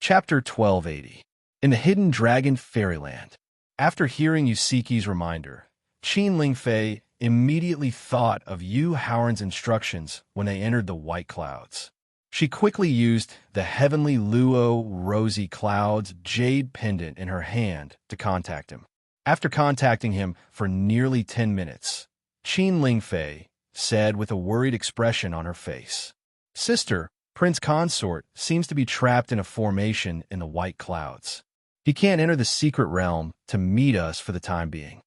Chapter 1280. In the Hidden Dragon Fairyland. After hearing Yusiki's reminder, Qin Lingfei immediately thought of Yu Haoran's instructions when they entered the white clouds. She quickly used the heavenly Luo Rosy Clouds jade pendant in her hand to contact him. After contacting him for nearly 10 minutes, Qin Lingfei said with a worried expression on her face, "Sister, Prince Consort seems to be trapped in a formation in the white clouds. He can't enter the secret realm to meet us for the time being."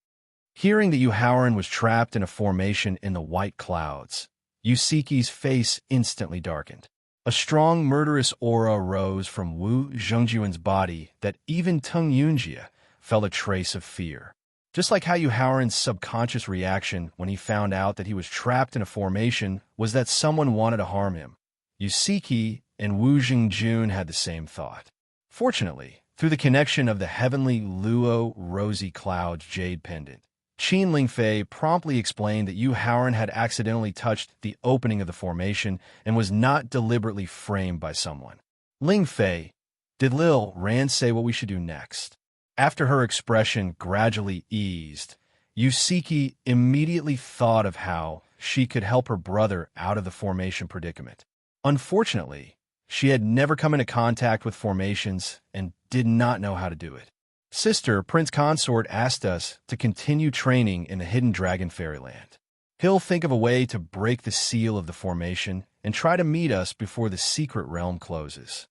Hearing that Yu Haoran was trapped in a formation in the white clouds, Yusiki's face instantly darkened. A strong murderous aura rose from Wu Zhengjuan's body that even Tung Yunjie felt a trace of fear. Just like how Yu Haoran's subconscious reaction when he found out that he was trapped in a formation was that someone wanted to harm him, Yusiki and Wu Zhengjun had the same thought. Fortunately, through the connection of the heavenly Luo Rosy Clouds jade pendant, Qin Lingfei promptly explained that Yu Haoran had accidentally touched the opening of the formation and was not deliberately framed by someone. "Lingfei, did Lil Ran say what we should do next?" After her expression gradually eased, Yusiki immediately thought of how she could help her brother out of the formation predicament. Unfortunately, she had never come into contact with formations and did not know how to do it. "Sister, Prince Consort asked us to continue training in the Hidden Dragon Fairyland. He'll think of a way to break the seal of the formation and try to meet us before the secret realm closes."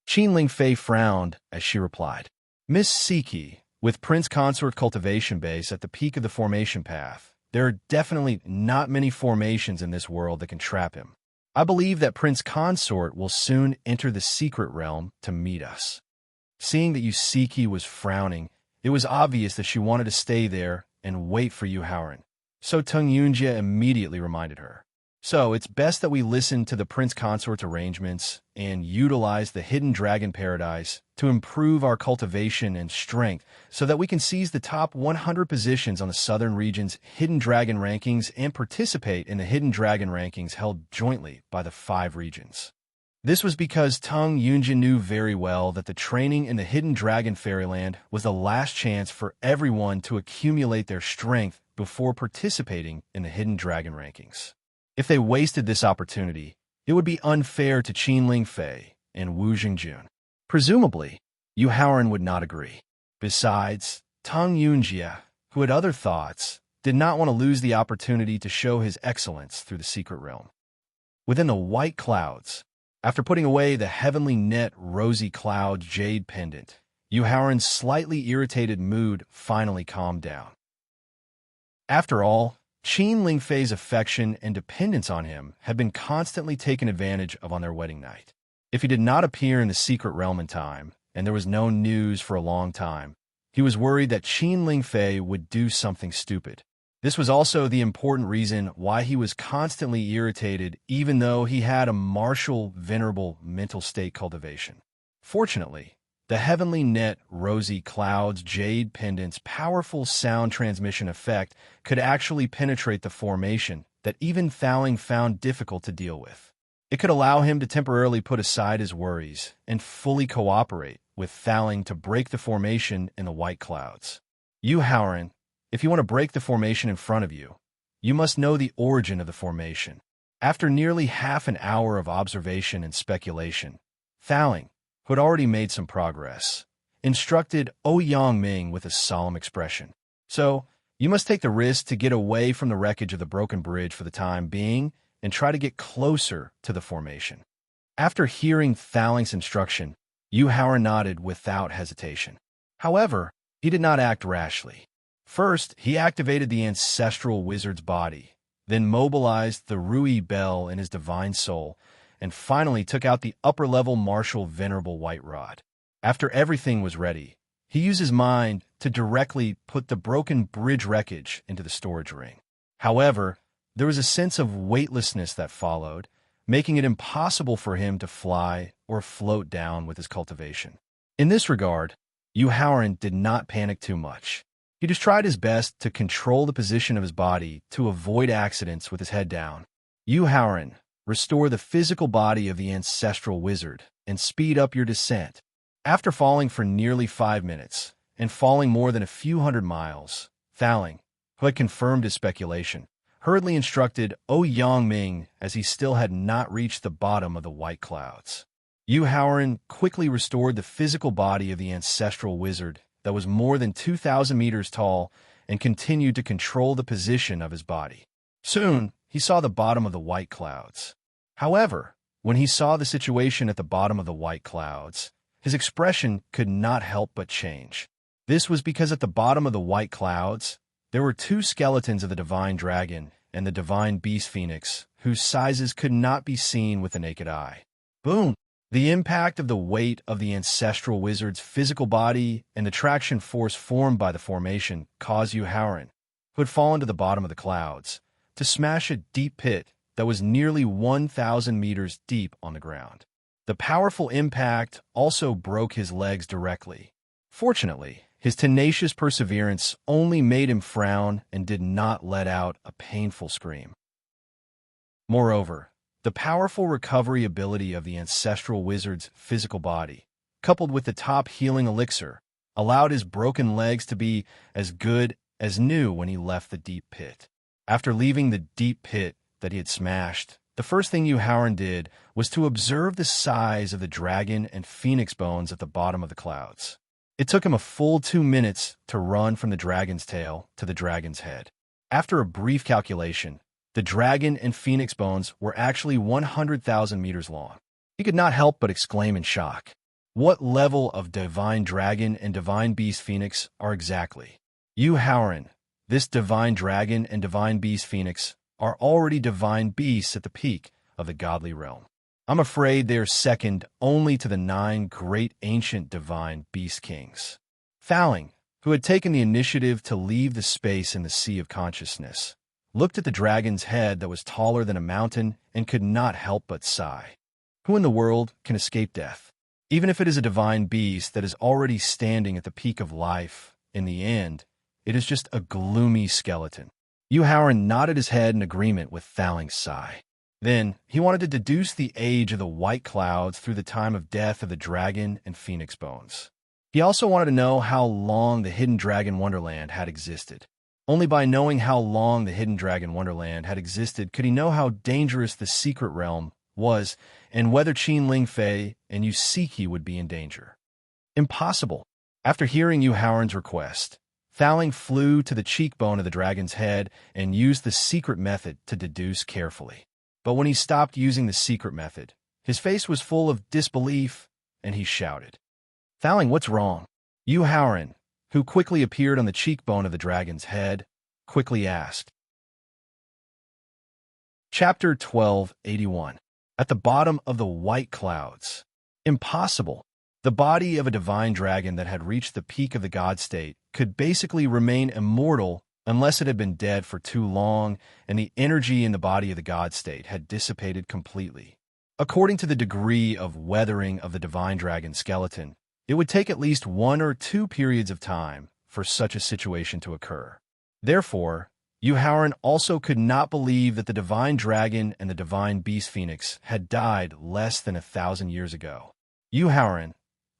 Qin Lingfei frowned as she replied, "Miss Siki, with Prince Consort cultivation base at the peak of the formation path, there are definitely not many formations in this world that can trap him. I believe that Prince Consort will soon enter the secret realm to meet us." Seeing that Yusiki was frowning, it was obvious that she wanted to stay there and wait for Yu Haoran. So Tung Yunjie immediately reminded her, "So it's best that we listen to the Prince Consort's arrangements and utilize the Hidden Dragon Paradise to improve our cultivation and strength so that we can seize the top 100 positions on the Southern region's Hidden Dragon rankings and participate in the Hidden Dragon rankings held jointly by the 5 regions." This was because Tung Yunjie knew very well that the training in the Hidden Dragon Fairyland was the last chance for everyone to accumulate their strength before participating in the Hidden Dragon rankings. If they wasted this opportunity, it would be unfair to Qin Lingfei and Wu Zhengjun. Presumably, Yu Haoran would not agree. Besides, Tung Yunjie, who had other thoughts, did not want to lose the opportunity to show his excellence through the secret realm. Within the white clouds, after putting away the heavenly net Rosy Cloud jade pendant, Yu Haoran's slightly irritated mood finally calmed down. After all, Qin Lingfei's affection and dependence on him had been constantly taken advantage of on their wedding night. If he did not appear in the secret realm in time, and there was no news for a long time, he was worried that Qin Lingfei would do something stupid. This was also the important reason why he was constantly irritated even though he had a martial, venerable mental state cultivation. Fortunately, the heavenly net Rosy Clouds jade pendant's powerful sound transmission effect could actually penetrate the formation that even Thowling found difficult to deal with. It could allow him to temporarily put aside his worries and fully cooperate with Thowling to break the formation in the white clouds. "Yu Haoran, if you want to break the formation in front of you, you must know the origin of the formation." After nearly half an hour of observation and speculation, Thowling, who had already made some progress, instructed Ouyang Ming with a solemn expression. "So, you must take the risk to get away from the wreckage of the broken bridge for the time being and try to get closer to the formation." After hearing Thowling's instruction, Yu Haoran nodded without hesitation. However, he did not act rashly. First, he activated the ancestral wizard's body, then mobilized the Rui Bell in his divine soul, and finally took out the upper-level martial venerable white rod. After everything was ready, he used his mind to directly put the broken bridge wreckage into the storage ring. However, there was a sense of weightlessness that followed, making it impossible for him to fly or float down with his cultivation. In this regard, Yu Haoran did not panic too much. He just tried his best to control the position of his body to avoid accidents with his head down. "Yu Haoran, restore the physical body of the ancestral wizard and speed up your descent." After falling for nearly 5 minutes, and falling more than a few hundred miles, Thowling, who had confirmed his speculation, hurriedly instructed Yang-ming as he still had not reached the bottom of the white clouds. Yu Haoran quickly restored the physical body of the ancestral wizard that was more than 2,000 meters tall and continued to control the position of his body. Soon, he saw the bottom of the white clouds. However, when he saw the situation at the bottom of the white clouds, his expression could not help but change. This was because at the bottom of the white clouds, there were two skeletons of the divine dragon and the divine beast phoenix, whose sizes could not be seen with the naked eye. Boom! The impact of the weight of the ancestral wizard's physical body and the traction force formed by the formation caused Yu Haoran, who had fallen to the bottom of the clouds, to smash a deep pit that was nearly 1,000 meters deep on the ground. The powerful impact also broke his legs directly. Fortunately, his tenacious perseverance only made him frown and did not let out a painful scream. Moreover, the powerful recovery ability of the ancestral wizard's physical body, coupled with the top healing elixir, allowed his broken legs to be as good as new when he left the deep pit. After leaving the deep pit that he had smashed, the first thing Yu Haoran did was to observe the size of the dragon and phoenix bones at the bottom of the clouds. It took him a full 2 minutes to run from the dragon's tail to the dragon's head. After a brief calculation, the dragon and phoenix bones were actually 100,000 meters long. He could not help but exclaim in shock. What level of divine dragon and divine beast phoenix are exactly? Yu Haoran, this divine dragon and divine beast phoenix are already divine beasts at the peak of the godly realm. I'm afraid they are second only to the 9 great ancient divine beast kings. Thowling, who had taken the initiative to leave the space in the sea of consciousness, looked at the dragon's head that was taller than a mountain and could not help but sigh. Who in the world can escape death? Even if it is a divine beast that is already standing at the peak of life, in the end, it is just a gloomy skeleton. Yu Haoran nodded his head in agreement with Thowling's sigh. Then, he wanted to deduce the age of the white clouds through the time of death of the dragon and phoenix bones. He also wanted to know how long the hidden dragon wonderland had existed. Only by knowing how long the hidden dragon wonderland had existed could he know how dangerous the secret realm was and whether Qin Lingfei and Yusiki would be in danger. Impossible. After hearing Yu Haoran's request, Thowling flew to the cheekbone of the dragon's head and used the secret method to deduce carefully. But when he stopped using the secret method, his face was full of disbelief, and he shouted, "Thowling, what's wrong?" Yu Haoran, who quickly appeared on the cheekbone of the dragon's head, quickly asked. Chapter 1281. At the bottom of the white clouds. Impossible. The body of a divine dragon that had reached the peak of the god state could basically remain immortal unless it had been dead for too long and the energy in the body of the god state had dissipated completely. According to the degree of weathering of the divine dragon skeleton, it would take at least 1 or 2 periods of time for such a situation to occur. Therefore, Yu Haoran also could not believe that the divine dragon and the divine beast phoenix had died less than 1,000 years ago. Yu Haoran,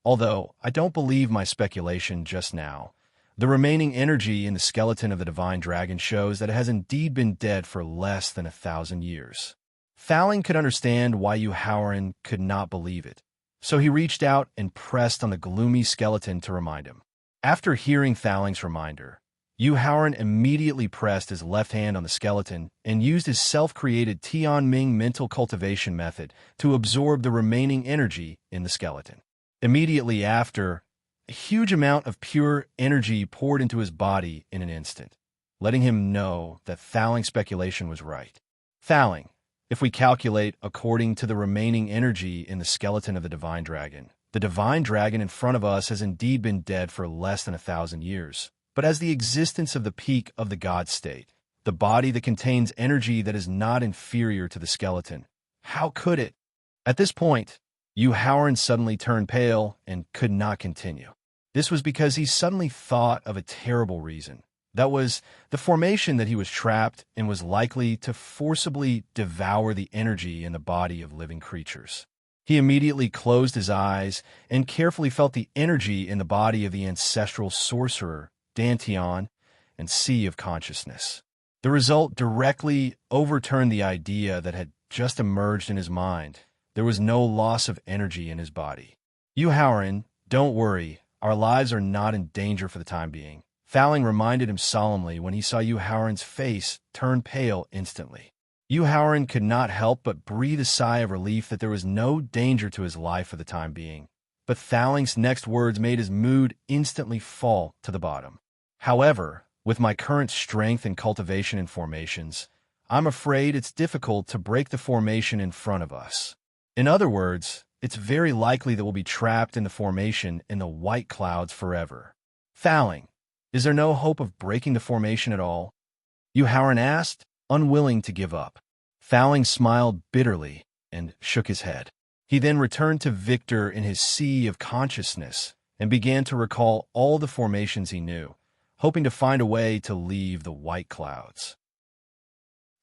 although I don't believe my speculation just now, the remaining energy in the skeleton of the divine dragon shows that it has indeed been dead for less than 1,000 years. Thowling could understand why Yu Haoran could not believe it, so he reached out and pressed on the gloomy skeleton to remind him. After hearing Thowling's reminder, Yu Haoran immediately pressed his left hand on the skeleton and used his self-created Tianming mental cultivation method to absorb the remaining energy in the skeleton. Immediately after, a huge amount of pure energy poured into his body in an instant, letting him know that Thowling's speculation was right. Thowling, if we calculate according to the remaining energy in the skeleton of the divine dragon in front of us has indeed been dead for less than 1,000 years. But as the existence of the peak of the god state, the body that contains energy that is not inferior to the skeleton, how could it? At this point, Yu Haoran suddenly turned pale and could not continue. This was because he suddenly thought of a terrible reason. That was the formation that he was trapped and was likely to forcibly devour the energy in the body of living creatures. He immediately closed his eyes and carefully felt the energy in the body of the ancestral sorcerer, Dantian, and Sea of Consciousness. The result directly overturned the idea that had just emerged in his mind. There was no loss of energy in his body. "You, Howren, don't worry. Our lives are not in danger for the time being," Thowling reminded him solemnly when he saw Yu Howren's face turn pale instantly. Yu Howren could not help but breathe a sigh of relief that there was no danger to his life for the time being. But Thowling's next words made his mood instantly fall to the bottom. "However, with my current strength and cultivation in formations, I'm afraid it's difficult to break the formation in front of us. In other words, it's very likely that we'll be trapped in the formation in the white clouds forever." "Thowling, is there no hope of breaking the formation at all?" Yu Howren asked, unwilling to give up. Thowling smiled bitterly and shook his head. He then returned to Victor in his sea of consciousness and began to recall all the formations he knew, hoping to find a way to leave the white clouds.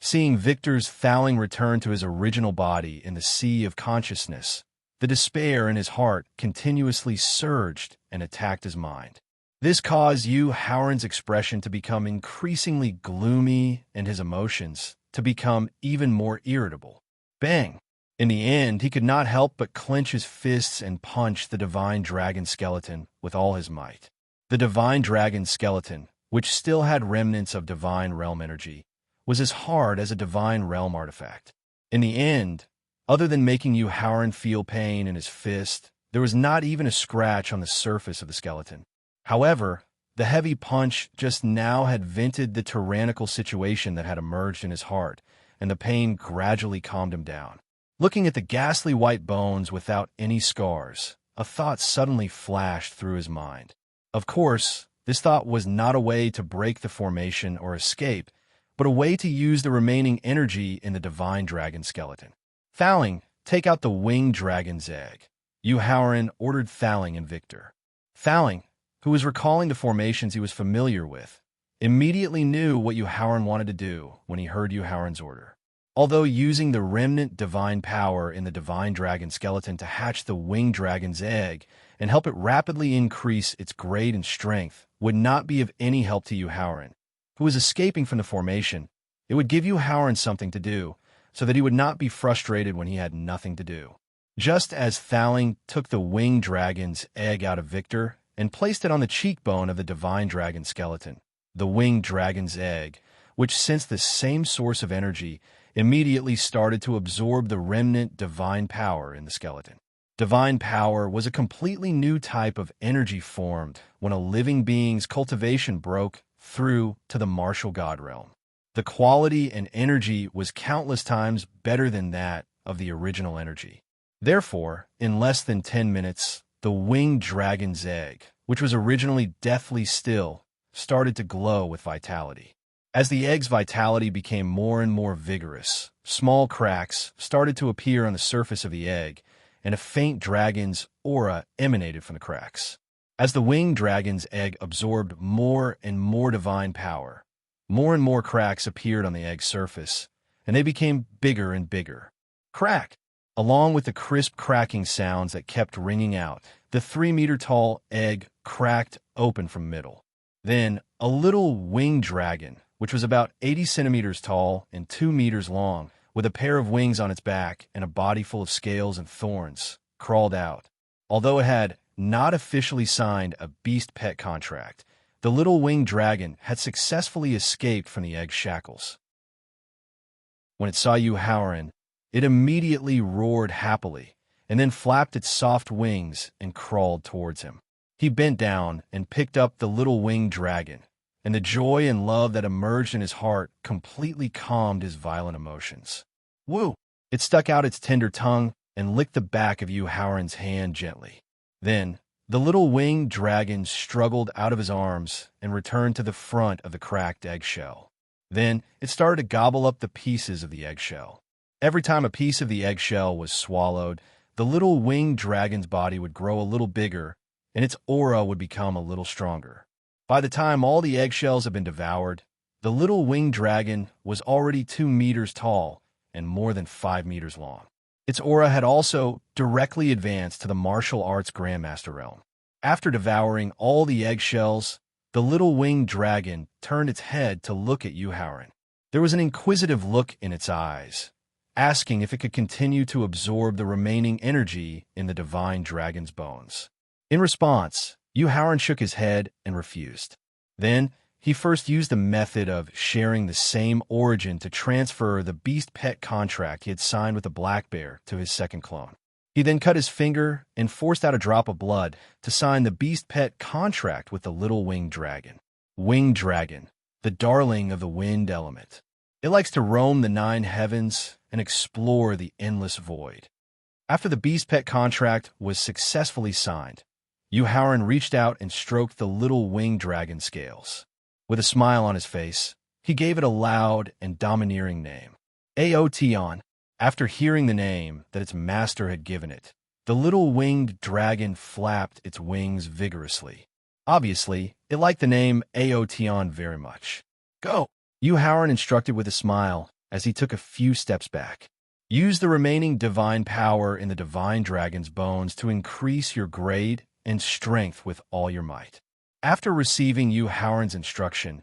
Seeing Victor's Thowling return to his original body in the sea of consciousness, the despair in his heart continuously surged and attacked his mind. This caused Yu Howren's expression to become increasingly gloomy and his emotions to become even more irritable. Bang! In the end, he could not help but clench his fists and punch the divine dragon skeleton with all his might. The divine dragon skeleton, which still had remnants of divine realm energy, was as hard as a divine realm artifact. In the end, other than making Yu Howren feel pain in his fist, there was not even a scratch on the surface of the skeleton. However, the heavy punch just now had vented the tyrannical situation that had emerged in his heart, and the pain gradually calmed him down. Looking at the ghastly white bones without any scars, a thought suddenly flashed through his mind. Of course, this thought was not a way to break the formation or escape, but a way to use the remaining energy in the divine dragon skeleton. "Thowling, take out the winged dragon's egg," Yu Howren ordered Thowling and Victor. Thowling, who was recalling the formations he was familiar with, immediately knew what Yu Howren wanted to do when he heard Yu Howren's order. Although using the remnant divine power in the divine dragon skeleton to hatch the winged dragon's egg and help it rapidly increase its grade and strength would not be of any help to Yu Howren, who was escaping from the formation, it would give Yu Howren something to do, so that he would not be frustrated when he had nothing to do. Just as Thowling took the winged dragon's egg out of Victor and placed it on the cheekbone of the divine dragon skeleton, the winged dragon's egg, which sensed the same source of energy, immediately started to absorb the remnant divine power in the skeleton. Divine power was a completely new type of energy formed when a living being's cultivation broke through to the martial god realm. The quality and energy was countless times better than that of the original energy. Therefore, in less than 10 minutes, the winged dragon's egg, which was originally deathly still, started to glow with vitality. As the egg's vitality became more and more vigorous, small cracks started to appear on the surface of the egg, and a faint dragon's aura emanated from the cracks. As the winged dragon's egg absorbed more and more divine power, more and more cracks appeared on the egg's surface, and they became bigger and bigger. Crack! Along with the crisp cracking sounds that kept ringing out, the 3-meter-tall egg cracked open from middle. Then, a little winged dragon, which was about 80 centimeters tall and 2 meters long, with a pair of wings on its back and a body full of scales and thorns, crawled out. Although it had not officially signed a beast pet contract, the little winged dragon had successfully escaped from the egg's shackles. When it saw Yu Howren, it immediately roared happily, and then flapped its soft wings and crawled towards him. He bent down and picked up the little winged dragon, and the joy and love that emerged in his heart completely calmed his violent emotions. Woo! It stuck out its tender tongue and licked the back of Yu Howren's hand gently. Then, the little winged dragon struggled out of his arms and returned to the front of the cracked eggshell. Then, it started to gobble up the pieces of the eggshell. Every time a piece of the eggshell was swallowed, the little winged dragon's body would grow a little bigger, and its aura would become a little stronger. By the time all the eggshells had been devoured, the little winged dragon was already 2 meters tall and more than 5 meters long. Its aura had also directly advanced to the martial arts Grandmaster realm. After devouring all the eggshells, the little winged dragon turned its head to look at Yu Haoran. There was an inquisitive look in its eyes, asking if it could continue to absorb the remaining energy in the divine dragon's bones. In response, Yu Haoran shook his head and refused. Then, he first used the method of sharing the same origin to transfer the beast pet contract he had signed with the black bear to his second clone. He then cut his finger and forced out a drop of blood to sign the beast pet contract with the little winged dragon. Winged dragon, the darling of the wind element. It likes to roam the 9 heavens and explore the endless void. After the beast pet contract was successfully signed, Yu Haoran reached out and stroked the little winged dragon scales. With a smile on his face, he gave it a loud and domineering name. Aotion. After hearing the name that its master had given it, the little winged dragon flapped its wings vigorously. Obviously, it liked the name Aotion very much. Go! Yu Haoran instructed with a smile as he took a few steps back. Use the remaining divine power in the divine dragon's bones to increase your grade and strength with all your might. After receiving Yu Haoran's instruction,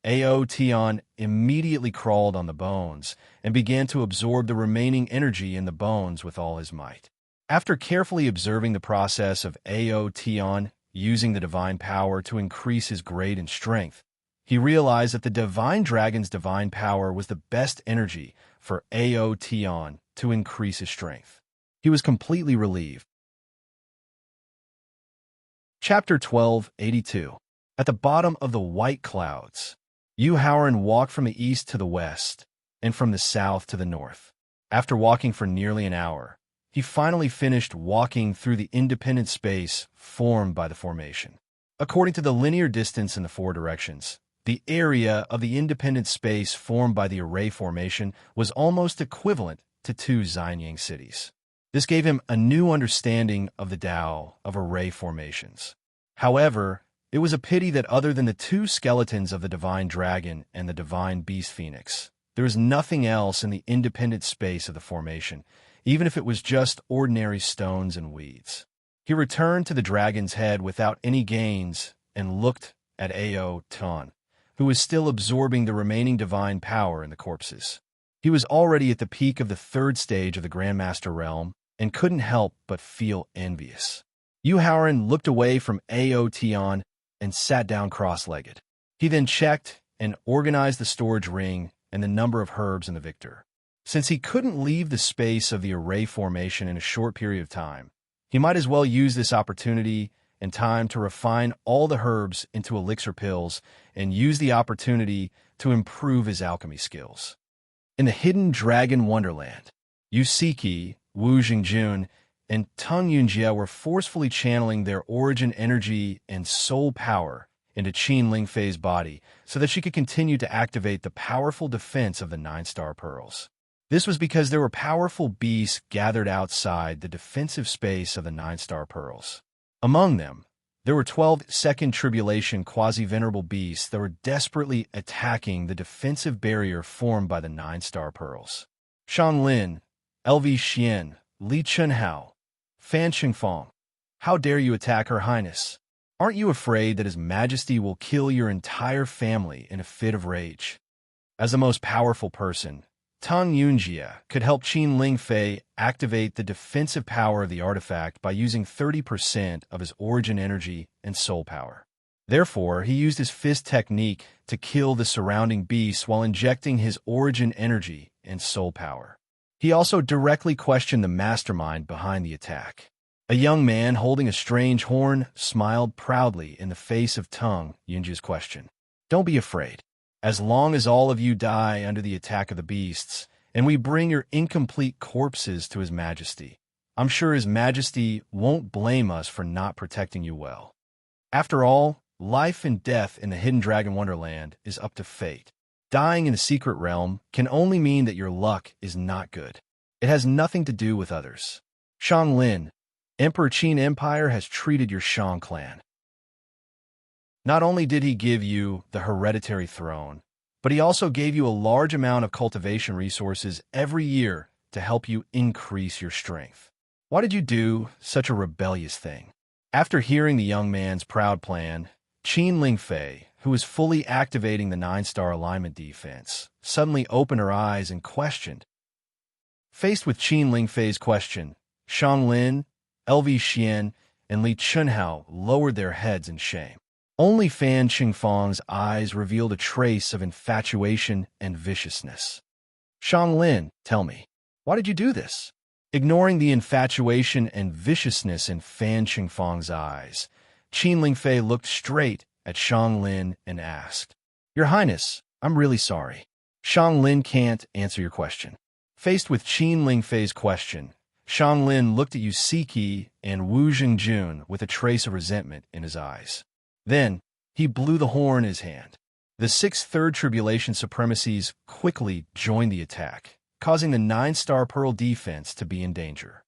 Aotion immediately crawled on the bones and began to absorb the remaining energy in the bones with all his might. After carefully observing the process of Aotion using the divine power to increase his grade and strength, he realized that the divine dragon's divine power was the best energy for Aotion to increase his strength. He was completely relieved. Chapter 1282. At the bottom of the white clouds, Yu Haoran walked from the east to the west and from the south to the north. After walking for nearly an hour, he finally finished walking through the independent space formed by the formation. According to the linear distance in the 4 directions, the area of the independent space formed by the array formation was almost equivalent to 2 Xianyang cities. This gave him a new understanding of the Tao of array formations. However, it was a pity that other than the 2 skeletons of the divine dragon and the divine beast phoenix, there was nothing else in the independent space of the formation, even if it was just ordinary stones and weeds. He returned to the dragon's head without any gains and looked at Aotion, who was still absorbing the remaining divine power in the corpses. He was already at the peak of the 3rd stage of the Grandmaster realm and couldn't help but feel envious. Yu Haoran looked away from Aotion and sat down cross-legged. He then checked and organized the storage ring and the number of herbs in the victor. Since he couldn't leave the space of the array formation in a short period of time, he might as well use this opportunity and time to refine all the herbs into elixir pills and use the opportunity to improve his alchemy skills. In the hidden dragon wonderland, Yusiki, Wu Jingjun, and Tung Yunjie were forcefully channeling their origin energy and soul power into Qin Lingfei's body so that she could continue to activate the powerful defense of the 9-star pearls. This was because there were powerful beasts gathered outside the defensive space of the 9-star pearls. Among them, there were 12 second tribulation quasi-venerable beasts that were desperately attacking the defensive barrier formed by the 9-star pearls. Shang Lin, LV Xian, Li Chunhao, Fan Qingfang, how dare you attack Her Highness? Aren't you afraid that His Majesty will kill your entire family in a fit of rage? As the most powerful person, Tang Yunjie could help Qin Lingfei activate the defensive power of the artifact by using 30% of his origin energy and soul power. Therefore, he used his fist technique to kill the surrounding beasts while injecting his origin energy and soul power. He also directly questioned the mastermind behind the attack. A young man holding a strange horn smiled proudly in the face of Tang Yunjie's question. Don't be afraid. As long as all of you die under the attack of the beasts, and we bring your incomplete corpses to His Majesty, I'm sure His Majesty won't blame us for not protecting you well. After all, life and death in the Hidden Dragon Wonderland is up to fate. Dying in the secret realm can only mean that your luck is not good. It has nothing to do with others. Shang Lin, Emperor Qin Empire has treated your Shang clan. Not only did he give you the hereditary throne, but he also gave you a large amount of cultivation resources every year to help you increase your strength. Why did you do such a rebellious thing? After hearing the young man's proud plan, Qin Lingfei, who was fully activating the 9-star alignment defense, suddenly opened her eyes and questioned. Faced with Qin Lingfei's question, Shang Lin, LV Xian, and Li Chunhao lowered their heads in shame. Only Fan Qingfang's eyes revealed a trace of infatuation and viciousness. Shang Lin, tell me, why did you do this? Ignoring the infatuation and viciousness in Fan Qingfang's eyes, Qin Lingfei looked straight at Shang Lin and asked, Your Highness, I'm really sorry. Shang Lin can't answer your question. Faced with Qin Lingfei's question, Shang Lin looked at Yu Siki and Wu Jingjun with a trace of resentment in his eyes. Then, he blew the horn in his hand. The 6th Third Tribulation Supremacies quickly joined the attack, causing the 9-star Pearl defense to be in danger.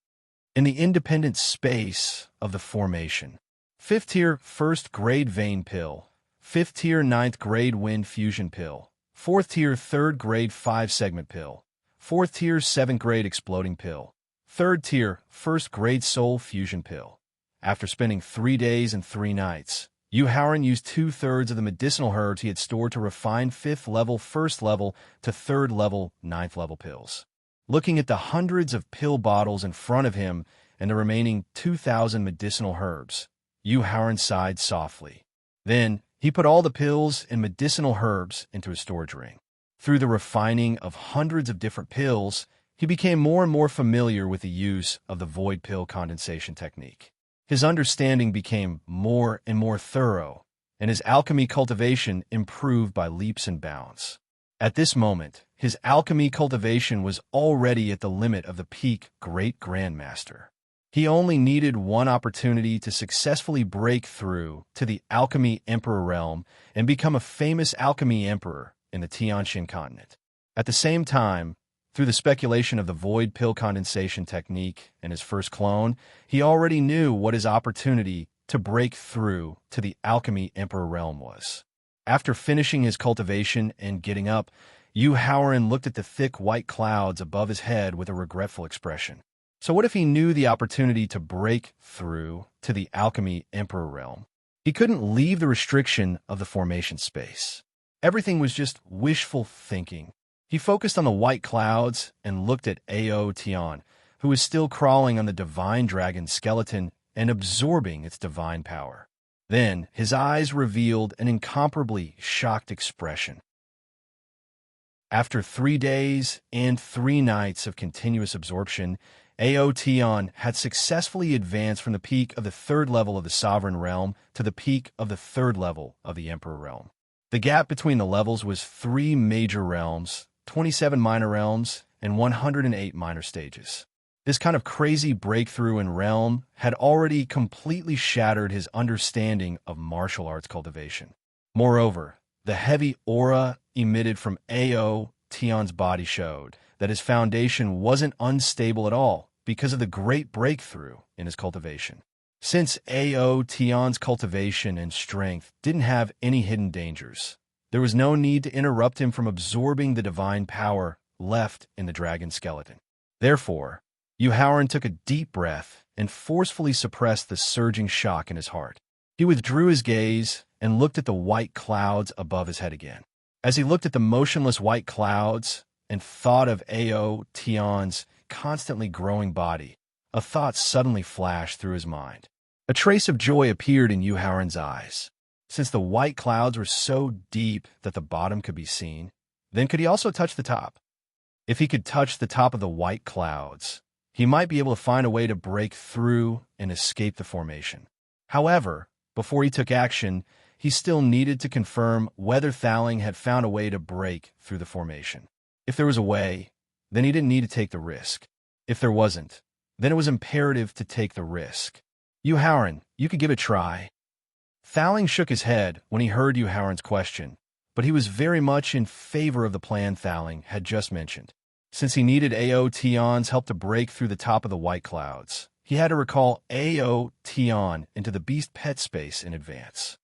In the independent space of the formation, 5th Tier 1st Grade Vein Pill, 5th Tier 9th Grade Wind Fusion Pill, 4th Tier 3rd Grade 5-Segment Pill, 4th Tier 7th Grade Exploding Pill, 3rd Tier 1st Grade Soul Fusion Pill. After spending 3 days and 3 nights, Yu Haoran used 2/3 of the medicinal herbs he had stored to refine 5th level, 1st level to 3rd level, 9th level pills. Looking at the hundreds of pill bottles in front of him and the remaining 2,000 medicinal herbs, Yu Haoran sighed softly. Then, he put all the pills and medicinal herbs into his storage ring. Through the refining of hundreds of different pills, he became more and more familiar with the use of the void pill condensation technique. His understanding became more and more thorough, and his alchemy cultivation improved by leaps and bounds. At this moment, his alchemy cultivation was already at the limit of the peak Great Grandmaster. He only needed one opportunity to successfully break through to the Alchemy Emperor realm and become a famous alchemy emperor in the Tianxin continent. At the same time, through the speculation of the void pill condensation technique and his first clone, he already knew what his opportunity to break through to the Alchemy Emperor realm was. After finishing his cultivation and getting up, Yu Haoran looked at the thick white clouds above his head with a regretful expression. So what if he knew the opportunity to break through to the Alchemy Emperor realm? He couldn't leave the restriction of the formation space. Everything was just wishful thinking. He focused on the white clouds and looked at Ao Tian, who was still crawling on the divine dragon skeleton and absorbing its divine power. Then his eyes revealed an incomparably shocked expression. After 3 days and 3 nights of continuous absorption, Ao Tian had successfully advanced from the peak of the 3rd level of the Sovereign Realm to the peak of the 3rd level of the Emperor Realm. The gap between the levels was 3 major realms, 27 minor realms, and 108 minor stages. This kind of crazy breakthrough in realm had already completely shattered his understanding of martial arts cultivation. Moreover, the heavy aura emitted from Ao Tian's body showed that his foundation wasn't unstable at all because of the great breakthrough in his cultivation. Since Ao Tian's cultivation and strength didn't have any hidden dangers, there was no need to interrupt him from absorbing the divine power left in the dragon skeleton. Therefore, Yu Haoran took a deep breath and forcefully suppressed the surging shock in his heart. He withdrew his gaze and looked at the white clouds above his head again. As he looked at the motionless white clouds and thought of Ao Tian's constantly growing body, a thought suddenly flashed through his mind. A trace of joy appeared in Yu Haoran's eyes. Since the white clouds were so deep that the bottom could be seen, then could he also touch the top? If he could touch the top of the white clouds, he might be able to find a way to break through and escape the formation. However, before he took action, he still needed to confirm whether Thaling had found a way to break through the formation. If there was a way, then he didn't need to take the risk. If there wasn't, then it was imperative to take the risk. Yu Haoran, you could give it a try. Thaling shook his head when he heard Yu Haoran's question, but he was very much in favor of the plan Thaling had just mentioned. Since he needed Ao Tian's help to break through the top of the white clouds, he had to recall Ao Tian into the beast pet space in advance.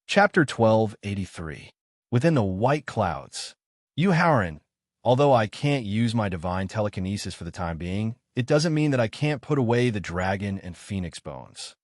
Chapter 1283. Within the white clouds, Yu Haoran, Although I can't use my divine telekinesis for the time being, it doesn't mean that I can't put away the dragon and phoenix bones.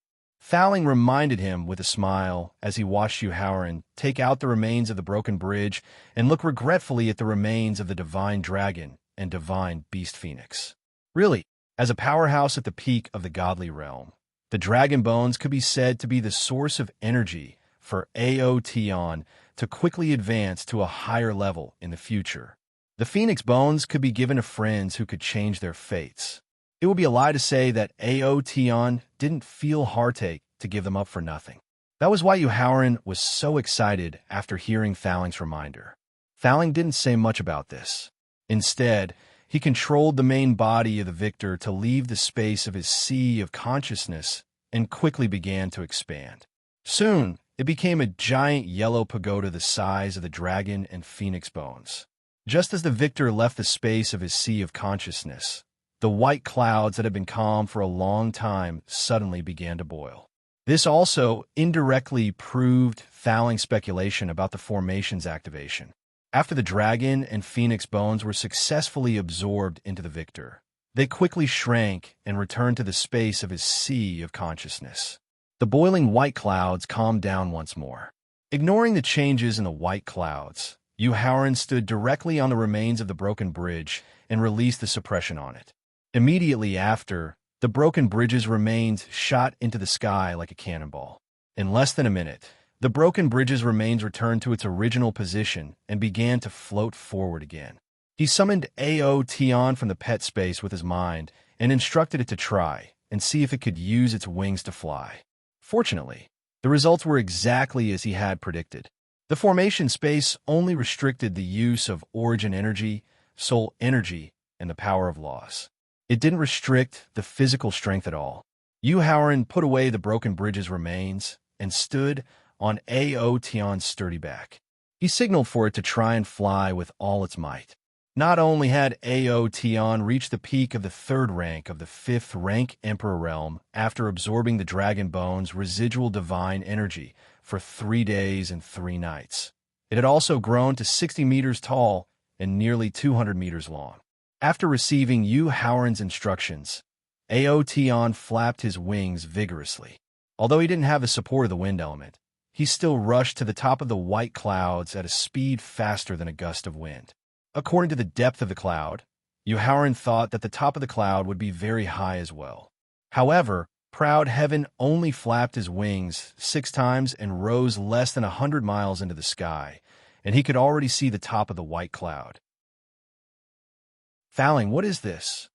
Thowling reminded him with a smile as he watched Howard take out the remains of the broken bridge and look regretfully at the remains of the divine dragon and divine beast phoenix. Really, as a powerhouse at the peak of the godly realm, the dragon bones could be said to be the source of energy for Aotion to quickly advance to a higher level in the future. The phoenix bones could be given to friends who could change their fates. It would be a lie to say that Aotion didn't feel heartache to give them up for nothing. That was why Howard was so excited after hearing Thowling's reminder. Thowling didn't say much about this. Instead, he controlled the main body of the victor to leave the space of his sea of consciousness and quickly began to expand. Soon, it became a giant yellow pagoda the size of the dragon and phoenix bones. Just as the victor left the space of his sea of consciousness, the white clouds that had been calm for a long time suddenly began to boil. This also indirectly proved Thowling's speculation about the formation's activation. After the dragon and phoenix bones were successfully absorbed into the victor, they quickly shrank and returned to the space of his sea of consciousness. The boiling white clouds calmed down once more. Ignoring the changes in the white clouds, Howard stood directly on the remains of the broken bridge and released the suppression on it. Immediately after, the broken bridge's remains shot into the sky like a cannonball. In less than a minute, the broken bridge's remains returned to its original position and began to float forward again. He summoned Aotion from the pet space with his mind and instructed it to try and see if it could use its wings to fly. Fortunately, the results were exactly as he had predicted. The formation space only restricted the use of origin energy, soul energy, and the power of loss. It didn't restrict the physical strength at all. Howard put away the broken bridge's remains and stood on Aotion's sturdy back. He signaled for it to try and fly with all its might. Not only had Aotion reached the peak of the third rank of the fifth rank Emperor realm after absorbing the dragon bone's residual divine energy for 3 days and 3 nights, it had also grown to 60 meters tall and nearly 200 meters long. After receiving Howard's instructions, Aotion flapped his wings vigorously. Although he didn't have the support of the wind element, he still rushed to the top of the white clouds at a speed faster than a gust of wind. According to the depth of the cloud, Howard thought that the top of the cloud would be very high as well. However, proud Heaven only flapped his wings 6 times and rose less than 100 miles into the sky, and he could already see the top of the white cloud. Thowling, what is this?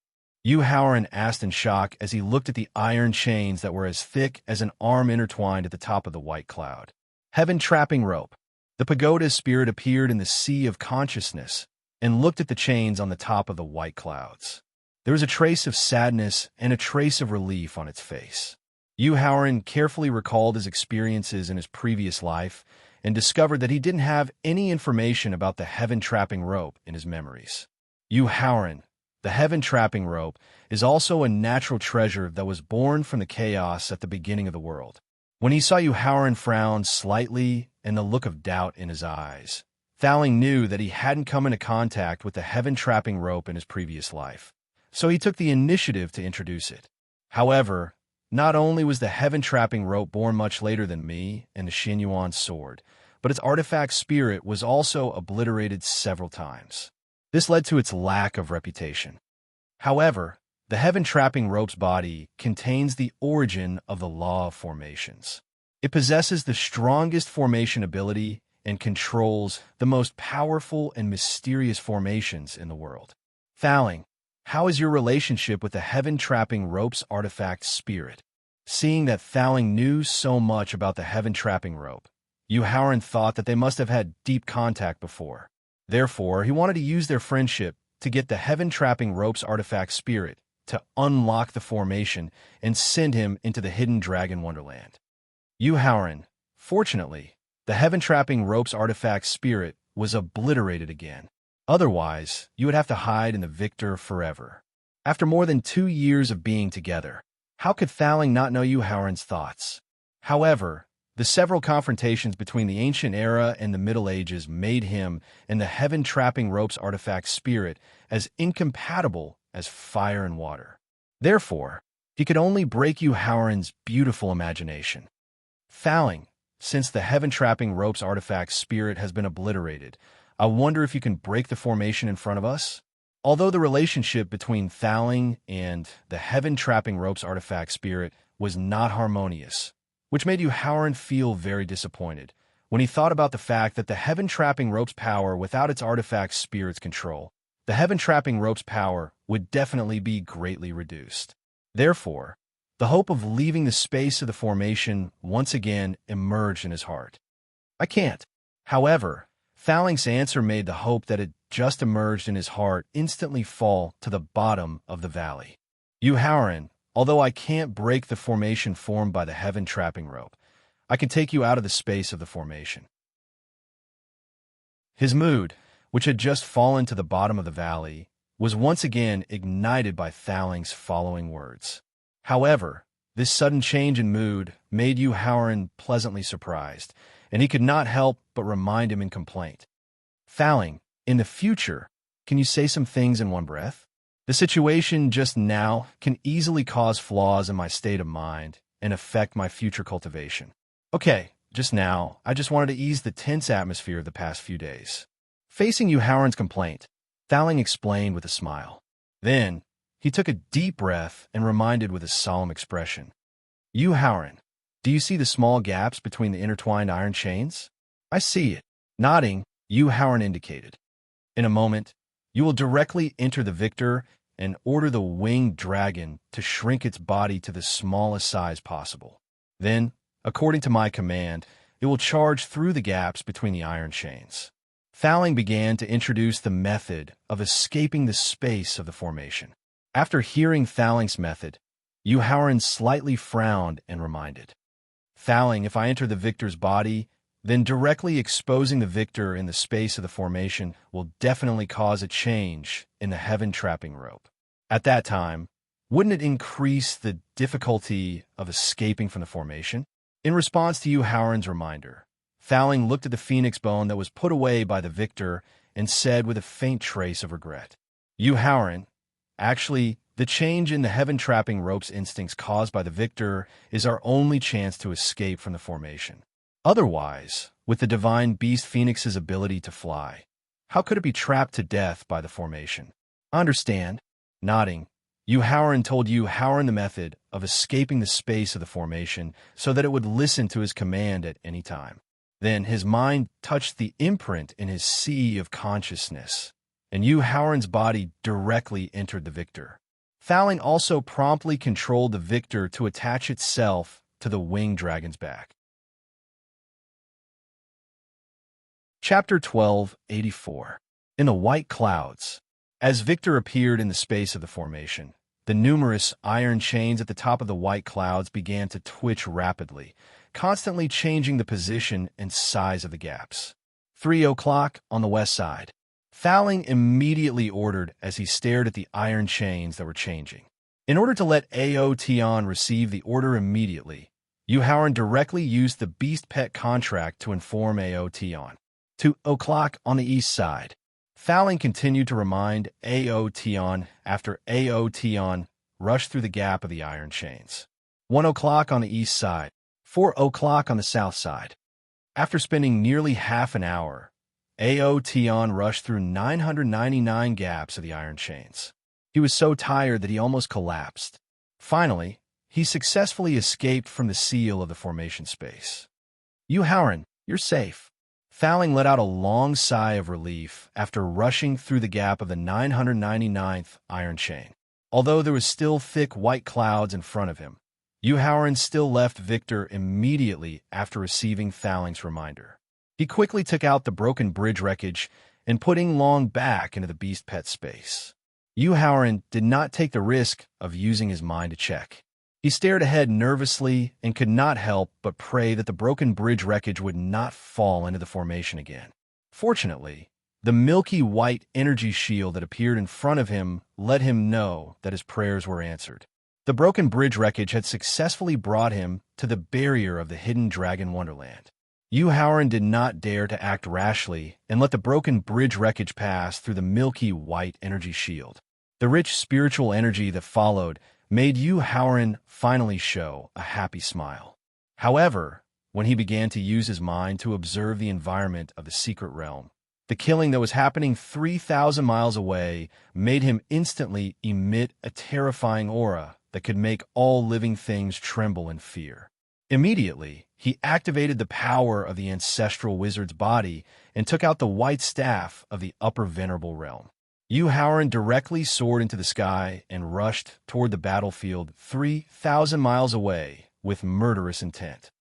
Howard asked in shock as he looked at the iron chains that were as thick as an arm intertwined at the top of the white cloud. Heaven trapping rope. The pagoda's spirit appeared in the sea of consciousness and looked at the chains on the top of the white clouds. There was a trace of sadness and a trace of relief on its face. Howard carefully recalled his experiences in his previous life and discovered that he didn't have any information about the heaven trapping rope in his memories. Howard, the heaven trapping rope, is also a natural treasure that was born from the chaos at the beginning of the world. When he saw Howard frown slightly and the look of doubt in his eyes, Thowling knew that he hadn't come into contact with the heaven trapping rope in his previous life, so he took the initiative to introduce it. However, not only was the heaven trapping rope born much later than me and the Xinyuan sword, but its artifact spirit was also obliterated several times. This led to its lack of reputation. However, the heaven trapping rope's body contains the origin of the law of formations. It possesses the strongest formation ability and controls the most powerful and mysterious formations in the world. Thowling, how is your relationship with the heaven trapping rope's artifact spirit? Seeing that Thowling knew so much about the heaven trapping rope, Howard thought that they must have had deep contact before. Therefore, he wanted to use their friendship to get the heaven trapping rope's artifact spirit to unlock the formation and send him into the hidden dragon wonderland. Howard, fortunately, the heaven trapping rope's artifact spirit was obliterated again. Otherwise, you would have to hide in the victor forever. After more than 2 years of being together, how could Thowling not know Howard's thoughts? However, The several confrontations between the Ancient Era and the Middle Ages made him and the heaven-trapping ropes artifact spirit as incompatible as fire and water. Therefore, he could only break Howren's beautiful imagination. Fouling, since the heaven-trapping ropes artifact spirit has been obliterated, I wonder if you can break the formation in front of us? Although the relationship between Fouling and the heaven-trapping ropes artifact spirit was not harmonious, which made Howren feel very disappointed when he thought about the fact that the heaven-trapping ropes power without its artifact spirit's control, the heaven-trapping ropes power would definitely be greatly reduced. Therefore, the hope of leaving the space of the formation once again emerged in his heart. I can't. However, Fouling's answer made the hope that had just emerged in his heart instantly fall to the bottom of the valley. Howren, although I can't break the formation formed by the heaven-trapping rope, I can take you out of the space of the formation. His mood, which had just fallen to the bottom of the valley, was once again ignited by Fouling's following words. However, this sudden change in mood made Howren pleasantly surprised, and he could not help but remind him in complaint. Fouling, in the future, can you say some things in one breath? The situation just now can easily cause flaws in my state of mind and affect my future cultivation. Okay, just now, I just wanted to ease the tense atmosphere of the past few days. Facing Howren's complaint, Fouling explained with a smile. Then, he took a deep breath and reminded with a solemn expression. Howren, do you see the small gaps between the intertwined iron chains? I see it. Nodding, Howren indicated. In a moment, you will directly enter the victor and order the winged dragon to shrink its body to the smallest size possible. Then, according to my command, it will charge through the gaps between the iron chains. Fouling began to introduce the method of escaping the space of the formation. After hearing Fouling's method, Howren slightly frowned and reminded. Fouling, if I enter the victor's body, then directly exposing the victor in the space of the formation will definitely cause a change in the heaven-trapping rope. At that time, wouldn't it increase the difficulty of escaping from the formation? In response to Howren's reminder, Fouling looked at the phoenix bone that was put away by the victor and said with a faint trace of regret, Howren, actually, the change in the heaven-trapping rope's instincts caused by the victor is our only chance to escape from the formation. Otherwise, with the divine beast phoenix's ability to fly, how could it be trapped to death by the formation? Understand? Nodding, Howren told Howren the method of escaping the space of the formation so that it would listen to his command at any time. Then his mind touched the imprint in his sea of consciousness, and Howren's body directly entered the victor. Fouling also promptly controlled the victor to attach itself to the winged dragon's back. Chapter 12:84. In the white clouds. As Victor appeared in the space of the formation, the numerous iron chains at the top of the white clouds began to twitch rapidly, constantly changing the position and size of the gaps. 3 o'clock on the west side. Fouling immediately ordered as he stared at the iron chains that were changing. In order to let Aotion receive the order immediately, Howren directly used the beast pet contract to inform Aotion. 2 o'clock on the east side. Fouling continued to remind Aotion after Aotion rushed through the gap of the iron chains. 1 o'clock on the east side. 4 o'clock on the south side. After spending nearly half an hour, Aotion rushed through 999 gaps of the iron chains. He was so tired that he almost collapsed. Finally, he successfully escaped from the seal of the formation space. Howren, you're safe. Fouling let out a long sigh of relief after rushing through the gap of the 999th iron chain. Although there was still thick white clouds in front of him, Howren still left Victor immediately after receiving Fouling's reminder. He quickly took out the broken bridge wreckage and putting Long back into the beast pet space. Howren did not take the risk of using his mind to check. He stared ahead nervously and could not help but pray that the broken bridge wreckage would not fall into the formation again. Fortunately, the milky white energy shield that appeared in front of him let him know that his prayers were answered. The broken bridge wreckage had successfully brought him to the barrier of the hidden dragon wonderland. Yu Haoran did not dare to act rashly and let the broken bridge wreckage pass through the milky white energy shield. The rich spiritual energy that followed made Yu Haoran finally show a happy smile. However, when he began to use his mind to observe the environment of the secret realm, the killing that was happening 3,000 miles away made him instantly emit a terrifying aura that could make all living things tremble in fear. Immediately, he activated the power of the ancestral wizard's body and took out the white staff of the upper venerable realm. Yu Haoran directly soared into the sky and rushed toward the battlefield 3,000 miles away with murderous intent.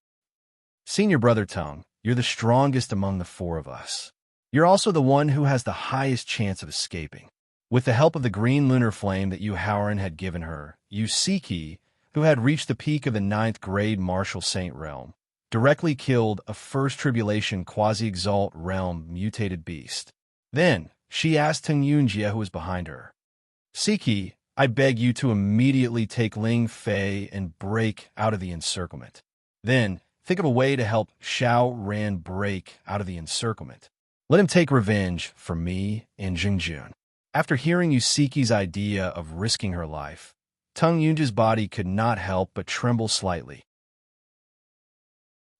Senior brother Tung, you're the strongest among the four of us. You're also the one who has the highest chance of escaping. With the help of the green lunar flame that Yu Haoran had given her, Yu Siki, who had reached the peak of the 9th grade martial saint realm, directly killed a first tribulation quasi-exalt realm mutated beast. Then, she asked Tung Yunjie, who was behind her, Siki, I beg you to immediately take Ling Fei and break out of the encirclement. Then, think of a way to help Xiao Ran break out of the encirclement. Let him take revenge for me and Jingjun. After hearing Yusiki's idea of risking her life, Tung Yunji's body could not help but tremble slightly.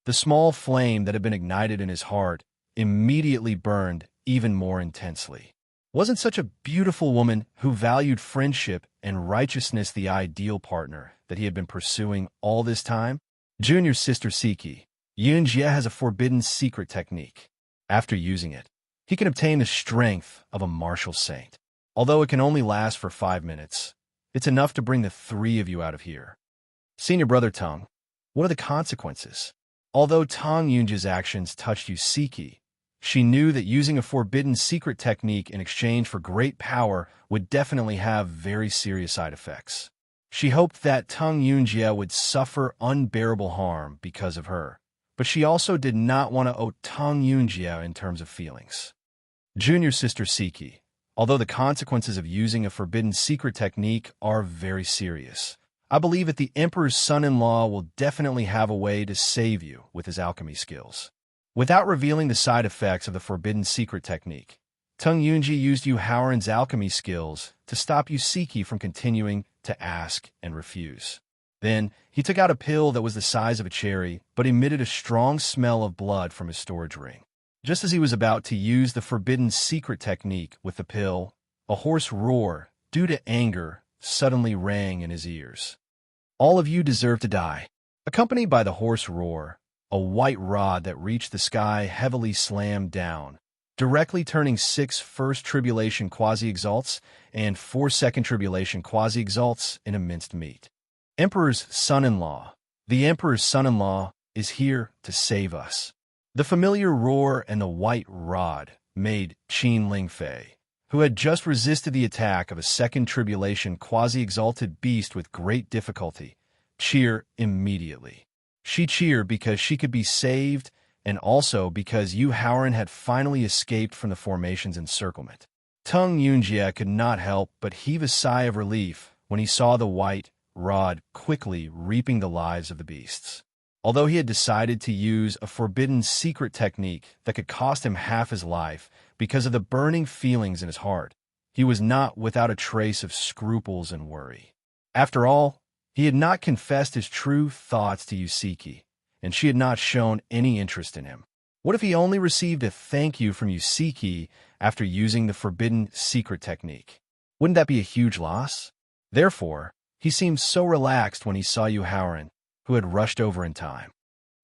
The small flame that had been ignited in his heart immediately burned even more intensely. Wasn't such a beautiful woman who valued friendship and righteousness the ideal partner that he had been pursuing all this time? Junior sister Siki, Yunjie has a forbidden secret technique. After using it, he can obtain the strength of a martial saint. Although it can only last for 5 minutes, it's enough to bring the 3 of you out of here. Senior brother Tung, what are the consequences? Although Tung Yunji's actions touched Yusiki, she knew that using a forbidden secret technique in exchange for great power would definitely have very serious side effects. She hoped that Tung Yunjie would suffer unbearable harm because of her, but she also did not want to owe Tung Yunjie in terms of feelings. Junior sister Siki, although the consequences of using a forbidden secret technique are very serious, I believe that the Emperor's son-in-law will definitely have a way to save you with his alchemy skills. Without revealing the side effects of the forbidden secret technique, Tung Yunji used Yu Haoran's alchemy skills to stop Yusiki from continuing to ask and refuse. Then, he took out a pill that was the size of a cherry, but emitted a strong smell of blood from his storage ring. Just as he was about to use the forbidden secret technique with the pill, a hoarse roar, due to anger, suddenly rang in his ears. All of you deserve to die. Accompanied by the hoarse roar, a white rod that reached the sky heavily slammed down, directly turning 6 first tribulation quasi-exalts and 4 second tribulation quasi-exalts into minced meat. Emperor's son-in-law. The Emperor's son-in-law is here to save us. The familiar roar and the white rod made Qin Lingfei, who had just resisted the attack of a second tribulation quasi-exalted beast with great difficulty, cheer immediately. She cheered because she could be saved and also because Yu Haoran had finally escaped from the formation's encirclement. Tung Yunjie could not help but heave a sigh of relief when he saw the white rod quickly reaping the lives of the beasts. Although he had decided to use a forbidden secret technique that could cost him half his life because of the burning feelings in his heart, he was not without a trace of scruples and worry. After all, he had not confessed his true thoughts to Yusiki, and she had not shown any interest in him. What if he only received a thank you from Yusiki after using the forbidden secret technique? Wouldn't that be a huge loss? Therefore, he seemed so relaxed when he saw Yu Haoran, who had rushed over in time.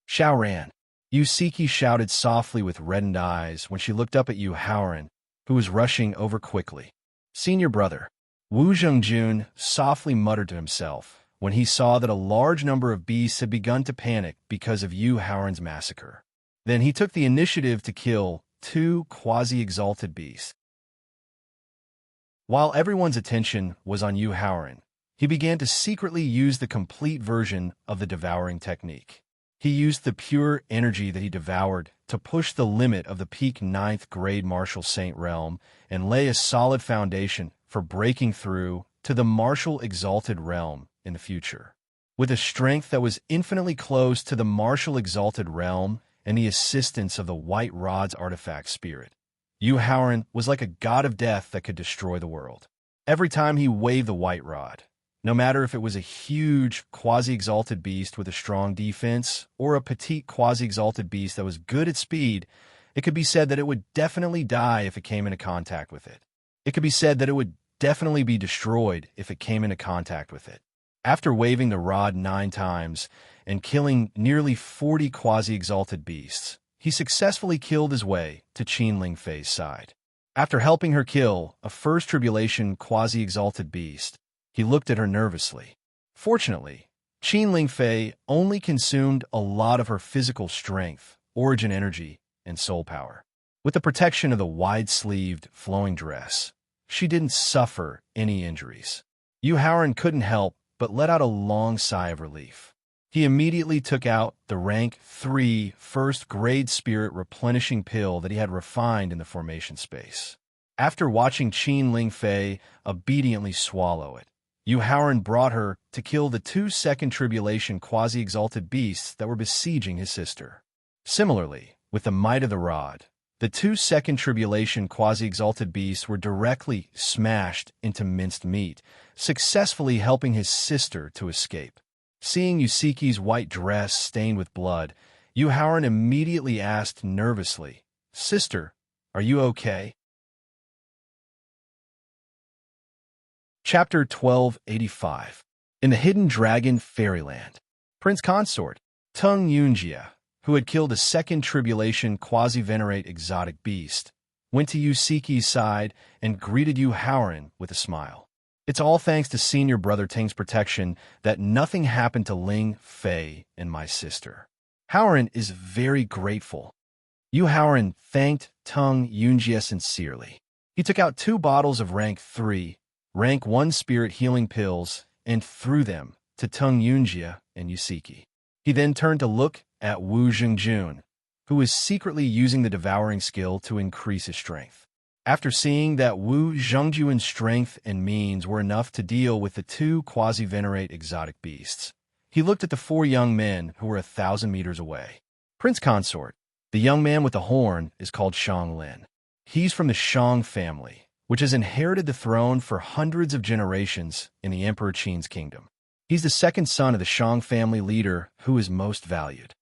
Xiao Ran. Yusiki shouted softly with reddened eyes when she looked up at Yu Haoran, who was rushing over quickly. Senior brother. Wu Zhengjun softly muttered to himself when he saw that a large number of beasts had begun to panic because of Yu Haoran's massacre. Then he took the initiative to kill 2 quasi-exalted beasts. While everyone's attention was on Yu Haoran, he began to secretly use the complete version of the devouring technique. He used the pure energy that he devoured to push the limit of the peak 9th grade martial saint realm and lay a solid foundation for breaking through to the martial exalted realm in the future. With a strength that was infinitely close to the martial exalted realm and the assistance of the White Rod's artifact spirit, Yu Haoran was like a god of death that could destroy the world. Every time he waved the White Rod, no matter if it was a huge quasi-exalted beast with a strong defense or a petite quasi-exalted beast that was good at speed, it could be said that it would definitely die if it came into contact with it. It could be said that it would definitely be destroyed if it came into contact with it. After waving the rod 9 times and killing nearly 40 quasi-exalted beasts, he successfully killed his way to Qin Lingfei's side. After helping her kill a First Tribulation quasi-exalted beast, he looked at her nervously. Fortunately, Qin Lingfei only consumed a lot of her physical strength, origin energy, and soul power. With the protection of the wide-sleeved, flowing dress, she didn't suffer any injuries. Yu Haoran couldn't help but let out a long sigh of relief. He immediately took out the rank 3 first-grade spirit replenishing pill that he had refined in the formation space. After watching Qin Lingfei obediently swallow it, Yu Haoran brought her to kill the 2 second tribulation quasi-exalted beasts that were besieging his sister. Similarly, with the might of the rod, the 2 second tribulation quasi-exalted beasts were directly smashed into minced meat, successfully helping his sister to escape. Seeing Yusiki's white dress stained with blood, Yu Haoran immediately asked nervously, "Sister, are you okay?" Chapter 1285. In the Hidden Dragon Fairyland, Prince Consort Tung Yunjia, who had killed a second tribulation quasi-venerate exotic beast, went to Yusiki's side and greeted Yu Haoran with a smile. "It's all thanks to senior brother Ting's protection that nothing happened to Ling Fei and my sister. Haoran is very grateful." Yu Haoran thanked Tung Yunjia sincerely. He took out 2 bottles of rank 3, rank 1 spirit healing pills and threw them to Tung Yunjia and Yusiki. He then turned to look at Wu Zhengjun, who was secretly using the devouring skill to increase his strength. After seeing that Wu Zhengjuan's strength and means were enough to deal with the 2 quasi-venerate exotic beasts, he looked at the 4 young men who were 1,000 meters away. Prince Consort, the young man with the horn, is called Shang Lin. He's from the Shang family, which has inherited the throne for hundreds of generations in the Emperor Qin's kingdom. He's the second son of the Shang family leader who is most valued.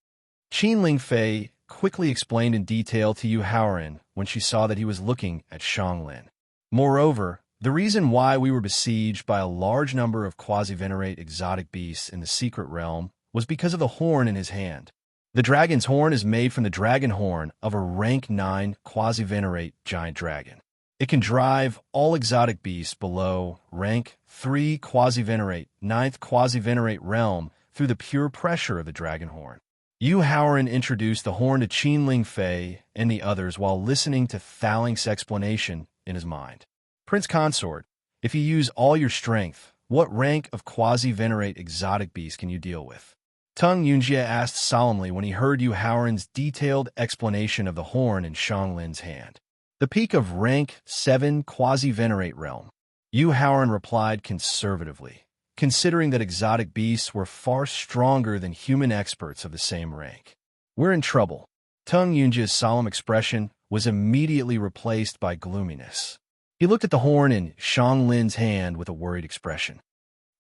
Qin Lingfei quickly explained in detail to Yu Haoran when she saw that he was looking at Shang Lin. Moreover, the reason why we were besieged by a large number of quasi-venerate exotic beasts in the secret realm was because of the horn in his hand. The dragon's horn is made from the dragon horn of a rank 9 quasi-venerate giant dragon. It can drive all exotic beasts below rank 3 quasi-venerate, 9th quasi-venerate realm through the pure pressure of the dragon horn. Yu Haoran introduced the horn to Qin Lingfei and the others while listening to Thaling's explanation in his mind. "Prince Consort, if you use all your strength, what rank of quasi-venerate exotic beast can you deal with?" Tung Yunjia asked solemnly when he heard Yu Haoran's detailed explanation of the horn in Shang Lin's hand. "The peak of rank 7 quasi-venerate realm." Yu Haoran replied conservatively, considering that exotic beasts were far stronger than human experts of the same rank. "We're in trouble." Tung Yunjia's solemn expression was immediately replaced by gloominess. He looked at the horn in Shang Lin's hand with a worried expression.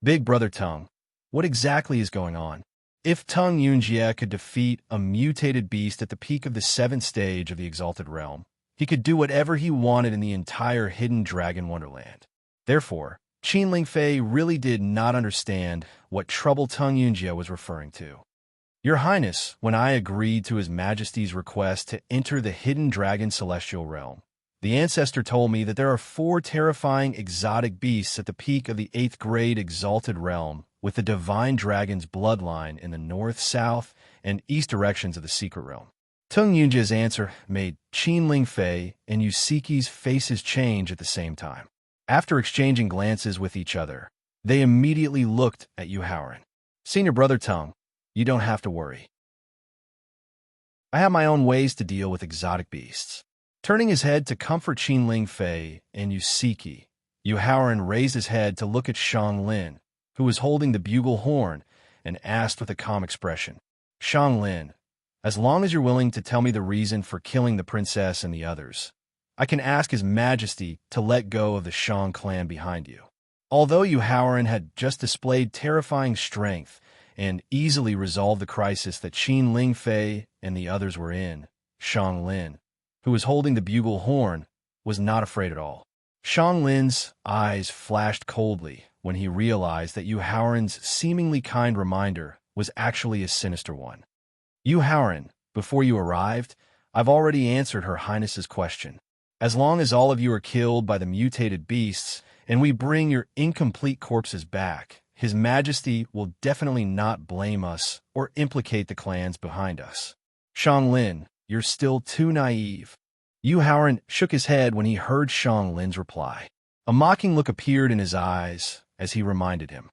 "Big brother Tung, what exactly is going on?" If Tung Yunjia could defeat a mutated beast at the peak of the 7th stage of the Exalted Realm, he could do whatever he wanted in the entire Hidden Dragon Wonderland. Therefore, Qin Lingfei really did not understand what trouble Tung Yunjia was referring to. "Your Highness, when I agreed to His Majesty's request to enter the Hidden Dragon Celestial Realm, the ancestor told me that there are 4 terrifying exotic beasts at the peak of the 8th grade Exalted Realm with the Divine Dragon's bloodline in the north, south, and east directions of the Secret Realm." Tung Yunjia's answer made Qin Lingfei and Yusiki's faces change at the same time. After exchanging glances with each other, they immediately looked at Yu Haoran. "Senior brother Tung, you don't have to worry. I have my own ways to deal with exotic beasts." Turning his head to comfort Qin Lingfei and Yusiki, Yu Haoran raised his head to look at Shang Lin, who was holding the bugle horn, and asked with a calm expression, "Shang Lin, as long as you're willing to tell me the reason for killing the princess and the others, I can ask His Majesty to let go of the Shang clan behind you." Although Yu Haoran had just displayed terrifying strength and easily resolved the crisis that Qin Lingfei and the others were in, Shang Lin, who was holding the bugle horn, was not afraid at all. Shang Lin's eyes flashed coldly when he realized that Yu Haoran's seemingly kind reminder was actually a sinister one. "Yu Haoran, before you arrived, I've already answered Her Highness's question. As long as all of you are killed by the mutated beasts, and we bring your incomplete corpses back, His Majesty will definitely not blame us or implicate the clans behind us." "Shang Lin, you're still too naive." Yu Haoran shook his head when he heard Shang Lin's reply. A mocking look appeared in his eyes as he reminded him,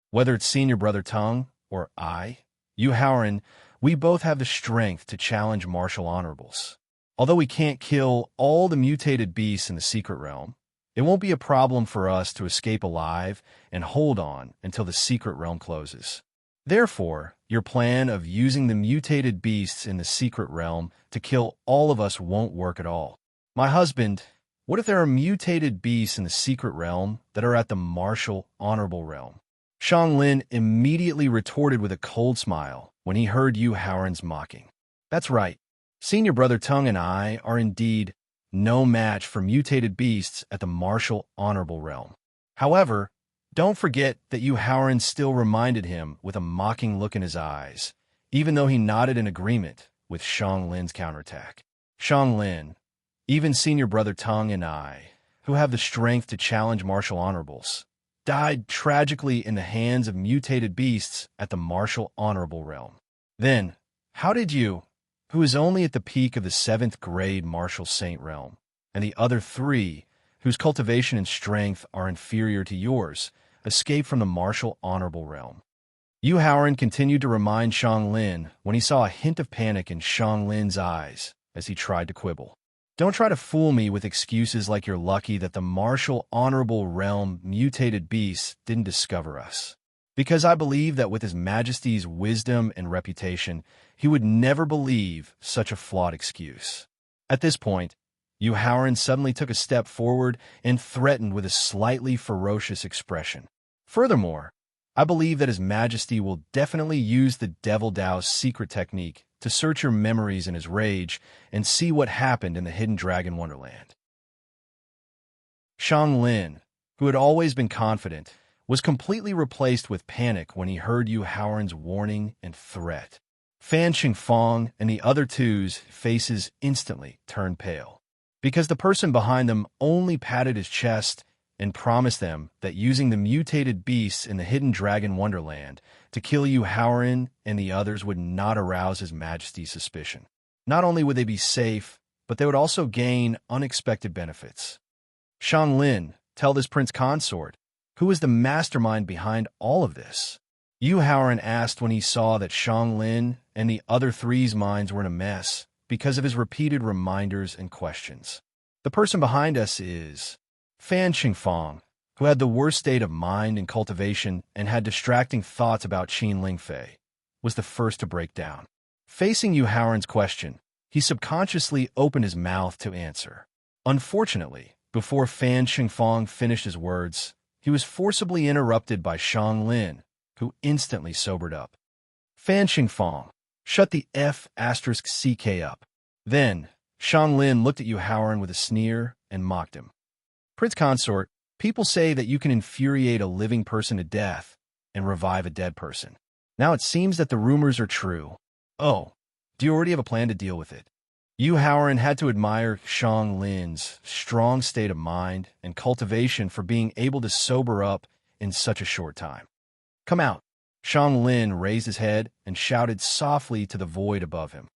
"Whether it's Senior Brother Tung or I, Yu Haoran, we both have the strength to challenge martial honorables. Although we can't kill all the mutated beasts in the secret realm, it won't be a problem for us to escape alive and hold on until the secret realm closes. Therefore, your plan of using the mutated beasts in the secret realm to kill all of us won't work at all. My husband, what if there are mutated beasts in the secret realm that are at the martial, honorable realm?" Shang Lin immediately retorted with a cold smile when he heard Yu Haoran's mocking. "That's right. Senior Brother Tung and I are indeed no match for mutated beasts at the martial, honorable realm. However, don't forget that Yu Haoran still reminded him with a mocking look in his eyes, even though he nodded in agreement with Shang Lin's counterattack. "Shang Lin, even Senior Brother Tung and I, who have the strength to challenge martial honorables, died tragically in the hands of mutated beasts at the martial honorable realm. Then, how did you, who is only at the peak of the 7th grade martial saint realm, and the other 3, whose cultivation and strength are inferior to yours, escape from the martial honorable realm?" Yu Haoran continued to remind Shang Lin when he saw a hint of panic in Shang Lin's eyes as he tried to quibble. "Don't try to fool me with excuses like you're lucky that the martial honorable realm mutated beasts didn't discover us. Because I believe that with His Majesty's wisdom and reputation, he would never believe such a flawed excuse." At this point, Yu Haoran suddenly took a step forward and threatened with a slightly ferocious expression. "Furthermore, I believe that His Majesty will definitely use the Devil Dao's secret technique to search your memories in his rage and see what happened in the Hidden Dragon Wonderland." Shang Lin, who had always been confident, was completely replaced with panic when he heard Yu Haoran's warning and threat. Fan Qingfang and the other two's faces instantly turned pale, because the person behind them only patted his chest and promised them that using the mutated beasts in the Hidden Dragon Wonderland to kill Yu Haoran and the others would not arouse His Majesty's suspicion. Not only would they be safe, but they would also gain unexpected benefits. "Shang Lin, tell this prince consort, who is the mastermind behind all of this?" Yu Haoran asked when he saw that Shang Lin and the other 3's minds were in a mess because of his repeated reminders and questions. "The person behind us is Fan Qingfang, who had the worst state of mind and cultivation and had distracting thoughts about Qin Lingfei, was the first to break down. Facing Yu Haoran's question, he subconsciously opened his mouth to answer. Unfortunately, before Fan Qingfang finished his words, he was forcibly interrupted by Shang Lin, who instantly sobered up. "Fan Qingfang, shut the F***CK up." Then, Shang Lin looked at Yu Haoran with a sneer and mocked him. "Prince Consort, people say that you can infuriate a living person to death and revive a dead person. Now it seems that the rumors are true. Oh, do you already have a plan to deal with it?" Yu Haoran had to admire Shang Lin's strong state of mind and cultivation for being able to sober up in such a short time. "Come out." Shang Lin raised his head and shouted softly to the void above him.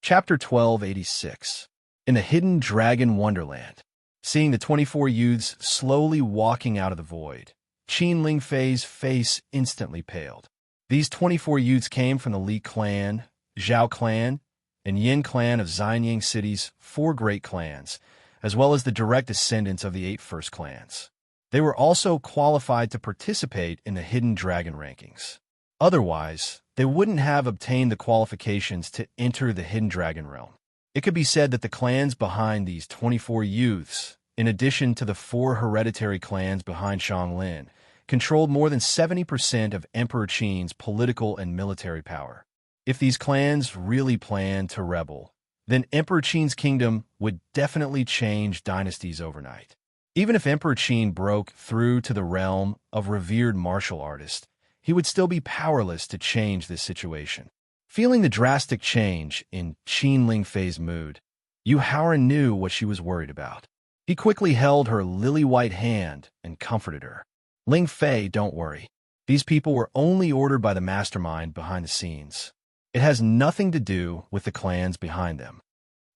Chapter 1286. In the Hidden Dragon Wonderland. Seeing the 24 youths slowly walking out of the void, Qin Lingfei's face instantly paled. These 24 youths came from the Li clan, Zhao clan, and Yin clan of Xianyang City's 4 great clans, as well as the direct descendants of the 8 first clans. They were also qualified to participate in the hidden dragon rankings. Otherwise, they wouldn't have obtained the qualifications to enter the hidden dragon realm. It could be said that the clans behind these 24 youths, in addition to the 4 hereditary clans behind Xianglin, controlled more than 70% of Emperor Qin's political and military power. If these clans really planned to rebel, then Emperor Qin's kingdom would definitely change dynasties overnight. Even if Emperor Qin broke through to the realm of revered martial artist, he would still be powerless to change this situation. Feeling the drastic change in Qin Lingfei's mood, Yu Haoran knew what she was worried about. He quickly held her lily-white hand and comforted her. Lingfei, don't worry. These people were only ordered by the mastermind behind the scenes. It has nothing to do with the clans behind them.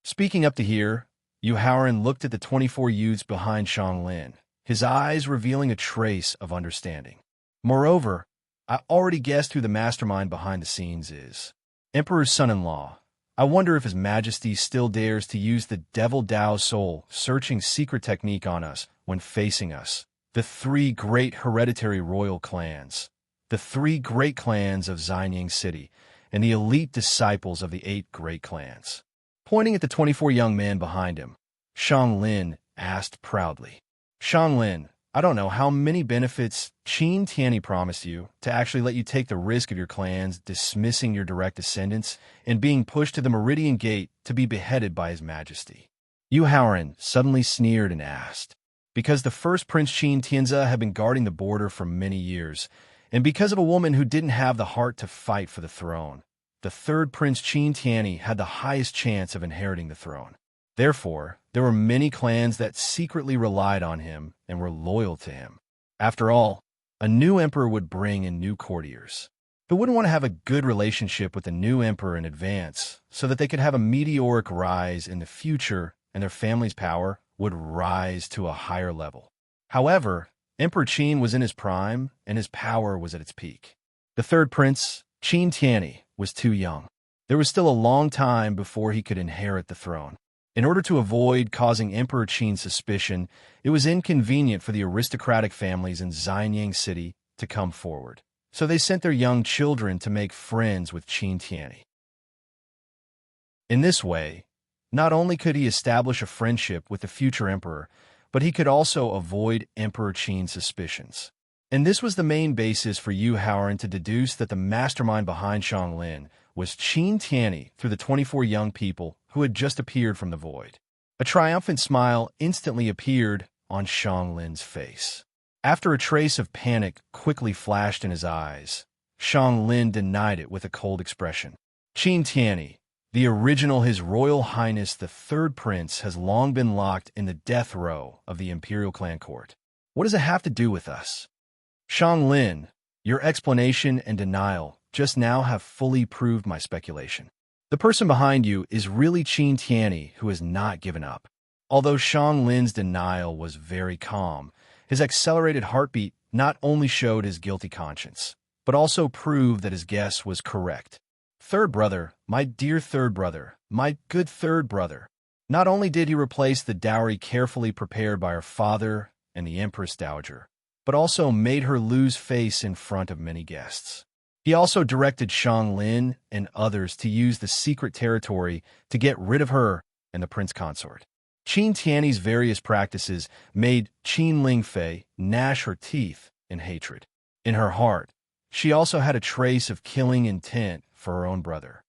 Speaking up to here, Yu Haoran looked at the 24 youths behind Xianglin, his eyes revealing a trace of understanding. Moreover, I already guessed who the mastermind behind the scenes is. Emperor's son-in-law. I wonder if His Majesty still dares to use the Devil Dao soul-searching secret technique on us when facing us. The 3 great hereditary royal clans, the 3 great clans of Xianying City, and the elite disciples of the 8 great clans. Pointing at the 24 young men behind him, Xianglin asked proudly. Xianglin, I don't know how many benefits Qin Tianyi promised you to actually let you take the risk of your clans dismissing your direct descendants and being pushed to the Meridian Gate to be beheaded by His Majesty. Yu Haoran suddenly sneered and asked. Because the first Prince Qin Tianzi had been guarding the border for many years, and because of a woman who didn't have the heart to fight for the throne, the third Prince Qin Tianyi had the highest chance of inheriting the throne. Therefore, there were many clans that secretly relied on him and were loyal to him. After all, a new emperor would bring in new courtiers. Who wouldn't want to have a good relationship with the new emperor in advance so that they could have a meteoric rise in the future and their family's power would rise to a higher level? However, Emperor Qin was in his prime and his power was at its peak. The third prince, Qin Tianyi, was too young. There was still a long time before he could inherit the throne. In order to avoid causing Emperor Qin suspicion, it was inconvenient for the aristocratic families in Xianying City to come forward. So they sent their young children to make friends with Qin Tianyi. In this way, not only could he establish a friendship with the future emperor, but he could also avoid Emperor Qin's suspicions. And this was the main basis for Yu Haoran to deduce that the mastermind behind Xianglin was Qin Tianyi through the 24 young people who had just appeared from the void. A triumphant smile instantly appeared on Xianglin's face. After a trace of panic quickly flashed in his eyes, Xianglin denied it with a cold expression. Qin Tianyi, the original His Royal Highness the Third Prince, has long been locked in the death row of the Imperial Clan Court. What does it have to do with us? Xianglin, your explanation and denial just now have fully proved my speculation. The person behind you is really Qin Tianyi, who has not given up. Although Xianglin's denial was very calm, his accelerated heartbeat not only showed his guilty conscience, but also proved that his guess was correct. Third brother, my dear third brother, my good third brother. Not only did he replace the dowry carefully prepared by her father and the Empress Dowager, but also made her lose face in front of many guests. He also directed Xianglin and others to use the secret territory to get rid of her and the prince consort. Qin Tianyi's various practices made Qin Lingfei gnash her teeth in hatred. In her heart, she also had a trace of killing intent for her own brother.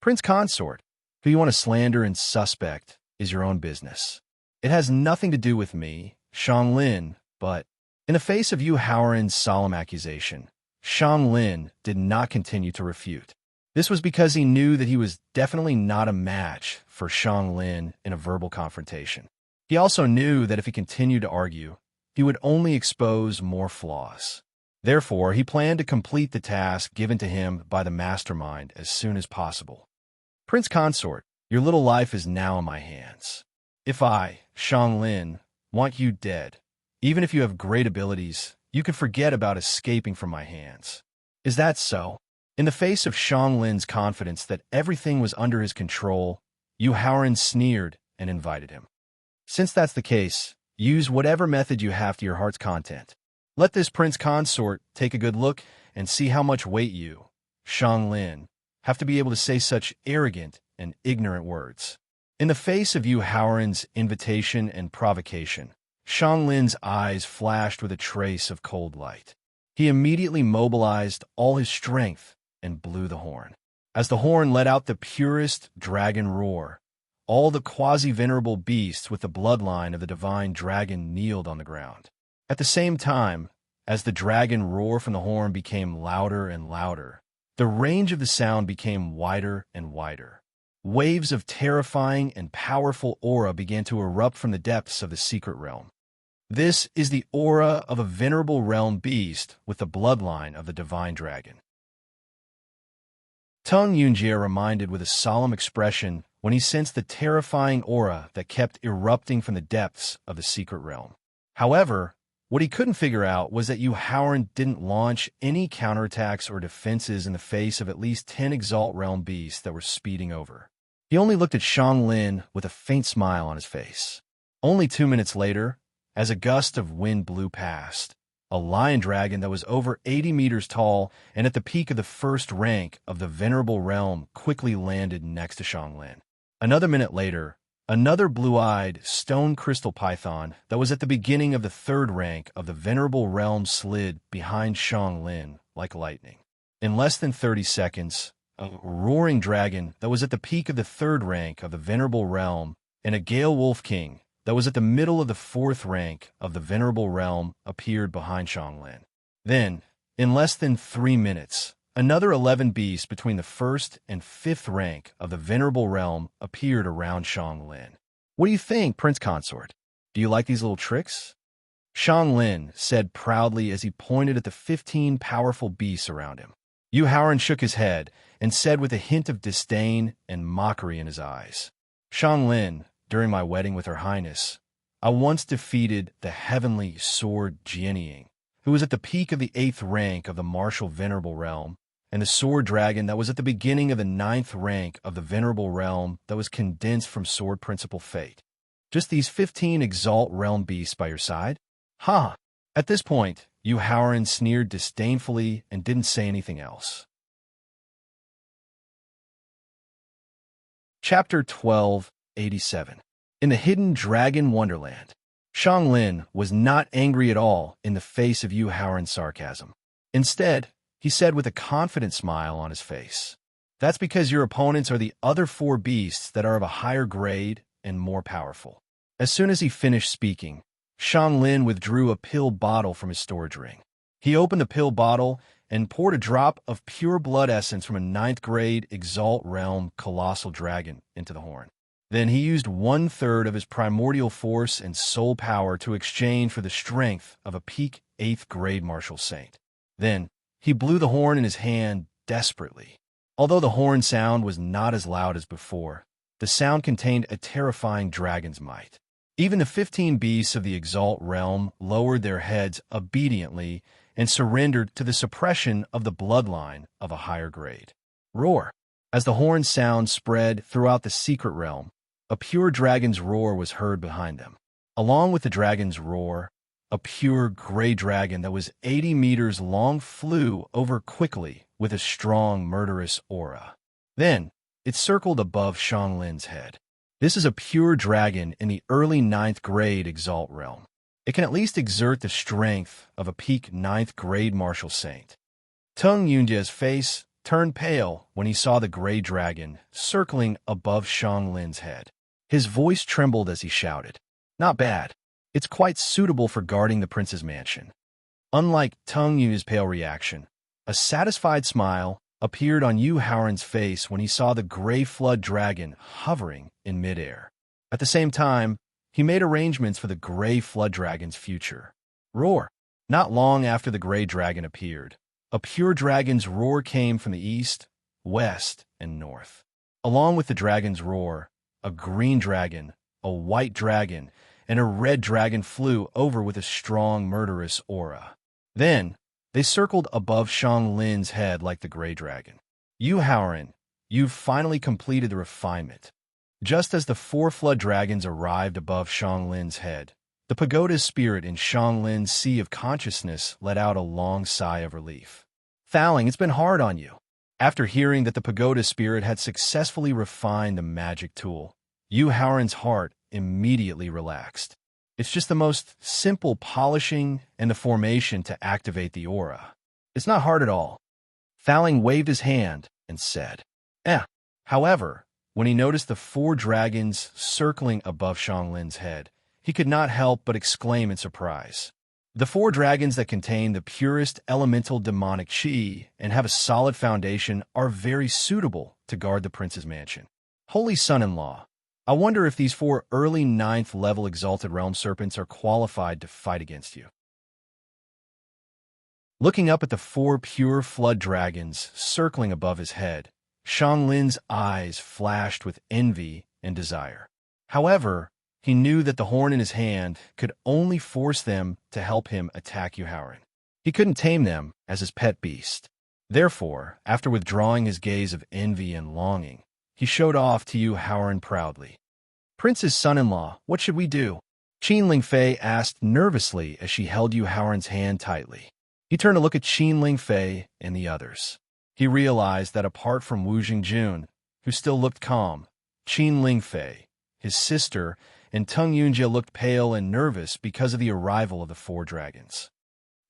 Prince consort, who you want to slander and suspect, is your own business. It has nothing to do with me, Xianglin, but in the face of Yu Haoran's solemn accusation, Xianglin did not continue to refute. This was because he knew that he was definitely not a match for Xianglin in a verbal confrontation. He also knew that if he continued to argue, he would only expose more flaws. Therefore, he planned to complete the task given to him by the mastermind as soon as possible. Prince Consort, your little life is now in my hands. If I, Xianglin, want you dead, even if you have great abilities, you could forget about escaping from my hands. Is that so? In the face of Xianglin's confidence that everything was under his control, Yu Haoran sneered and invited him. Since that's the case, Use whatever method you have to your heart's content. Let this prince consort take a good look and see how much weight you, Xianglin, have to be able to say such arrogant and ignorant words. In the face of Yu Haoran's invitation and provocation, Xianglin's eyes flashed with a trace of cold light. He immediately mobilized all his strength and blew the horn. As the horn let out the purest dragon roar, all the quasi-venerable beasts with the bloodline of the divine dragon kneeled on the ground. At the same time, as the dragon roar from the horn became louder and louder, the range of the sound became wider and wider. Waves of terrifying and powerful aura began to erupt from the depths of the secret realm. This is the aura of a venerable realm beast with the bloodline of the divine dragon. Tung Yunjie reminded with a solemn expression when he sensed the terrifying aura that kept erupting from the depths of the secret realm. However, what he couldn't figure out was that Yu Haoran didn't launch any counterattacks or defenses in the face of at least 10 Exalt Realm beasts that were speeding over. He only looked at Xianglin with a faint smile on his face. Only 2 minutes later, as a gust of wind blew past, a lion dragon that was over 80 meters tall and at the peak of the first rank of the venerable realm quickly landed next to Xianglin. Another minute later, another blue-eyed stone crystal python that was at the beginning of the third rank of the venerable realm slid behind Xianglin like lightning. In less than 30 seconds, a roaring dragon that was at the peak of the third rank of the venerable realm and a gale wolf king that was at the middle of the fourth rank of the venerable realm appeared behind Xianglin. Then, in less than 3 minutes, another 11 beasts between the first and fifth rank of the venerable realm appeared around Xianglin. What do you think, Prince Consort? Do you like these little tricks? Xianglin said proudly as he pointed at the 15 powerful beasts around him. Yu Haoran shook his head and said with a hint of disdain and mockery in his eyes, Xianglin, during my wedding with Her Highness, I once defeated the heavenly sword Jianying, who was at the peak of the 8th rank of the martial venerable realm, and the sword dragon that was at the beginning of the 9th rank of the venerable realm that was condensed from sword principal fate. Just these 15 exalt realm beasts by your side? Ha! At this point, Yu Haoran sneered disdainfully and didn't say anything else. Chapter 1287. In the hidden dragon wonderland, Xianglin was not angry at all in the face of Yu Haoran's sarcasm. Instead, he said with a confident smile on his face, "That's because your opponents are the other 4 beasts that are of a higher grade and more powerful." As soon as he finished speaking, Xianglin withdrew a pill bottle from his storage ring. He opened the pill bottle and poured a drop of pure blood essence from a 9th grade Exalt Realm colossal dragon into the horn. Then he used 1/3 of his primordial force and soul power to exchange for the strength of a peak 8th grade martial saint. Then he blew the horn in his hand desperately. Although the horn sound was not as loud as before, the sound contained a terrifying dragon's might. Even the 15 beasts of the Exalt Realm lowered their heads obediently and surrendered to the suppression of the bloodline of a higher grade. Roar! As the horn sound spread throughout the secret realm, a pure dragon's roar was heard behind them. Along with the dragon's roar, a pure gray dragon that was 80 meters long flew over quickly with a strong, murderous aura. Then, it circled above Xianglin's head. This is a pure dragon in the early 9th grade Exalt Realm. It can at least exert the strength of a peak 9th grade martial saint. Tung Yunjie's face turned pale when he saw the gray dragon circling above Xianglin's head. His voice trembled as he shouted, "Not bad. It's quite suitable for guarding the prince's mansion." Unlike Tung Yunjie's pale reaction, a satisfied smile appeared on Yu Haoran's face when he saw the gray flood dragon hovering in midair. At the same time, he made arrangements for the gray flood dragon's future. Roar! Not long after the gray dragon appeared, a pure dragon's roar came from the east, west, and north. Along with the dragon's roar, a green dragon, a white dragon, and a red dragon flew over with a strong, murderous aura. Then, they circled above Xianglin's head like the gray dragon. Yu Haoran, you've finally completed the refinement. Just as the 4 flood dragons arrived above Xianglin's head, The pagoda's spirit in Shanglin's sea of consciousness let out a long sigh of relief. Faling, it's been hard on you. After hearing that the pagoda spirit had successfully refined the magic tool, Yu Haoran's heart immediately relaxed. It's just the most simple polishing and the formation to activate the aura. It's not hard at all. Faling waved his hand and said, However, when he noticed the 4 dragons circling above Shanglin's head, he could not help but exclaim in surprise. The 4 dragons that contain the purest elemental demonic chi and have a solid foundation are very suitable to guard the prince's mansion. Holy son-in-law, I wonder if these 4 early 9th level exalted realm serpents are qualified to fight against you. Looking up at the 4 pure flood dragons circling above his head, Shanglin's eyes flashed with envy and desire. However, he knew that the horn in his hand could only force them to help him attack Yu Haoran. He couldn't tame them as his pet beast. Therefore, after withdrawing his gaze of envy and longing, he showed off to Yu Haoran proudly. Prince's son-in-law, what should we do? Qin Lingfei asked nervously as she held Yu Haoran's hand tightly. He turned to look at Qin Lingfei and the others. He realized that apart from Wu Jingjun, who still looked calm, Qin Lingfei, his sister, and Tung Yunjie looked pale and nervous because of the arrival of the 4 dragons.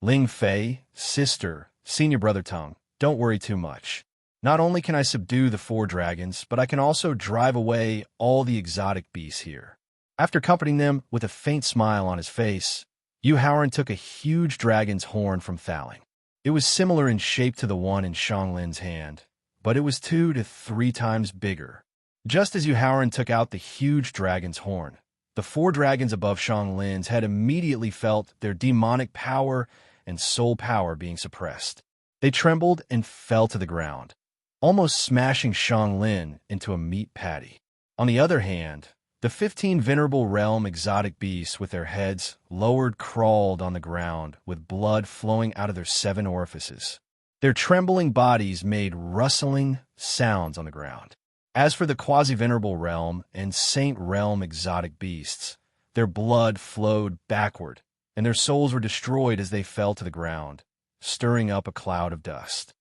Ling Fei, sister, senior brother Tung, don't worry too much. Not only can I subdue the 4 dragons, but I can also drive away all the exotic beasts here. After comforting them with a faint smile on his face, Yu Haoran took a huge dragon's horn from Faling. It was similar in shape to the one in Shanglin's hand, but it was 2 to 3 times bigger. Just as Yu Haoran took out the huge dragon's horn, the 4 dragons above Shanglin's had immediately felt their demonic power and soul power being suppressed. They trembled and fell to the ground, almost smashing Shanglin into a meat patty. On the other hand, the 15 venerable realm exotic beasts with their heads lowered crawled on the ground with blood flowing out of their 7 orifices. Their trembling bodies made rustling sounds on the ground. As for the quasi-venerable realm and saint realm exotic beasts, their blood flowed backward, and their souls were destroyed as they fell to the ground, stirring up a cloud of dust.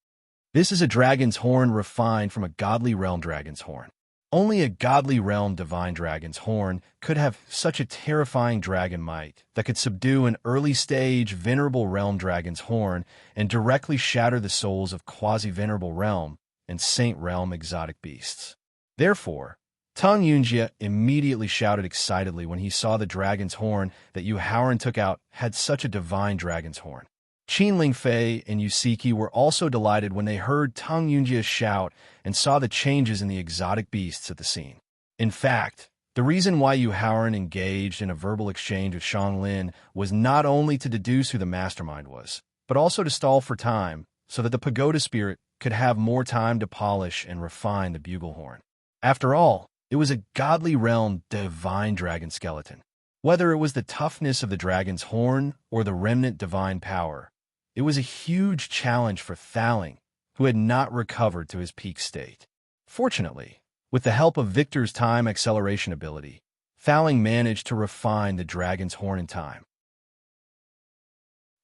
This is a dragon's horn refined from a godly realm dragon's horn. Only a godly realm divine dragon's horn could have such a terrifying dragon might that could subdue an early-stage venerable realm dragon's horn and directly shatter the souls of quasi-venerable realm and saint realm exotic beasts. Therefore, Tung Yunjie immediately shouted excitedly when he saw the dragon's horn that Yu Haoran took out had such a divine dragon's horn. Qin Lingfei and Yusiki were also delighted when they heard Tung Yunjie shout and saw the changes in the exotic beasts at the scene. In fact, the reason why Yu Haoran engaged in a verbal exchange with Shanglin was not only to deduce who the mastermind was, but also to stall for time so that the pagoda spirit could have more time to polish and refine the bugle horn. After all, it was a godly realm divine dragon skeleton. Whether it was the toughness of the dragon's horn or the remnant divine power, it was a huge challenge for Faling, who had not recovered to his peak state. Fortunately, with the help of Victor's time acceleration ability, Faling managed to refine the dragon's horn in time.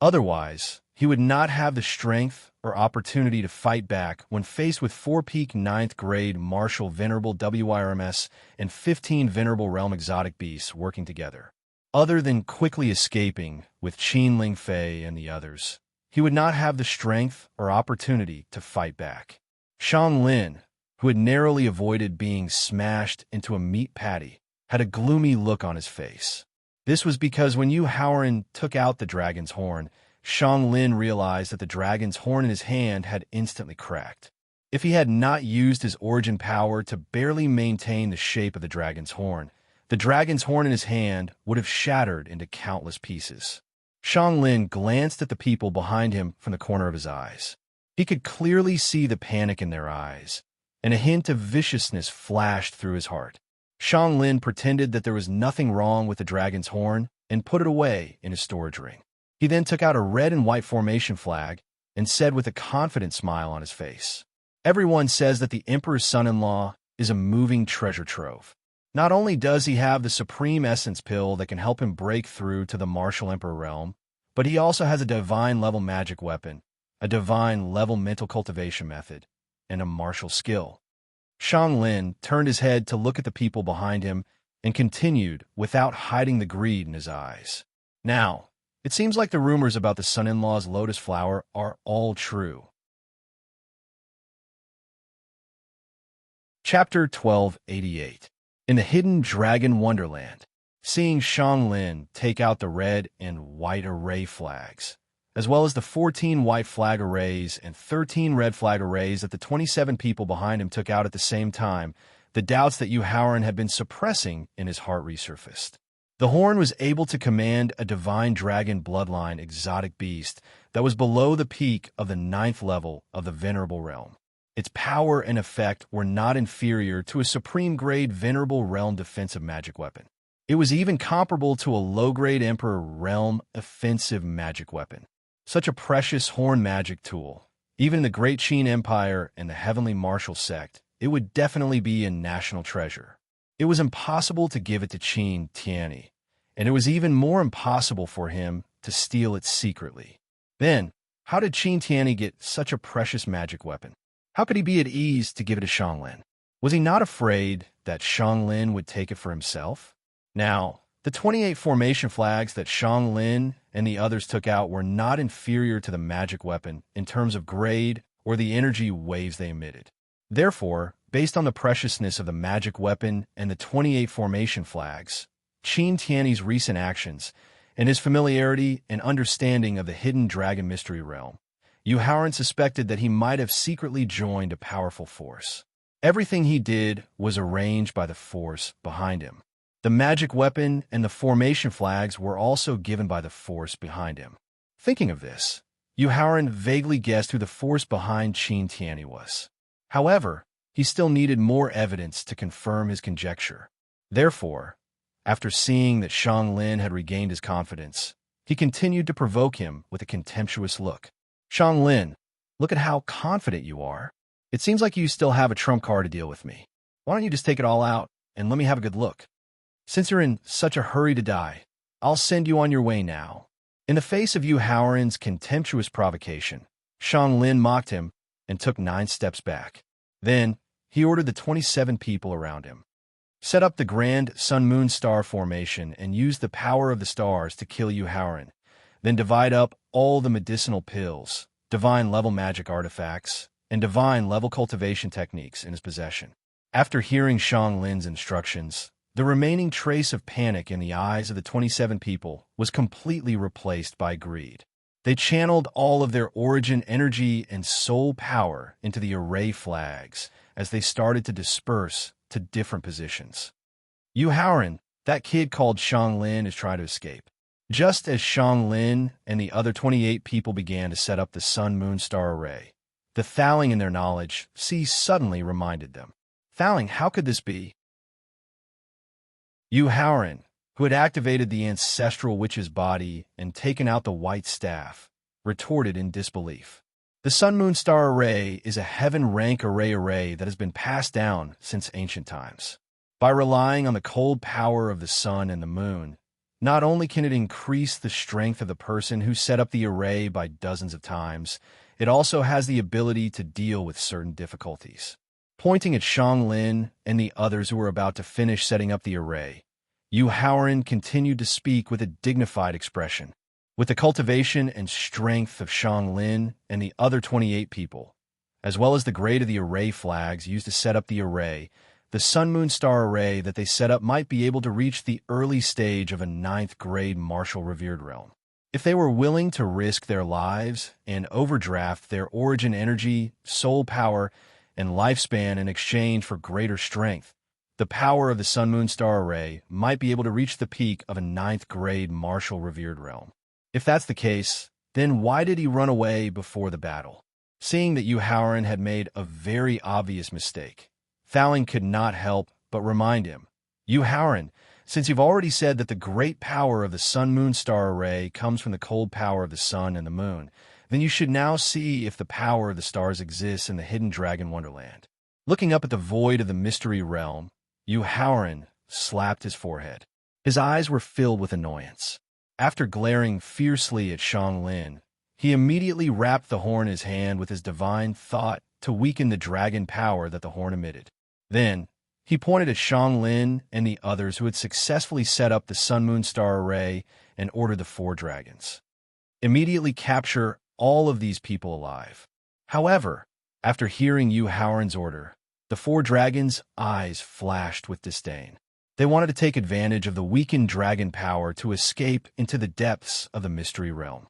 Otherwise, he would not have the strength or opportunity to fight back when faced with 4 peak 9th grade martial venerable WIRMS and 15 venerable realm exotic beasts working together. Other than quickly escaping with Qin Lingfei and the others, he would not have the strength or opportunity to fight back. Shanglin, who had narrowly avoided being smashed into a meat patty, had a gloomy look on his face. This was because when Yu Haoran took out the dragon's horn, Shanglin realized that the dragon's horn in his hand had instantly cracked. If he had not used his origin power to barely maintain the shape of the dragon's horn in his hand would have shattered into countless pieces. Shanglin glanced at the people behind him from the corner of his eyes. He could clearly see the panic in their eyes, and a hint of viciousness flashed through his heart. Shanglin pretended that there was nothing wrong with the dragon's horn and put it away in his storage ring. He then took out a red and white formation flag and said with a confident smile on his face, "Everyone says that the Emperor's son-in-law is a moving treasure trove. Not only does he have the Supreme Essence Pill that can help him break through to the Martial Emperor realm, but he also has a divine-level magic weapon, a divine-level mental cultivation method, and a martial skill. Shang Lin turned his head to look at the people behind him and continued without hiding the greed in his eyes. Now, it seems like the rumors about the son-in-law's lotus flower are all true. Chapter 1288. In the Hidden Dragon Wonderland, seeing Shang Lin take out the red and white array flags, as well as the 14 white flag arrays and 13 red flag arrays that the 27 people behind him took out at the same time, the doubts that Yu Haoran had been suppressing in his heart resurfaced. The horn was able to command a divine dragon bloodline exotic beast that was below the peak of the 9th level of the Venerable Realm. Its power and effect were not inferior to a supreme-grade Venerable Realm defensive magic weapon. It was even comparable to a low-grade Emperor Realm offensive magic weapon. Such a precious horn magic tool, even in the Great Qin Empire and the Heavenly Martial Sect, it would definitely be a national treasure. It was impossible to give it to Qin Tianyi, and it was even more impossible for him to steal it secretly. Then, how did Qin Tianyi get such a precious magic weapon? How could he be at ease to give it to Shang Lin? Was he not afraid that Shang Lin would take it for himself? Now, the 28 formation flags that Shang Lin and the others took out were not inferior to the magic weapon in terms of grade or the energy waves they emitted. Therefore, based on the preciousness of the magic weapon and the 28 formation flags, Qin Tianyi's recent actions, and his familiarity and understanding of the hidden dragon mystery realm, Yu Haoran suspected that he might have secretly joined a powerful force. Everything he did was arranged by the force behind him. The magic weapon and the formation flags were also given by the force behind him. Thinking of this, Yu Haoran vaguely guessed who the force behind Qin Tianyi was. However, he still needed more evidence to confirm his conjecture. Therefore, after seeing that Shang Lin had regained his confidence, he continued to provoke him with a contemptuous look. Shang Lin, look at how confident you are. It seems like you still have a trump card to deal with me. Why don't you just take it all out and let me have a good look? Since you're in such a hurry to die, I'll send you on your way now. In the face of Yu Haoran's contemptuous provocation, Shang Lin mocked him and took 9 steps back. Then, he ordered the 27 people around him. Set up the grand sun-moon star formation and use the power of the stars to kill Yu Haoran. Then divide up all the medicinal pills, divine-level magic artifacts, and divine-level cultivation techniques in his possession. After hearing Shang Lin's instructions, the remaining trace of panic in the eyes of the 27 people was completely replaced by greed. They channeled all of their origin energy and soul power into the array flags as they started to disperse to different positions. Yu Haoran, that kid called Shang Lin, is trying to escape. Just as Shang Lin and the other 28 people began to set up the sun-moon-star array, the Thaling in their knowledge suddenly reminded them. Thaling, how could this be? Yu Haoran, who had activated the ancestral witch's body and taken out the white staff, retorted in disbelief. The sun-moon-star array is a heaven-rank array that has been passed down since ancient times. By relying on the cold power of the sun and the moon, not only can it increase the strength of the person who set up the array by dozens of times, it also has the ability to deal with certain difficulties. Pointing at Shang Lin and the others who were about to finish setting up the array, Yu Haoran continued to speak with a dignified expression. With the cultivation and strength of Shang Lin and the other 28 people, as well as the grade of the array flags used to set up the array, the sun-moon-star array that they set up might be able to reach the early stage of a 9th-grade martial revered realm. If they were willing to risk their lives and overdraft their origin energy, soul power, and lifespan in exchange for greater strength, the power of the sun-moon-star array might be able to reach the peak of a 9th-grade martial revered realm. If that's the case, then why did he run away before the battle? Seeing that Yu Haoran had made a very obvious mistake, Thaling could not help but remind him, Yu Haoran, since you've already said that the great power of the sun-moon-star array comes from the cold power of the sun and the moon, then you should now see if the power of the stars exists in the hidden dragon wonderland. Looking up at the void of the mystery realm, Yu Haoran slapped his forehead. His eyes were filled with annoyance. After glaring fiercely at Lin, he immediately wrapped the horn in his hand with his divine thought to weaken the dragon power that the horn emitted. Then, he pointed at Lin and the others who had successfully set up the Sun-Moon Star Array and ordered the 4 dragons. Immediately capture all of these people alive. However, after hearing Yu Haoran's order, the 4 dragons' eyes flashed with disdain. They wanted to take advantage of the weakened dragon power to escape into the depths of the mystery realm.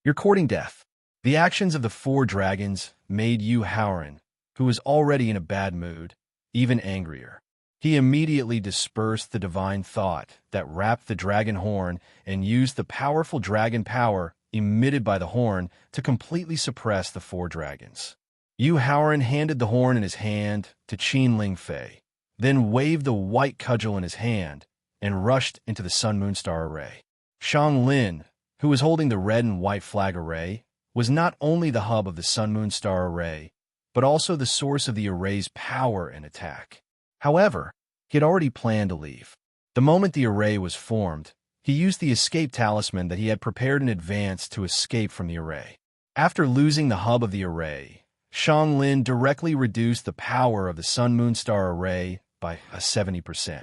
You're courting death. The actions of the 4 dragons made Yu Haoran, who was already in a bad mood, even angrier. He immediately dispersed the divine thought that wrapped the dragon horn and used the powerful dragon power emitted by the horn to completely suppress the 4 dragons. Yu Haoran handed the horn in his hand to Qin Lingfei, then waved the white cudgel in his hand and rushed into the Sun-Moon Star Array. Lin, who was holding the red and white flag array, was not only the hub of the Sun-Moon Star Array, but also the source of the array's power and attack. However, he had already planned to leave. The moment the array was formed, he used the escape talisman that he had prepared in advance to escape from the array. After losing the hub of the array, Lin directly reduced the power of the Sun-Moon Star Array by 70%.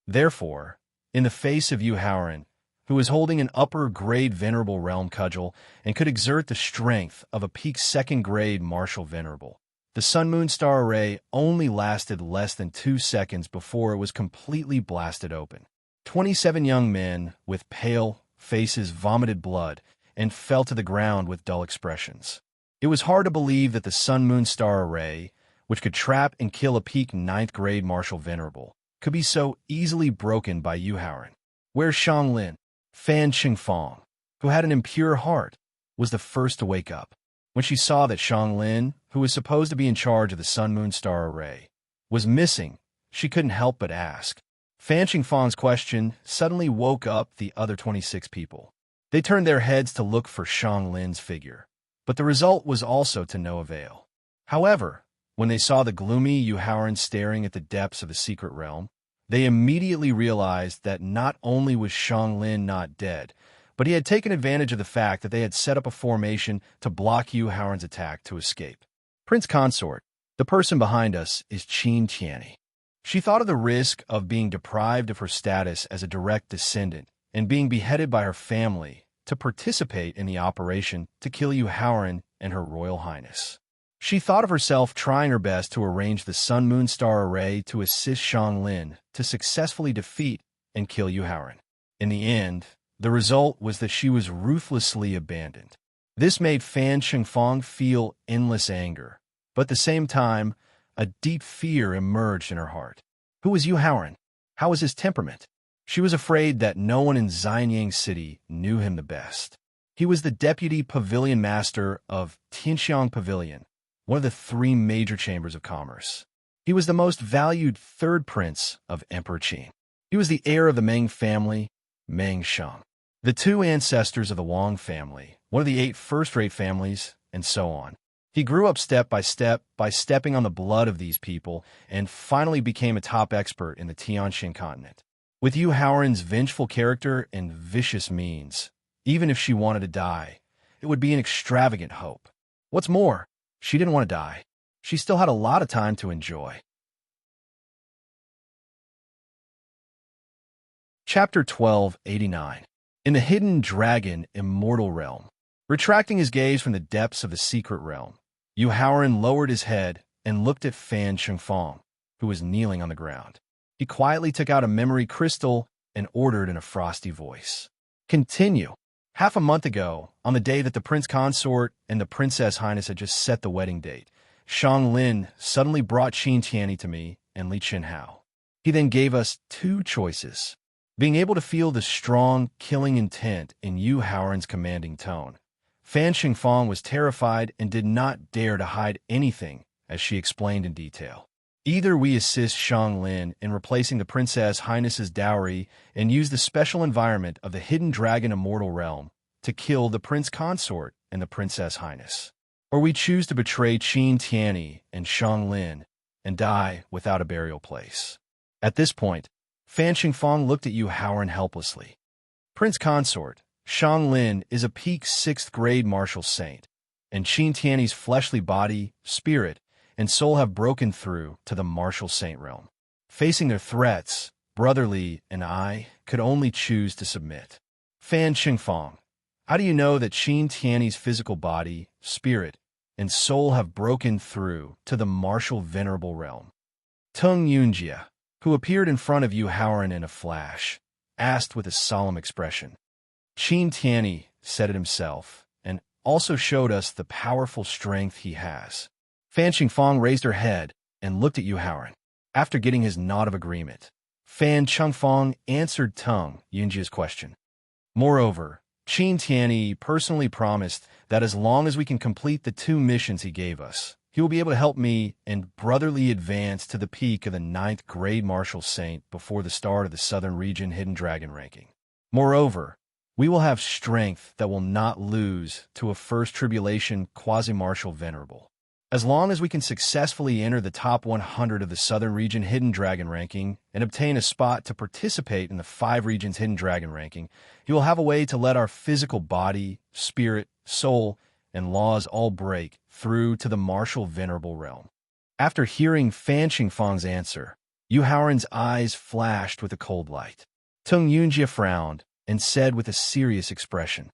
Therefore, in the face of Yu Haoran, who was holding an upper-grade Venerable Realm Cudgel and could exert the strength of a peak 2nd-grade Martial Venerable, the Sun-Moon Star Array only lasted less than 2 seconds before it was completely blasted open. 27 young men with pale faces vomited blood and fell to the ground with dull expressions. It was hard to believe that the Sun-Moon Star Array, which could trap and kill a peak 9th-grade Martial Venerable, could be so easily broken by Yu Haoran. Where's Lin? Fan Qingfang, who had an impure heart, was the first to wake up. When she saw that Lin, who was supposed to be in charge of the Sun-Moon Star Array, was missing, she couldn't help but ask. Fan Qingfang's question suddenly woke up the other 26 people. They turned their heads to look for Lin's figure, but the result was also to no avail. However, when they saw the gloomy Yu Haoran staring at the depths of the secret realm, they immediately realized that not only was Lin not dead, but he had taken advantage of the fact that they had set up a formation to block Yu Haoran's attack to escape. Prince Consort, the person behind us, is Qin Tianyi. She thought of the risk of being deprived of her status as a direct descendant and being beheaded by her family to participate in the operation to kill Yu Haoran and her Royal Highness. She thought of herself trying her best to arrange the Sun-Moon Star Array to assist Lin to successfully defeat and kill Yu Haoran. In the end, the result was that she was ruthlessly abandoned. This made Fan Qingfang feel endless anger, but at the same time, a deep fear emerged in her heart. Who was Yu Haoran? How was his temperament? She was afraid that no one in Xianyang City knew him the best. He was the deputy pavilion master of Tianxiang Pavilion, one of the 3 major chambers of commerce. He was the most valued 3rd prince of Emperor Qin. He was the heir of the Meng family, Meng Sheng, the 2 ancestors of the Wang family, one of the 8 first-rate families, and so on. He grew up step by stepping on the blood of these people, and finally became a top expert in the Tianxin continent. With Yu Haoran's vengeful character and vicious means, even if she wanted to die, it would be an extravagant hope. What's more, she didn't want to die. She still had a lot of time to enjoy. Chapter 1289. In the Hidden Dragon Immortal Realm. Retracting his gaze from the depths of the secret realm, Yu Haoran lowered his head and looked at Fan Qingfang, who was kneeling on the ground. He quietly took out a memory crystal and ordered in a frosty voice. Continue. Half a month ago, on the day that the Prince Consort and the Princess Highness had just set the wedding date, Lin suddenly brought Qin Tianyi to me and Li Qinhao. He then gave us 2 choices. Being able to feel the strong, killing intent in Yu Haoran's commanding tone, Fan Qingfang was terrified and did not dare to hide anything, as she explained in detail. Either we assist Lin in replacing the Princess Highness's dowry and use the special environment of the Hidden Dragon Immortal Realm to kill the Prince Consort and the Princess Highness, or we choose to betray Qin Tianyi and Lin and die without a burial place. At this point, Fan Xingfang looked at Yu Haoran helplessly. Prince Consort, Shang Lin is a peak 6th grade martial saint, and Qin Tiany's fleshly body, spirit, and soul have broken through to the martial saint realm. Facing their threats, Brotherly and I could only choose to submit. Fan Xingfang, how do you know that Qin Tiany's physical body, spirit, and soul have broken through to the martial venerable realm? Tung Yunjia, who appeared in front of Yu Haoran in a flash, asked with a solemn expression. Qin Tiany said it himself, and also showed us the powerful strength he has. Fan Xingfang raised her head and looked at Yu Haoran. After getting his nod of agreement, Fan Xingfang answered Tung Yunjia's question. Moreover, Qin Tiany personally promised that as long as we can complete the 2 missions he gave us, he will be able to help me and Brotherly advance to the peak of the 9th grade martial saint before the start of the Southern Region Hidden Dragon ranking. Moreover, we will have strength that will not lose to a First Tribulation quasi-martial venerable. As long as we can successfully enter the top 100 of the Southern Region Hidden Dragon ranking and obtain a spot to participate in the 5 regions Hidden Dragon ranking, he will have a way to let our physical body, spirit, soul, and laws all break through to the martial venerable realm. After hearing Fan Xingfang's answer, Yu Haoran's eyes flashed with a cold light. Tung Yunjia frowned and said with a serious expression,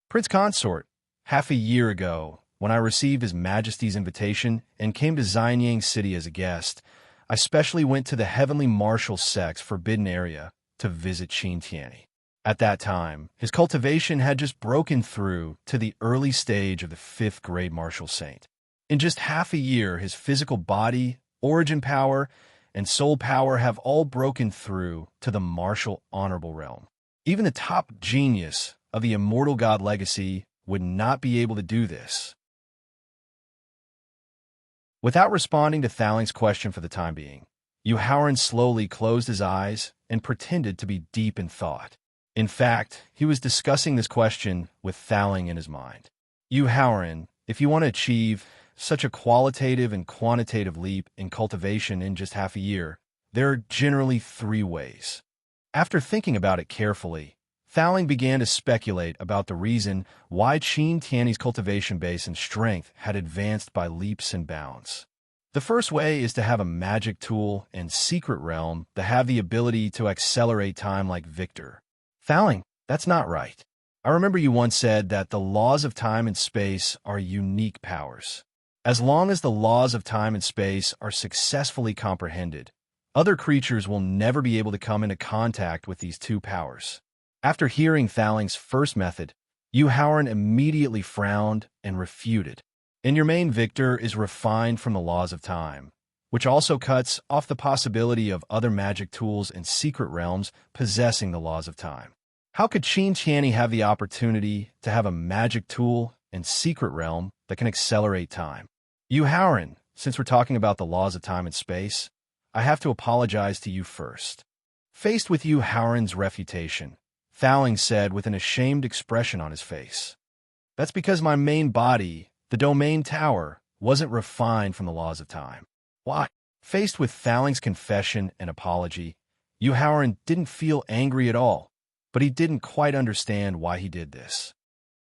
Prince Consort, half a year ago, when I received His Majesty's invitation and came to Xianyang City as a guest, I specially went to the Heavenly Martial Sect's forbidden area to visit Qin Tiany. At that time, his cultivation had just broken through to the early stage of the 5th grade martial saint. In just half a year, his physical body, origin power, and soul power have all broken through to the martial honorable realm. Even the top genius of the immortal god legacy would not be able to do this. Without responding to Thaling's question for the time being, Yu Haoran slowly closed his eyes and pretended to be deep in thought. In fact, he was discussing this question with Thaling in his mind. Yu Haoran, if you want to achieve such a qualitative and quantitative leap in cultivation in just half a year, there are generally 3 ways. After thinking about it carefully, Thaling began to speculate about the reason why Qin Tiany's cultivation base and strength had advanced by leaps and bounds. The first way is to have a magic tool and secret realm that have the ability to accelerate time like Victor. Thaling, that's not right. I remember you once said that the laws of time and space are unique powers. As long as the laws of time and space are successfully comprehended, other creatures will never be able to come into contact with these 2 powers. After hearing Thaling's first method, Yu Haoran immediately frowned and refuted. And your main Victor is refined from the laws of time, which also cuts off the possibility of other magic tools and secret realms possessing the laws of time. How could Qin Tiany have the opportunity to have a magic tool and secret realm that can accelerate time? Yu Haoran, since we're talking about the laws of time and space, I have to apologize to you first. Faced with Yu Haoran's refutation, Thaling said with an ashamed expression on his face. That's because my main body, the domain tower, wasn't refined from the laws of time. Why? Faced with Thaling's confession and apology, Yu Haoran didn't feel angry at all, but he didn't quite understand why he did this.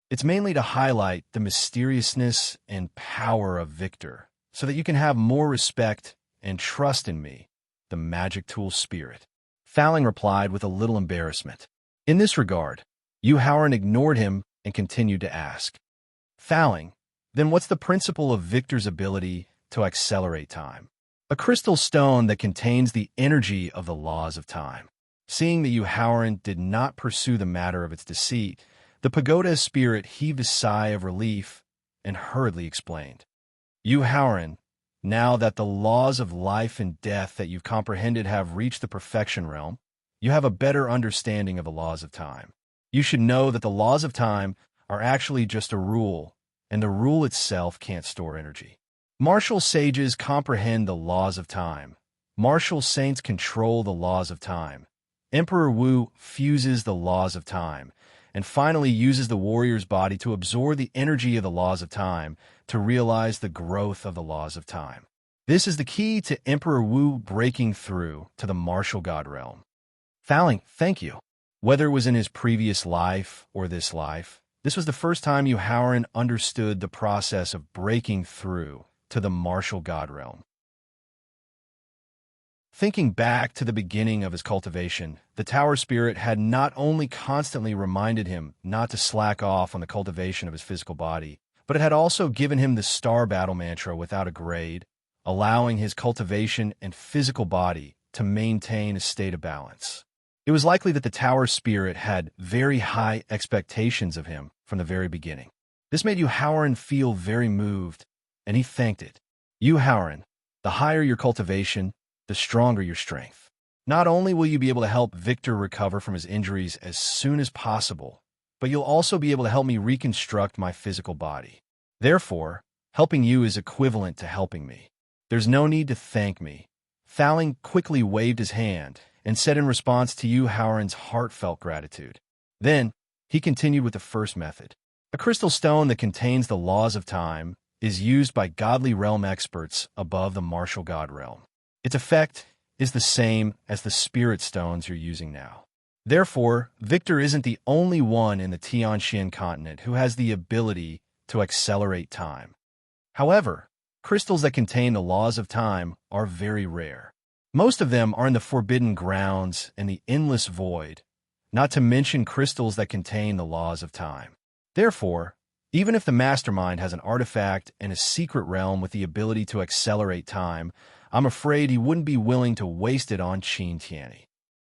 It's mainly to highlight the mysteriousness and power of Victor, so that you can have more respect and trust in me, the magic tool spirit. Thaling replied with a little embarrassment. In this regard, Yu Haoran ignored him and continued to ask, Thaling, then what's the principle of Victor's ability to accelerate time? A crystal stone that contains the energy of the laws of time. Seeing that Yu Haoran did not pursue the matter of its deceit, the pagoda spirit heaved a sigh of relief and hurriedly explained. Yu Haoran, now that the laws of life and death that you've comprehended have reached the perfection realm, you have a better understanding of the laws of time. You should know that the laws of time are actually just a rule, and the rule itself can't store energy. Martial sages comprehend the laws of time. Martial saints control the laws of time. Emperor Wu fuses the laws of time, and finally uses the warrior's body to absorb the energy of the laws of time to realize the growth of the laws of time. This is the key to Emperor Wu breaking through to the martial god realm. Thowling, thank you. Whether it was in his previous life or this life, this was the first time Yu Haoran understood the process of breaking through to the martial god realm. Thinking back to the beginning of his cultivation, the Tower Spirit had not only constantly reminded him not to slack off on the cultivation of his physical body, but it had also given him the Star Battle mantra without a grade, allowing his cultivation and physical body to maintain a state of balance. It was likely that the Tower Spirit had very high expectations of him from the very beginning. This made Yu Haoran feel very moved, and he thanked it. Yu Haoran, the higher your cultivation, the stronger your strength. Not only will you be able to help Victor recover from his injuries as soon as possible, but you'll also be able to help me reconstruct my physical body. Therefore, helping you is equivalent to helping me. There's no need to thank me. Thowling quickly waved his hand and said in response to Yu Haoran's heartfelt gratitude. Then, he continued with the first method. A crystal stone that contains the laws of time is used by godly realm experts above the martial god realm. Its effect is the same as the spirit stones you're using now. Therefore, Victor isn't the only one in the Tianxian continent who has the ability to accelerate time. However, crystals that contain the laws of time are very rare. Most of them are in the Forbidden Grounds and the Endless Void, not to mention crystals that contain the laws of time. Therefore, even if the mastermind has an artifact in a secret realm with the ability to accelerate time, I'm afraid he wouldn't be willing to waste it on Qin Tianyi.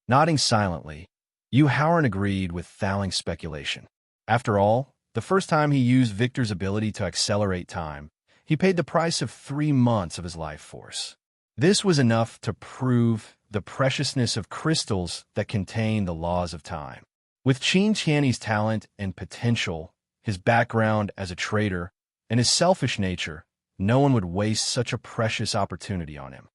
Nodding silently, Yu Haoran agreed with Thowling's speculation. After all, the first time he used Victor's ability to accelerate time, he paid the price of 3 months of his life force. This was enough to prove the preciousness of crystals that contain the laws of time. With Qin Tianyi's talent and potential, his background as a trader, and his selfish nature, no one would waste such a precious opportunity on him.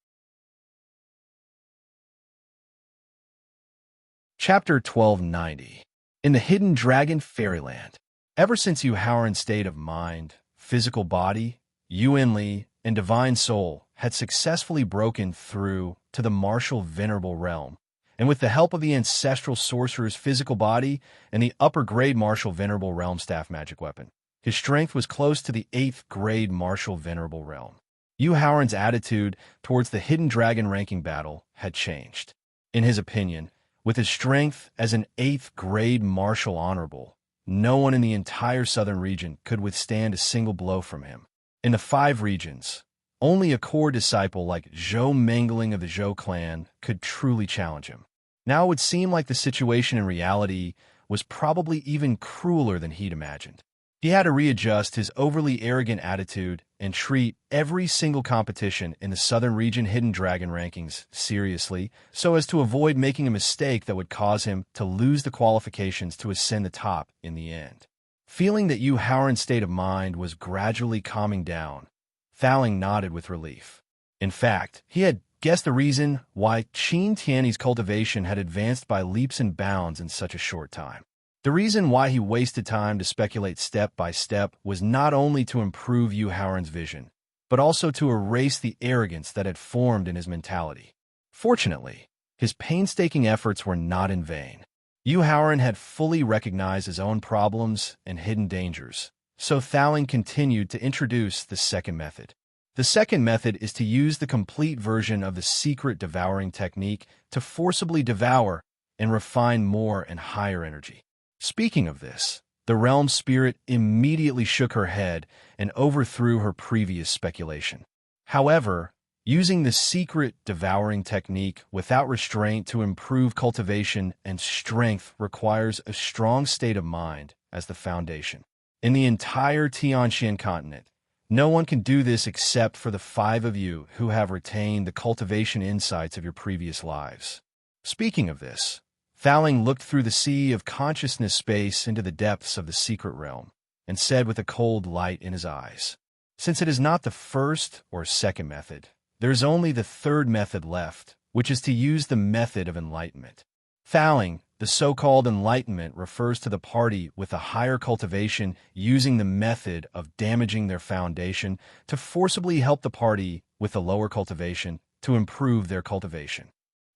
Chapter 1290. In the Hidden Dragon Fairyland. Ever since Yu Haoran's state of mind, physical body, Yuan Li, and divine soul had successfully broken through to the martial venerable realm, and with the help of the ancestral sorcerer's physical body and the upper-grade martial venerable realm staff magic weapon, his strength was close to the 8th grade martial venerable realm. Yu Haoran's attitude towards the hidden dragon ranking battle had changed. In his opinion, with his strength as an 8th grade martial honorable, no one in the entire southern region could withstand a single blow from him. In the 5 regions, only a core disciple like Zhou Mangling of the Zhou clan could truly challenge him. Now it would seem like the situation in reality was probably even crueler than he'd imagined. He had to readjust his overly arrogant attitude and treat every single competition in the Southern Region Hidden Dragon rankings seriously so as to avoid making a mistake that would cause him to lose the qualifications to ascend the top in the end. Feeling that Yu Haoran's state of mind was gradually calming down, Thowling nodded with relief. In fact, he had guessed the reason why Qin Tianyi's cultivation had advanced by leaps and bounds in such a short time. The reason why he wasted time to speculate step by step was not only to improve Yu Haoran's vision, but also to erase the arrogance that had formed in his mentality. Fortunately, his painstaking efforts were not in vain. Yu Haoran had fully recognized his own problems and hidden dangers, so Thowling continued to introduce the second method. The second method is to use the complete version of the secret devouring technique to forcibly devour and refine more and higher energy. Speaking of this, the realm spirit immediately shook her head and overthrew her previous speculation. However, using the secret devouring technique without restraint to improve cultivation and strength requires a strong state of mind as the foundation. In the entire Tianxian continent, no one can do this except for the 5 of you who have retained the cultivation insights of your previous lives. Speaking of this, Thowling looked through the sea of consciousness space into the depths of the secret realm, and said with a cold light in his eyes, "Since it is not the first or second method, there is only the third method left, which is to use the method of enlightenment." Thowling, The so-called enlightenment refers to the party with a higher cultivation using the method of damaging their foundation to forcibly help the party with a lower cultivation to improve their cultivation.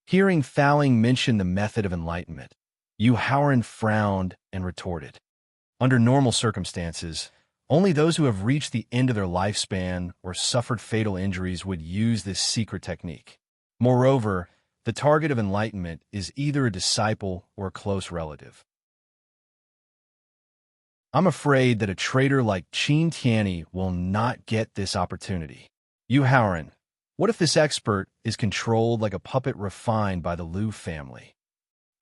Hearing Fowling mention the method of enlightenment, Yu Haoran frowned and retorted. Under normal circumstances, only those who have reached the end of their lifespan or suffered fatal injuries would use this secret technique. Moreover, the target of enlightenment is either a disciple or a close relative. I'm afraid that a traitor like Qin Tianyi will not get this opportunity. Yu Haoran, what if this expert is controlled like a puppet refined by the Liu family?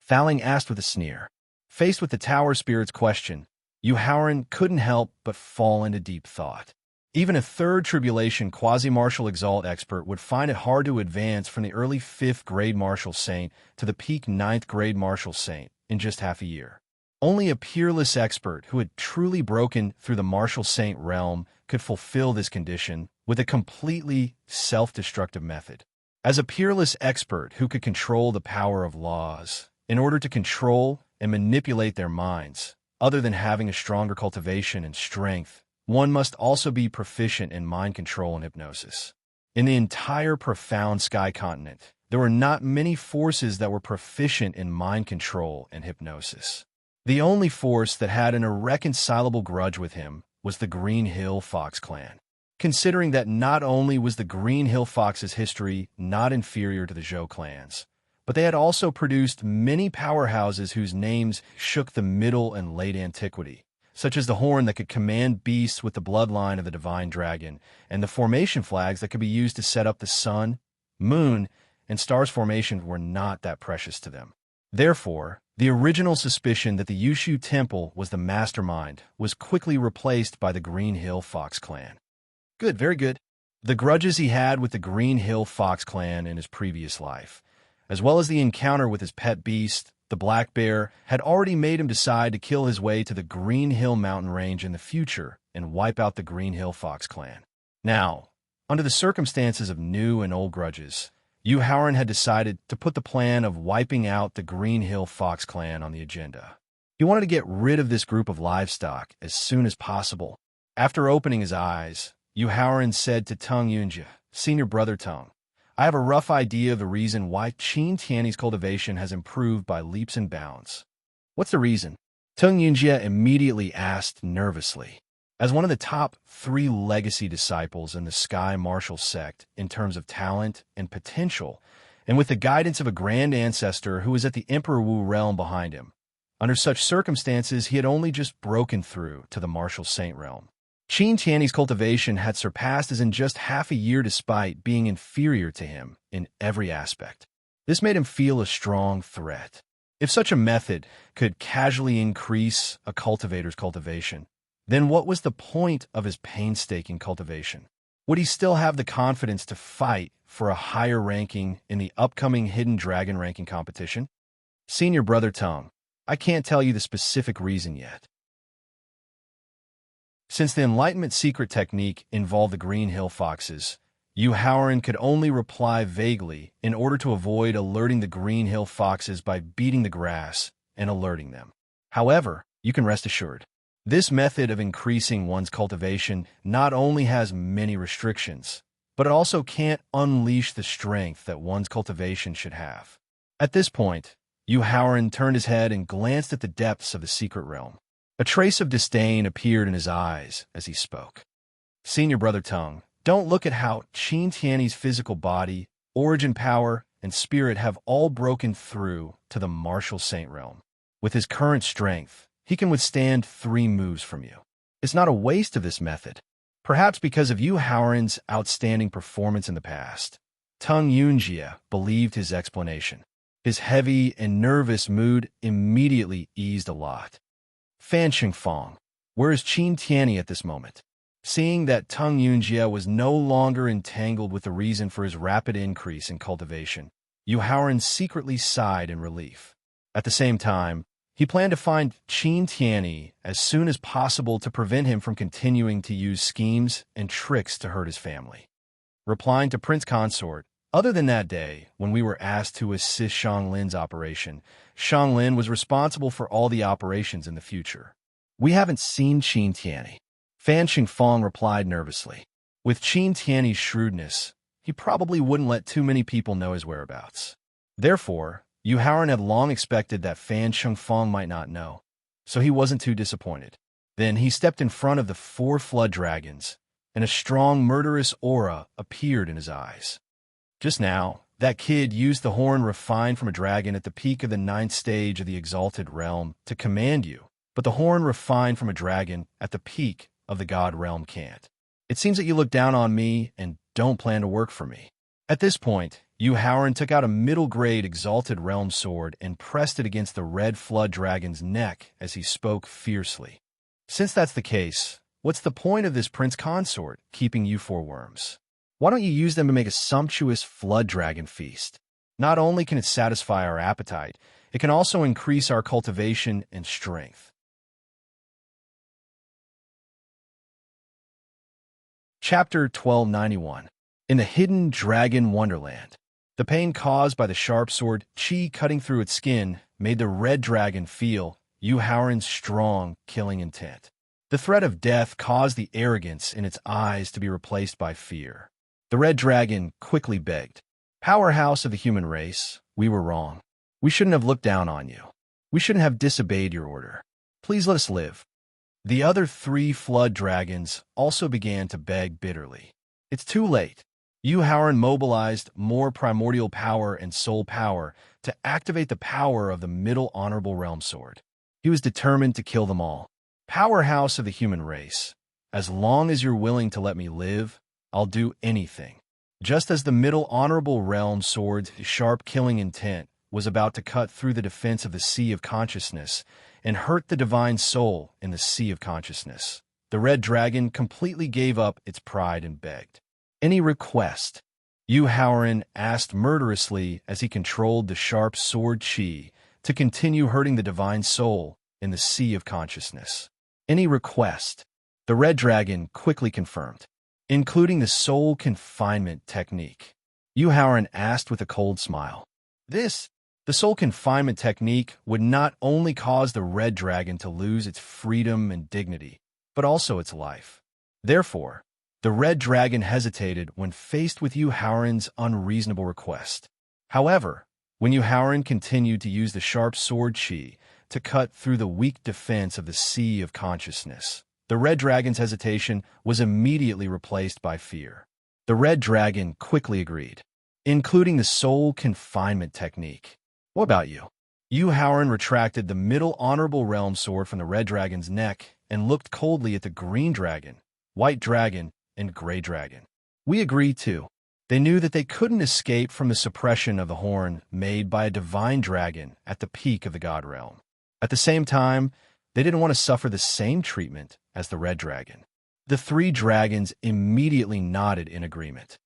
Fowling asked with a sneer. Faced with the Tower Spirit's question, Yu Haoran couldn't help but fall into deep thought. Even a third tribulation quasi-martial exalt expert would find it hard to advance from the early 5th grade martial saint to the peak 9th grade martial saint in just half a year. Only a peerless expert who had truly broken through the martial saint realm could fulfill this condition with a completely self-destructive method. As a peerless expert who could control the power of laws in order to control and manipulate their minds, other than having a stronger cultivation and strength, one must also be proficient in mind control and hypnosis. In the entire profound sky continent, there were not many forces that were proficient in mind control and hypnosis. The only force that had an irreconcilable grudge with him was the Green Hill Fox clan. Considering that not only was the Green Hill Fox's history not inferior to the Zhou clans, but they had also produced many powerhouses whose names shook the Middle and Late Antiquity, such as the horn that could command beasts with the bloodline of the divine dragon, and the formation flags that could be used to set up the sun, moon, and stars formation were not that precious to them. Therefore, the original suspicion that the Yushu Temple was the mastermind was quickly replaced by the Green Hill Fox clan. Good, very good. The grudges he had with the Green Hill Fox clan in his previous life, as well as the encounter with his pet beast, the black bear, had already made him decide to kill his way to the Green Hill mountain range in the future and wipe out the Green Hill Fox clan. Now, under the circumstances of new and old grudges, Yu Haoran had decided to put the plan of wiping out the Green Hill Fox clan on the agenda. He wanted to get rid of this group of livestock as soon as possible. After opening his eyes, Yu Haoran said to Tung Yunjie, senior brother Tung, I have a rough idea of the reason why Qin Tianyi's cultivation has improved by leaps and bounds. What's the reason? Tung Yunjie immediately asked nervously. As one of the top 3 legacy disciples in the Sky Martial sect in terms of talent and potential, and with the guidance of a grand ancestor who was at the Emperor Wu realm behind him, under such circumstances he had only just broken through to the Martial Saint realm. Qin Tianyi's cultivation had surpassed his in just half a year despite being inferior to him in every aspect. This made him feel a strong threat. If such a method could casually increase a cultivator's cultivation, then what was the point of his painstaking cultivation? Would he still have the confidence to fight for a higher ranking in the upcoming Hidden Dragon ranking competition? Senior brother Tung, I can't tell you the specific reason yet. Since the Enlightenment secret technique involved the Green Hill Foxes, Yu Haoran could only reply vaguely in order to avoid alerting the Green Hill Foxes by beating the grass and alerting them. However, you can rest assured, this method of increasing one's cultivation not only has many restrictions, but it also can't unleash the strength that one's cultivation should have. At this point, Yu Haoran turned his head and glanced at the depths of the secret realm. A trace of disdain appeared in his eyes as he spoke. Senior brother Tung, don't look at how Qin Tianyi's physical body, origin power, and spirit have all broken through to the martial saint realm. With his current strength, he can withstand 3 moves from you. It's not a waste of this method. Perhaps because of Yu Haoran's outstanding performance in the past, Tung Yunjie believed his explanation. His heavy and nervous mood immediately eased a lot. Fan Xingfang, where is Qin Tianyi at this moment? Seeing that Tung Yunjie was no longer entangled with the reason for his rapid increase in cultivation, Yu Haoran secretly sighed in relief. At the same time, he planned to find Qin Tianyi as soon as possible to prevent him from continuing to use schemes and tricks to hurt his family. Replying to Prince Consort, Other than that day, when we were asked to assist Shanglin's operation, Shanglin was responsible for all the operations in the future. We haven't seen Qin Tianyi. Fan Xingfang replied nervously. With Qin Tianyi's shrewdness, he probably wouldn't let too many people know his whereabouts. Therefore, Yu Haoran had long expected that Fan Xingfang might not know, so he wasn't too disappointed. Then he stepped in front of the 4 flood dragons, and a strong, murderous aura appeared in his eyes. Just now, that kid used the horn refined from a dragon at the peak of the 9th stage of the exalted realm to command you, but the horn refined from a dragon at the peak of the god realm can't. It seems that you look down on me and don't plan to work for me. At this point, Yu Haoran took out a middle-grade exalted realm sword and pressed it against the red flood dragon's neck as he spoke fiercely. Since that's the case, what's the point of this prince consort keeping you 4 worms? Why don't you use them to make a sumptuous flood dragon feast? Not only can it satisfy our appetite, it can also increase our cultivation and strength. Chapter 1291. In the Hidden Dragon Wonderland. The pain caused by the sharp sword Qi cutting through its skin made the red dragon feel Yu Haoran's strong, killing intent. The threat of death caused the arrogance in its eyes to be replaced by fear. The red dragon quickly begged, "Powerhouse of the human race, we were wrong. We shouldn't have looked down on you. We shouldn't have disobeyed your order. Please let us live." The other 3 flood dragons also began to beg bitterly. It's too late. Yu Haoran mobilized more primordial power and soul power to activate the power of the middle honorable realm sword. He was determined to kill them all. "Powerhouse of the human race, as long as you're willing to let me live, I'll do anything." Just as the middle honorable realm sword's sharp killing intent was about to cut through the defense of the Sea of Consciousness and hurt the divine soul in the Sea of Consciousness, the red dragon completely gave up its pride and begged. "Any request?" Yu Haoran asked murderously as he controlled the sharp sword Qi to continue hurting the divine soul in the Sea of Consciousness. "Any request?" The red dragon quickly confirmed. "Including the soul confinement technique?" Yu Haoran asked with a cold smile. The soul confinement technique would not only cause the red dragon to lose its freedom and dignity, but also its life. Therefore, the red dragon hesitated when faced with Yu Haoran's unreasonable request. However, when Yu Haoran continued to use the sharp sword Qi to cut through the weak defense of the Sea of Consciousness, the red dragon's hesitation was immediately replaced by fear. The red dragon quickly agreed, "Including the soul confinement technique. What about you?" Yu Haoran retracted the middle honorable realm sword from the red dragon's neck and looked coldly at the green dragon, white dragon, and gray dragon. "We agree too." They knew that they couldn't escape from the suppression of the horn made by a divine dragon at the peak of the god realm. At the same time, they didn't want to suffer the same treatment as the red dragon. The 3 dragons immediately nodded in agreement.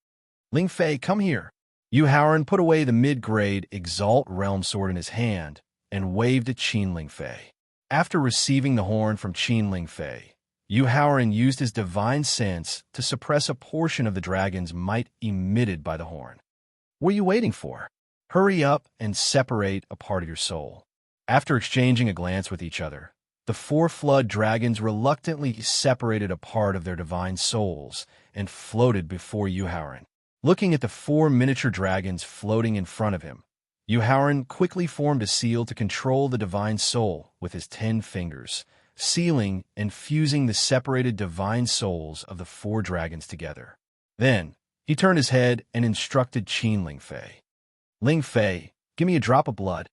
"Ling Fei, come here." Yu Haoran put away the mid-grade Exalt Realm Sword in his hand and waved at Qin Ling Fei. After receiving the horn from Qin Ling Fei, Yu Haoran used his divine sense to suppress a portion of the dragon's might emitted by the horn. "What are you waiting for? Hurry up and separate a part of your soul." After exchanging a glance with each other, the 4 flood dragons reluctantly separated a part of their divine souls and floated before Yu Haoran. Looking at the 4 miniature dragons floating in front of him, Yu Haoran quickly formed a seal to control the divine soul with his 10 fingers, sealing and fusing the separated divine souls of the 4 dragons together. Then, he turned his head and instructed Qin Ling Fei. "Ling Fei, give me a drop of blood."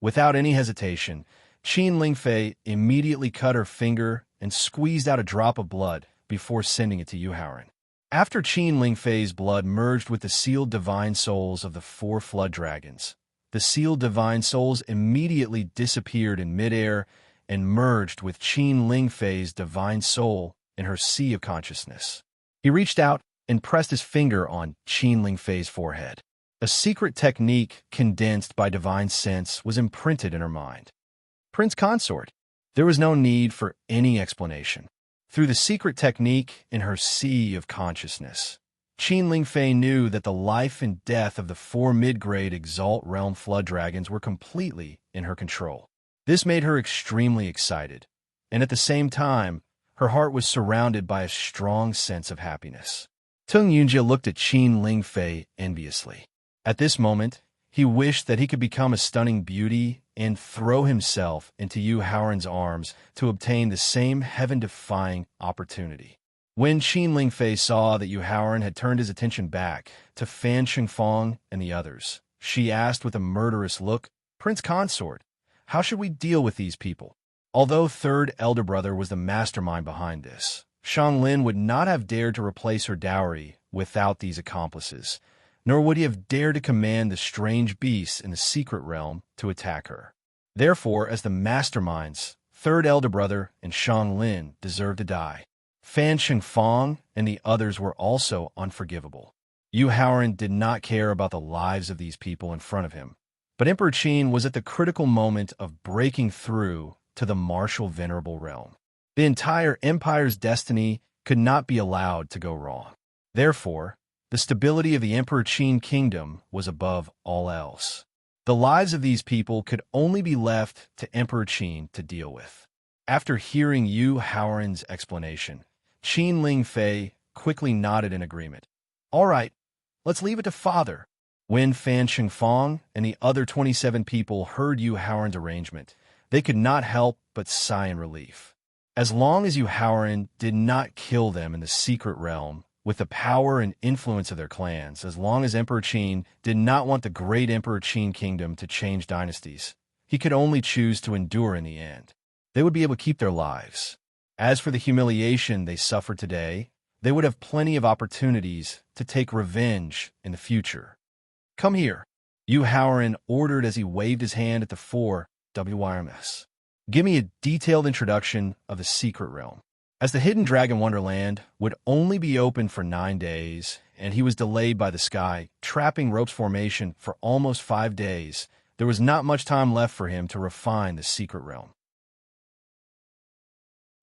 Without any hesitation, Qin Ling Fei immediately cut her finger and squeezed out a drop of blood before sending it to Yu Haoran. After Qin Ling Fei's blood merged with the sealed divine souls of the 4 flood dragons, the sealed divine souls immediately disappeared in midair and merged with Qin Ling Fei's divine soul in her Sea of Consciousness. He reached out and pressed his finger on Qin Ling Fei's forehead. A secret technique condensed by divine sense was imprinted in her mind. Prince Consort. There was no need for any explanation. Through the secret technique in her Sea of Consciousness, Qin Lingfei knew that the life and death of the 4 mid-grade Exalt Realm Flood Dragons were completely in her control. This made her extremely excited, and at the same time, her heart was surrounded by a strong sense of happiness. Tung Yunjie looked at Qin Lingfei enviously. At this moment, he wished that he could become a stunning beauty and throw himself into Yu Haoran's arms to obtain the same heaven-defying opportunity. When Qin Lingfei saw that Yu Haoran had turned his attention back to Fan Shengfang and the others, she asked with a murderous look, "Prince Consort, how should we deal with these people?" Although third elder brother was the mastermind behind this, Shang Lin would not have dared to replace her dowry without these accomplices, nor would he have dared to command the strange beasts in the secret realm to attack her. Therefore, as the masterminds, third elder brother and Shang Lin deserved to die. Fan Shengfang and the others were also unforgivable. Yu Haoran did not care about the lives of these people in front of him, but Emperor Qin was at the critical moment of breaking through to the martial venerable realm. The entire empire's destiny could not be allowed to go wrong. Therefore, the stability of the Emperor Qin kingdom was above all else. The lives of these people could only be left to Emperor Qin to deal with. After hearing Yu Haoran's explanation, Qin Lingfei quickly nodded in agreement. "All right, let's leave it to Father." When Fan Shengfang and the other 27 people heard Yu Haoran's arrangement, they could not help but sigh in relief. As long as Yu Haoran did not kill them in the secret realm with the power and influence of their clans, as long as Emperor Qin did not want the great Emperor Qin kingdom to change dynasties, he could only choose to endure in the end. They would be able to keep their lives. As for the humiliation they suffered today, they would have plenty of opportunities to take revenge in the future. "Come here," Yu Haoran ordered as he waved his hand at the 4 WRMS. "Give me a detailed introduction of the secret realm." As the Hidden Dragon Wonderland would only be open for 9 days, and he was delayed by the sky, trapping ropes formation for almost 5 days, there was not much time left for him to refine the secret realm.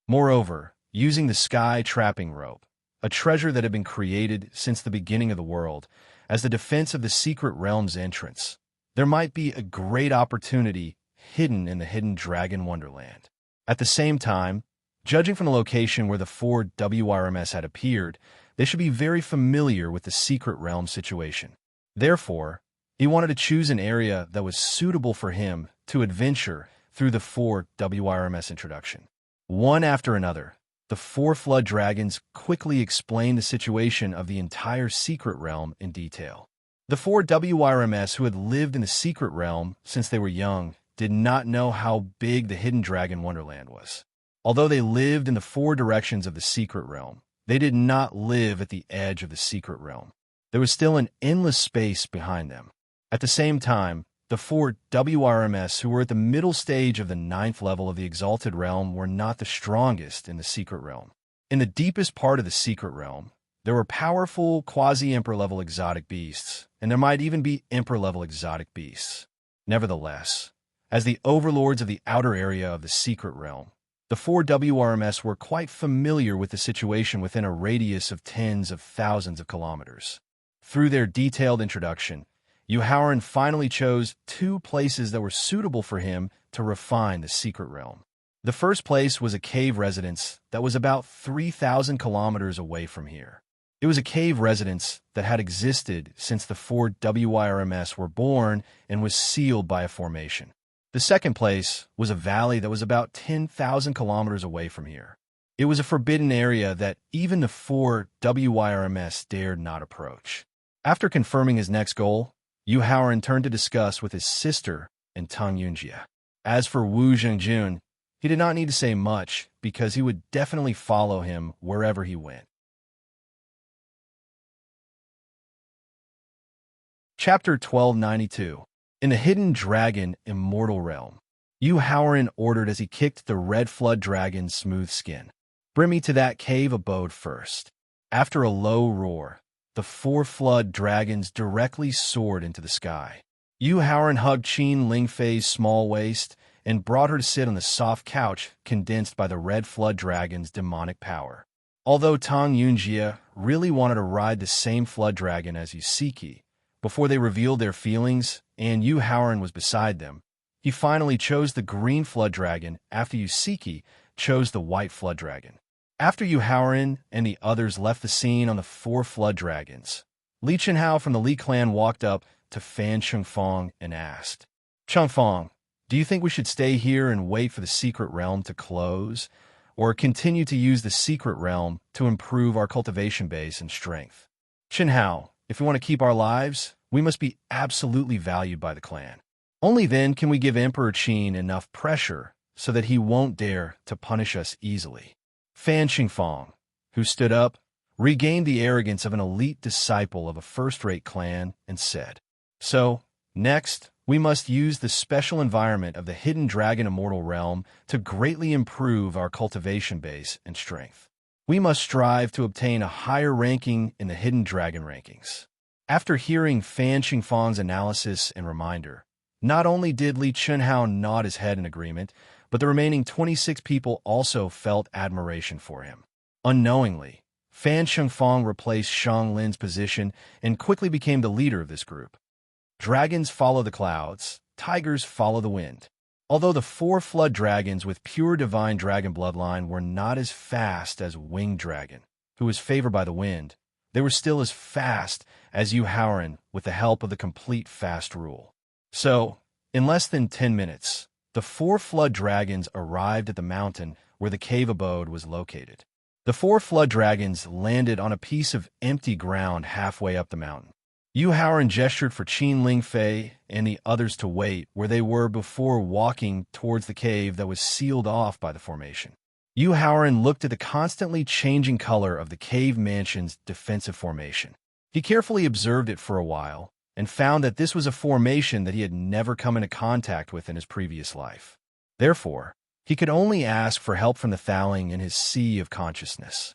Moreover, using the sky trapping rope, a treasure that had been created since the beginning of the world, as the defense of the secret realm's entrance, there might be a great opportunity hidden in the Hidden Dragon Wonderland. At the same time, judging from the location where the 4 WRMS had appeared, they should be very familiar with the secret realm situation. Therefore, he wanted to choose an area that was suitable for him to adventure through the 4 WRMS introduction. One after another, the 4 flood dragons quickly explained the situation of the entire secret realm in detail. The 4 WRMS who had lived in the secret realm since they were young did not know how big the Hidden Dragon Wonderland was. Although they lived in the 4 directions of the secret realm, they did not live at the edge of the secret realm. There was still an endless space behind them. At the same time, the 4 WRMS who were at the middle stage of the 9th level of the Exalted Realm were not the strongest in the secret realm. In the deepest part of the secret realm, there were powerful quasi-emperor level exotic beasts, and there might even be emperor level exotic beasts. Nevertheless, as the overlords of the outer area of the secret realm, the 4 WRMS were quite familiar with the situation within a radius of tens of thousands of kilometers. Through their detailed introduction, Yu Haoran finally chose 2 places that were suitable for him to refine the secret realm. The first place was a cave residence that was about 3,000 kilometers away from here. It was a cave residence that had existed since the 4 WIRMS were born and was sealed by a formation. The second place was a valley that was about 10,000 kilometers away from here. It was a forbidden area that even the 4 WIRMS dared not approach. After confirming his next goal, Yu Haoran turned to discuss with his sister and Tung Yunjie. As for Wu Zhengjun, he did not need to say much because he would definitely follow him wherever he went. Chapter 1292. In the Hidden Dragon Immortal Realm, Yu Haoran ordered as he kicked the red flood dragon's smooth skin. "Bring me to that cave abode first." After a low roar, the 4 flood dragons directly soared into the sky. Yu Haoran hugged Qin Lingfei's small waist and brought her to sit on the soft couch condensed by the red flood dragon's demonic power. Although Tang Yunjie really wanted to ride the same flood dragon as Yusiki, before they revealed their feelings and Yu Haoran was beside them, he finally chose the green flood dragon after Yusiki chose the white flood dragon. After Yu Haoran and the others left the scene on the 4 flood dragons, Li Chenhao from the Li clan walked up to Fan Chungfang and asked, "Chungfang, do you think we should stay here and wait for the secret realm to close, or continue to use the secret realm to improve our cultivation base and strength? Chenhao, if we want to keep our lives, we must be absolutely valued by the clan. Only then can we give Emperor Qin enough pressure so that he won't dare to punish us easily." Fan Xingfang, who stood up, regained the arrogance of an elite disciple of a first-rate clan and said, "So, next, we must use the special environment of the Hidden Dragon Immortal Realm to greatly improve our cultivation base and strength. We must strive to obtain a higher ranking in the Hidden Dragon rankings." After hearing Fan Xingfang's analysis and reminder, not only did Li Chenhao nod his head in agreement, but the remaining 26 people also felt admiration for him. Unknowingly, Fan Chungfang replaced Shang Lin's position and quickly became the leader of this group. Dragons follow the clouds, tigers follow the wind. Although the 4 flood dragons with pure divine dragon bloodline were not as fast as Winged Dragon, who was favored by the wind, they were still as fast as Yu Haoran with the help of the complete fast rule. So, in less than 10 minutes, the 4 flood dragons arrived at the mountain where the cave abode was located. The 4 flood dragons landed on a piece of empty ground halfway up the mountain. Yu Haoran gestured for Qin Lingfei and the others to wait where they were before walking towards the cave that was sealed off by the formation. Yu Haoran looked at the constantly changing color of the cave mansion's defensive formation. He carefully observed it for a while and found that this was a formation that he had never come into contact with in his previous life. Therefore, he could only ask for help from the Thaling in his sea of consciousness.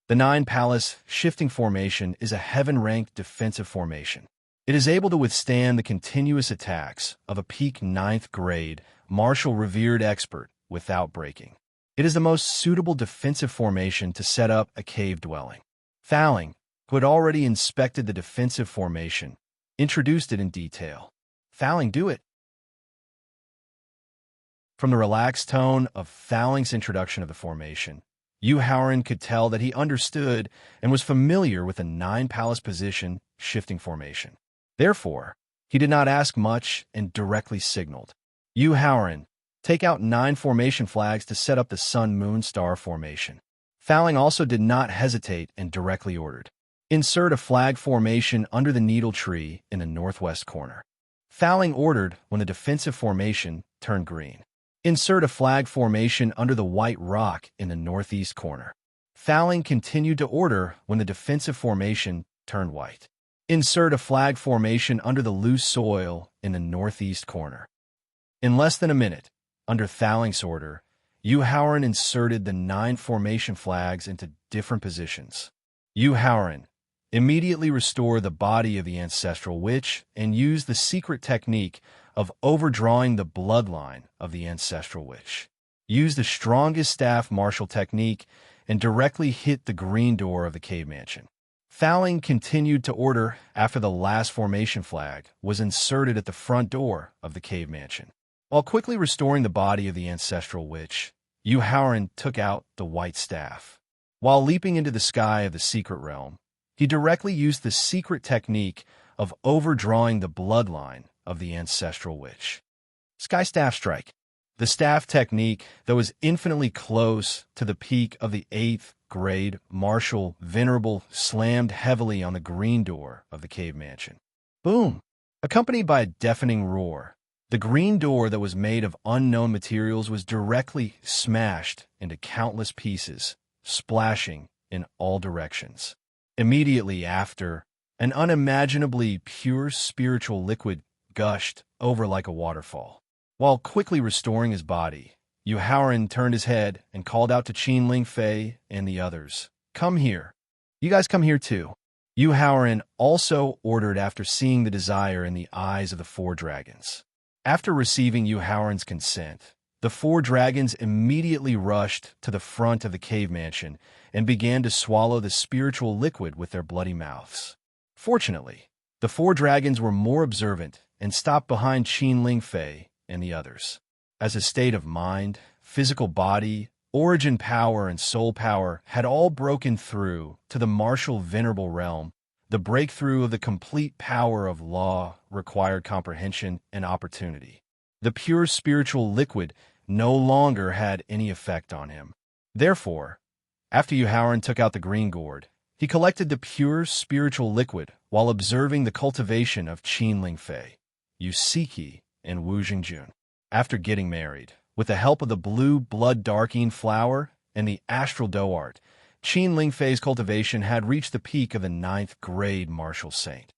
The 9 Palace shifting formation is a heaven-ranked defensive formation. It is able to withstand the continuous attacks of a peak 9th grade martial revered expert without breaking. It is the most suitable defensive formation to set up a cave dwelling. Thaling, who had already inspected the defensive formation, introduced it in detail. "Thaling, do it." From the relaxed tone of Thaling's introduction of the formation, Yu Haoran could tell that he understood and was familiar with the 9 Palace position shifting formation. Therefore, he did not ask much and directly signaled, "Yu Haoran, take out 9 formation flags to set up the Sun-Moon-Star formation." Thaling also did not hesitate and directly ordered, "Insert a flag formation under the needle tree in the northwest corner." Thaling ordered when the defensive formation turned green. "Insert a flag formation under the white rock in the northeast corner." Thaling continued to order when the defensive formation turned white. "Insert a flag formation under the loose soil in the northeast corner." In less than a minute, under Thaling's order, Yu Haoran inserted the 9 formation flags into different positions. Yu Haoran immediately restored the body of the ancestral witch and used the secret technique of overdrawing the bloodline of the ancestral witch. Used the strongest staff martial technique and directly hit the green door of the cave mansion. Thaling continued to order after the last formation flag was inserted at the front door of the cave mansion. While quickly restoring the body of the ancestral witch, Yu Haoran took out the white staff. While leaping into the sky of the secret realm, he directly used the secret technique of overdrawing the bloodline of the ancestral witch. Sky Staff Strike. The staff technique that was infinitely close to the peak of the 8th grade martial venerable slammed heavily on the green door of the cave mansion. Boom! Accompanied by a deafening roar, the green door that was made of unknown materials was directly smashed into countless pieces, splashing in all directions. Immediately after, an unimaginably pure spiritual liquid gushed over like a waterfall. While quickly restoring his body, Yu Haoran turned his head and called out to Qin Lingfei and the others, "Come here. You guys come here too." Yu Haoran also ordered after seeing the desire in the eyes of the 4 dragons. After receiving Yu Haoran's consent, the 4 dragons immediately rushed to the front of the cave mansion and began to swallow the spiritual liquid with their bloody mouths. Fortunately, the 4 dragons were more observant and stopped behind Qin Lingfei and the others. As a state of mind, physical body, origin power, and soul power had all broken through to the martial venerable realm, the breakthrough of the complete power of law required comprehension and opportunity. The pure spiritual liquid no longer had any effect on him. Therefore, after Yuhaoran took out the green gourd, he collected the pure spiritual liquid while observing the cultivation of Qin Lingfei, Yusiki, and Wu Jingjun. After getting married, with the help of the blue blood-darkening flower and the astral dough art, Qin Lingfei's cultivation had reached the peak of the 9th grade martial saint.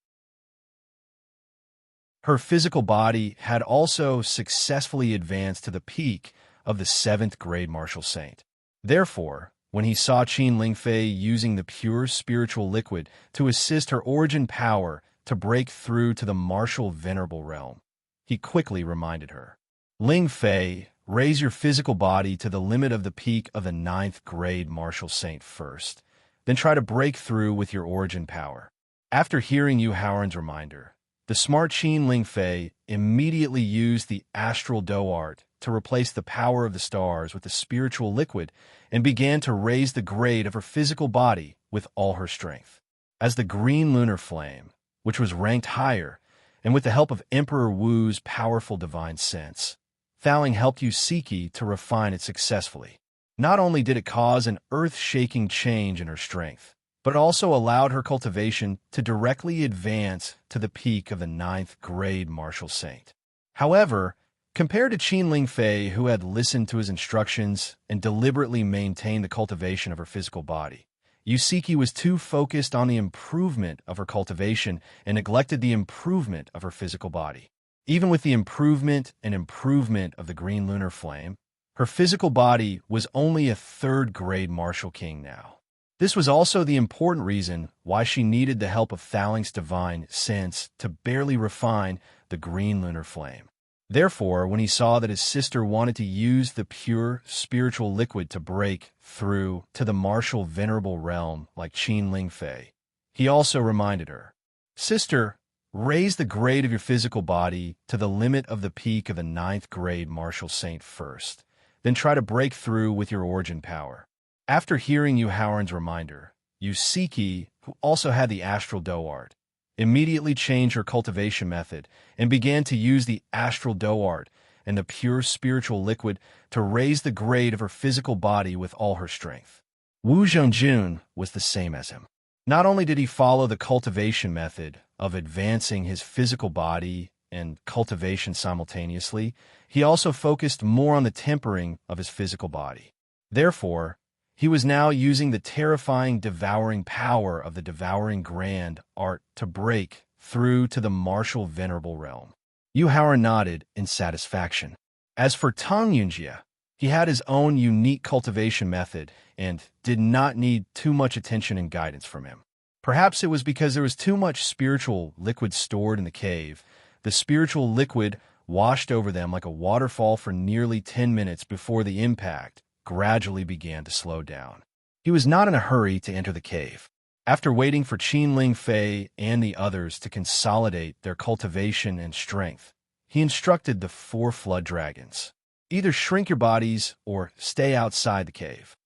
Her physical body had also successfully advanced to the peak of the 7th grade martial saint. Therefore, when he saw Qin Lingfei using the pure spiritual liquid to assist her origin power to break through to the martial venerable realm, he quickly reminded her, "Lingfei, raise your physical body to the limit of the peak of the 9th grade martial saint first, then try to break through with your origin power." After hearing Yuhaoran's reminder, the smart Qin Lingfei immediately used the astral dough art to replace the power of the stars with the spiritual liquid and began to raise the grade of her physical body with all her strength. As the green lunar flame, which was ranked higher, and with the help of Emperor Wu's powerful divine sense, Thaling helped Yusiki to refine it successfully. Not only did it cause an earth-shaking change in her strength, but it also allowed her cultivation to directly advance to the peak of the 9th grade martial saint. However, compared to Qin Lingfei, who had listened to his instructions and deliberately maintained the cultivation of her physical body, Yusiki was too focused on the improvement of her cultivation and neglected the improvement of her physical body. Even with the improvement of the green lunar flame, her physical body was only a 3rd grade martial king now. This was also the important reason why she needed the help of Thaling's divine sense to barely refine the green lunar flame. Therefore, when he saw that his sister wanted to use the pure spiritual liquid to break through to the martial venerable realm like Qin Lingfei, he also reminded her, "Sister, raise the grade of your physical body to the limit of the peak of the 9th grade martial saint first, then try to break through with your origin power." After hearing Yuhaoran's reminder, Yusiki, who also had the astral dough art, immediately changed her cultivation method and began to use the astral dough art and the pure spiritual liquid to raise the grade of her physical body with all her strength. Wu Jingjun was the same as him. Not only did he follow the cultivation method of advancing his physical body and cultivation simultaneously, he also focused more on the tempering of his physical body. Therefore, he was now using the terrifying devouring power of the devouring grand art to break through to the martial venerable realm. Yuhaoran nodded in satisfaction. As for Tang Yunjie, he had his own unique cultivation method and did not need too much attention and guidance from him. Perhaps it was because there was too much spiritual liquid stored in the cave. The spiritual liquid washed over them like a waterfall for nearly 10 minutes before the impact gradually began to slow down. He was not in a hurry to enter the cave. After waiting for Qin Lingfei and the others to consolidate their cultivation and strength, he instructed the 4 flood dragons, "Either shrink your bodies or stay outside the cave."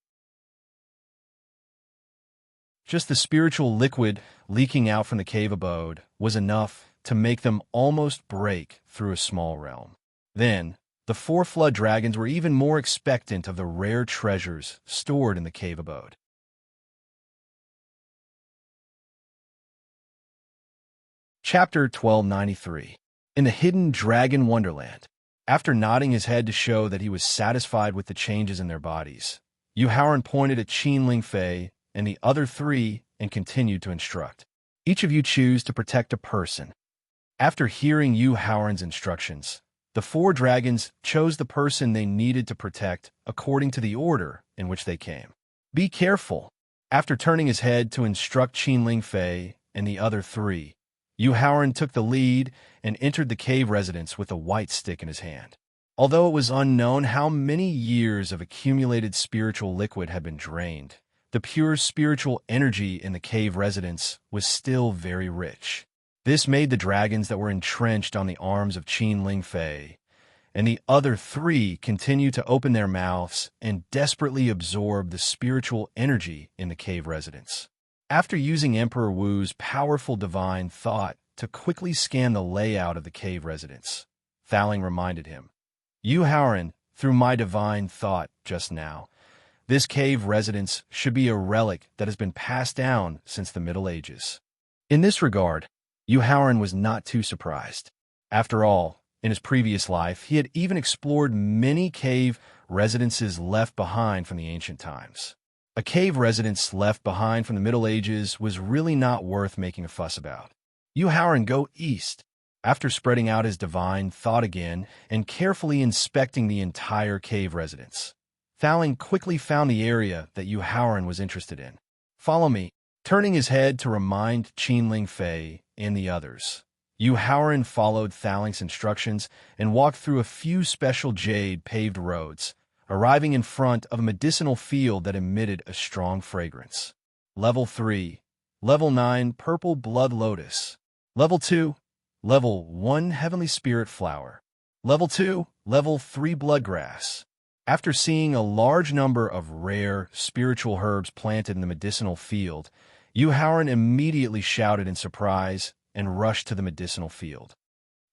Just the spiritual liquid leaking out from the cave abode was enough to make them almost break through a small realm. Then, the 4 flood dragons were even more expectant of the rare treasures stored in the cave abode. Chapter 1293. In the Hidden Dragon Wonderland. After nodding his head to show that he was satisfied with the changes in their bodies, Yuhaoran pointed at Qin Lingfei and the other 3 and continued to instruct. "Each of you choose to protect a person." After hearing Yuhaoran's instructions, the 4 dragons chose the person they needed to protect according to the order in which they came. "Be careful." After turning his head to instruct Qin Lingfei and the other 3, Yuhaoran took the lead and entered the cave residence with a white stick in his hand. Although it was unknown how many years of accumulated spiritual liquid had been drained, the pure spiritual energy in the cave residence was still very rich. This made the dragons that were entrenched on the arms of Qin Ling Fei and the other three continue to open their mouths and desperately absorb the spiritual energy in the cave residence. After using Emperor Wu's powerful divine thought to quickly scan the layout of the cave residence, Thaling reminded him, "You, Howren, through my divine thought just now, this cave residence should be a relic that has been passed down since the Middle Ages." In this regard, Yu Howren was not too surprised. After all, in his previous life, he had even explored many cave residences left behind from the ancient times. A cave residence left behind from the Middle Ages was really not worth making a fuss about. Yu Howren, go east. After spreading out his divine thought again and carefully inspecting the entire cave residence, Thaling quickly found the area that Yu Howren was interested in. "Follow me." Turning his head to remind Qin Ling Fei and the others, Yu Howren followed Thaling's instructions and walked through a few special jade-paved roads, arriving in front of a medicinal field that emitted a strong fragrance. Level 3. Level 9, Purple Blood Lotus. Level 2. Level 1, Heavenly Spirit Flower. Level 2. Level 3, Bloodgrass. After seeing a large number of rare, spiritual herbs planted in the medicinal field, Yu Howren immediately shouted in surprise and rushed to the medicinal field.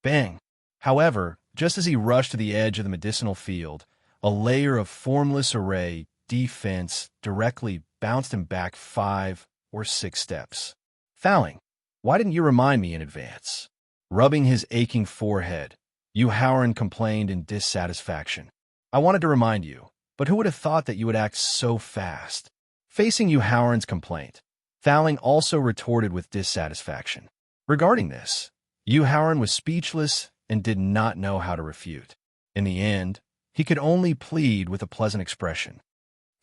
Bang! However, just as he rushed to the edge of the medicinal field, a layer of formless array defense directly bounced him back 5 or 6 steps. "Thaling, why didn't you remind me in advance?" Rubbing his aching forehead, Yu Howren complained in dissatisfaction. "I wanted to remind you, but who would have thought that you would act so fast?" Facing Yu Howren's complaint, Thaling also retorted with dissatisfaction. Regarding this, Yu Howren was speechless and did not know how to refute. In the end, he could only plead with a pleasant expression.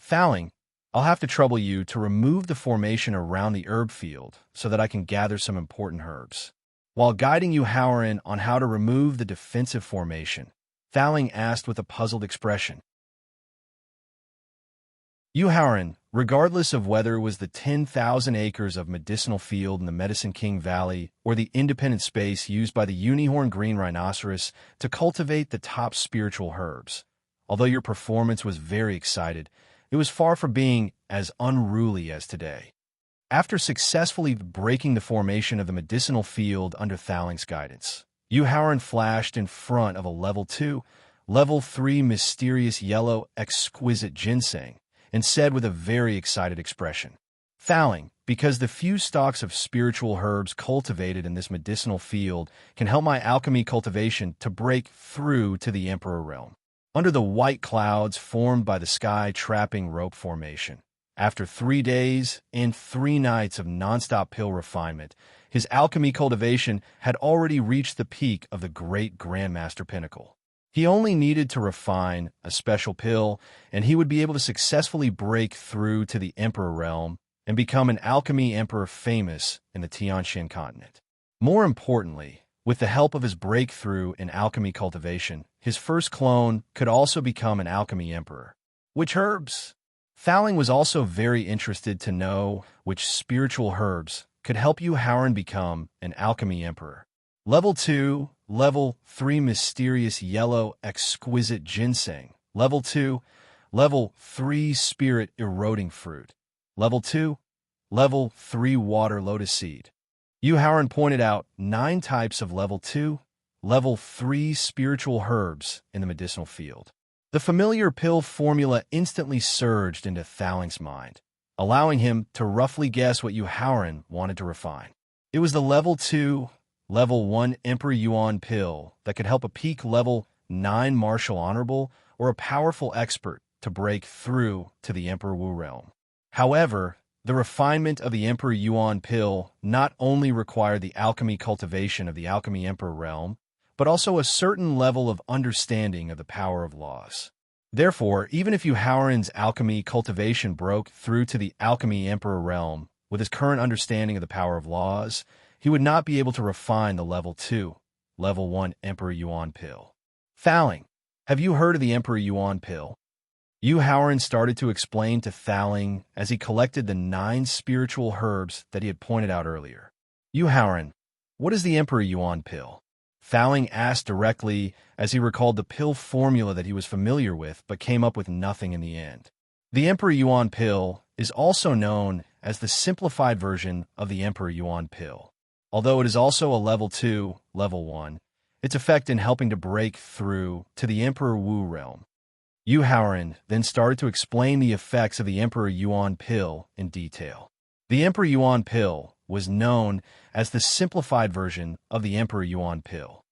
"Thaling, I'll have to trouble you to remove the formation around the herb field so that I can gather some important herbs." While guiding Yu Howren on how to remove the defensive formation, Thaling asked with a puzzled expression. Yu Howren, regardless of whether it was the 10,000 acres of medicinal field in the Medicine King Valley or the independent space used by the unicorn green rhinoceros to cultivate the top spiritual herbs, although your performance was very excited, it was far from being as unruly as today. After successfully breaking the formation of the medicinal field under Thaling's guidance, Yu Howren flashed in front of a Level 2, Level 3 mysterious yellow exquisite ginseng, and said with a very excited expression, "Thaling, because the few stalks of spiritual herbs cultivated in this medicinal field can help my alchemy cultivation to break through to the Emperor realm." Under the white clouds formed by the sky-trapping rope formation, after 3 days and 3 nights of nonstop pill refinement, his alchemy cultivation had already reached the peak of the great Grandmaster pinnacle. He only needed to refine a special pill, and he would be able to successfully break through to the Emperor realm and become an alchemy emperor famous in the Tianxian continent. More importantly, with the help of his breakthrough in alchemy cultivation, his first clone could also become an alchemy emperor. Which herbs? Thaling was also very interested to know which spiritual herbs could help Yu Howren become an alchemy emperor. Level 2, Level 3 mysterious yellow exquisite ginseng. Level 2, Level 3 spirit eroding fruit. Level 2, Level 3 water lotus seed. Yu Howren pointed out 9 types of Level 2, Level 3 spiritual herbs in the medicinal field. The familiar pill formula instantly surged into Thaling's mind, allowing him to roughly guess what Yu Howren wanted to refine. It was the Level 2, Level 1 Emperor Yuan pill that could help a peak Level 9 martial honorable or a powerful expert to break through to the Emperor Wu realm. However, the refinement of the Emperor Yuan pill not only required the alchemy cultivation of the Alchemy Emperor realm, but also a certain level of understanding of the power of laws. Therefore, even if Yu Howren's alchemy cultivation broke through to the Alchemy Emperor realm with his current understanding of the power of laws, he would not be able to refine the Level 2, Level 1 Emperor Yuan pill. Thaling, have you heard of the Emperor Yuan pill? Yu Haoran started to explain to Thaling as he collected the 9 spiritual herbs that he had pointed out earlier. Yu Haoran, what is the Emperor Yuan pill? Thaling asked directly as he recalled the pill formula that he was familiar with but came up with nothing in the end. The Emperor Yuan pill is also known as the simplified version of the Emperor Yuan pill. Although it is also a level 2, level 1, its effect in helping to break through to the Emperor Wu realm. Yu Haoran then started to explain the effects of the Emperor Yuan pill in detail. The Emperor Yuan pill was known as the simplified version of the Emperor Yuan pill.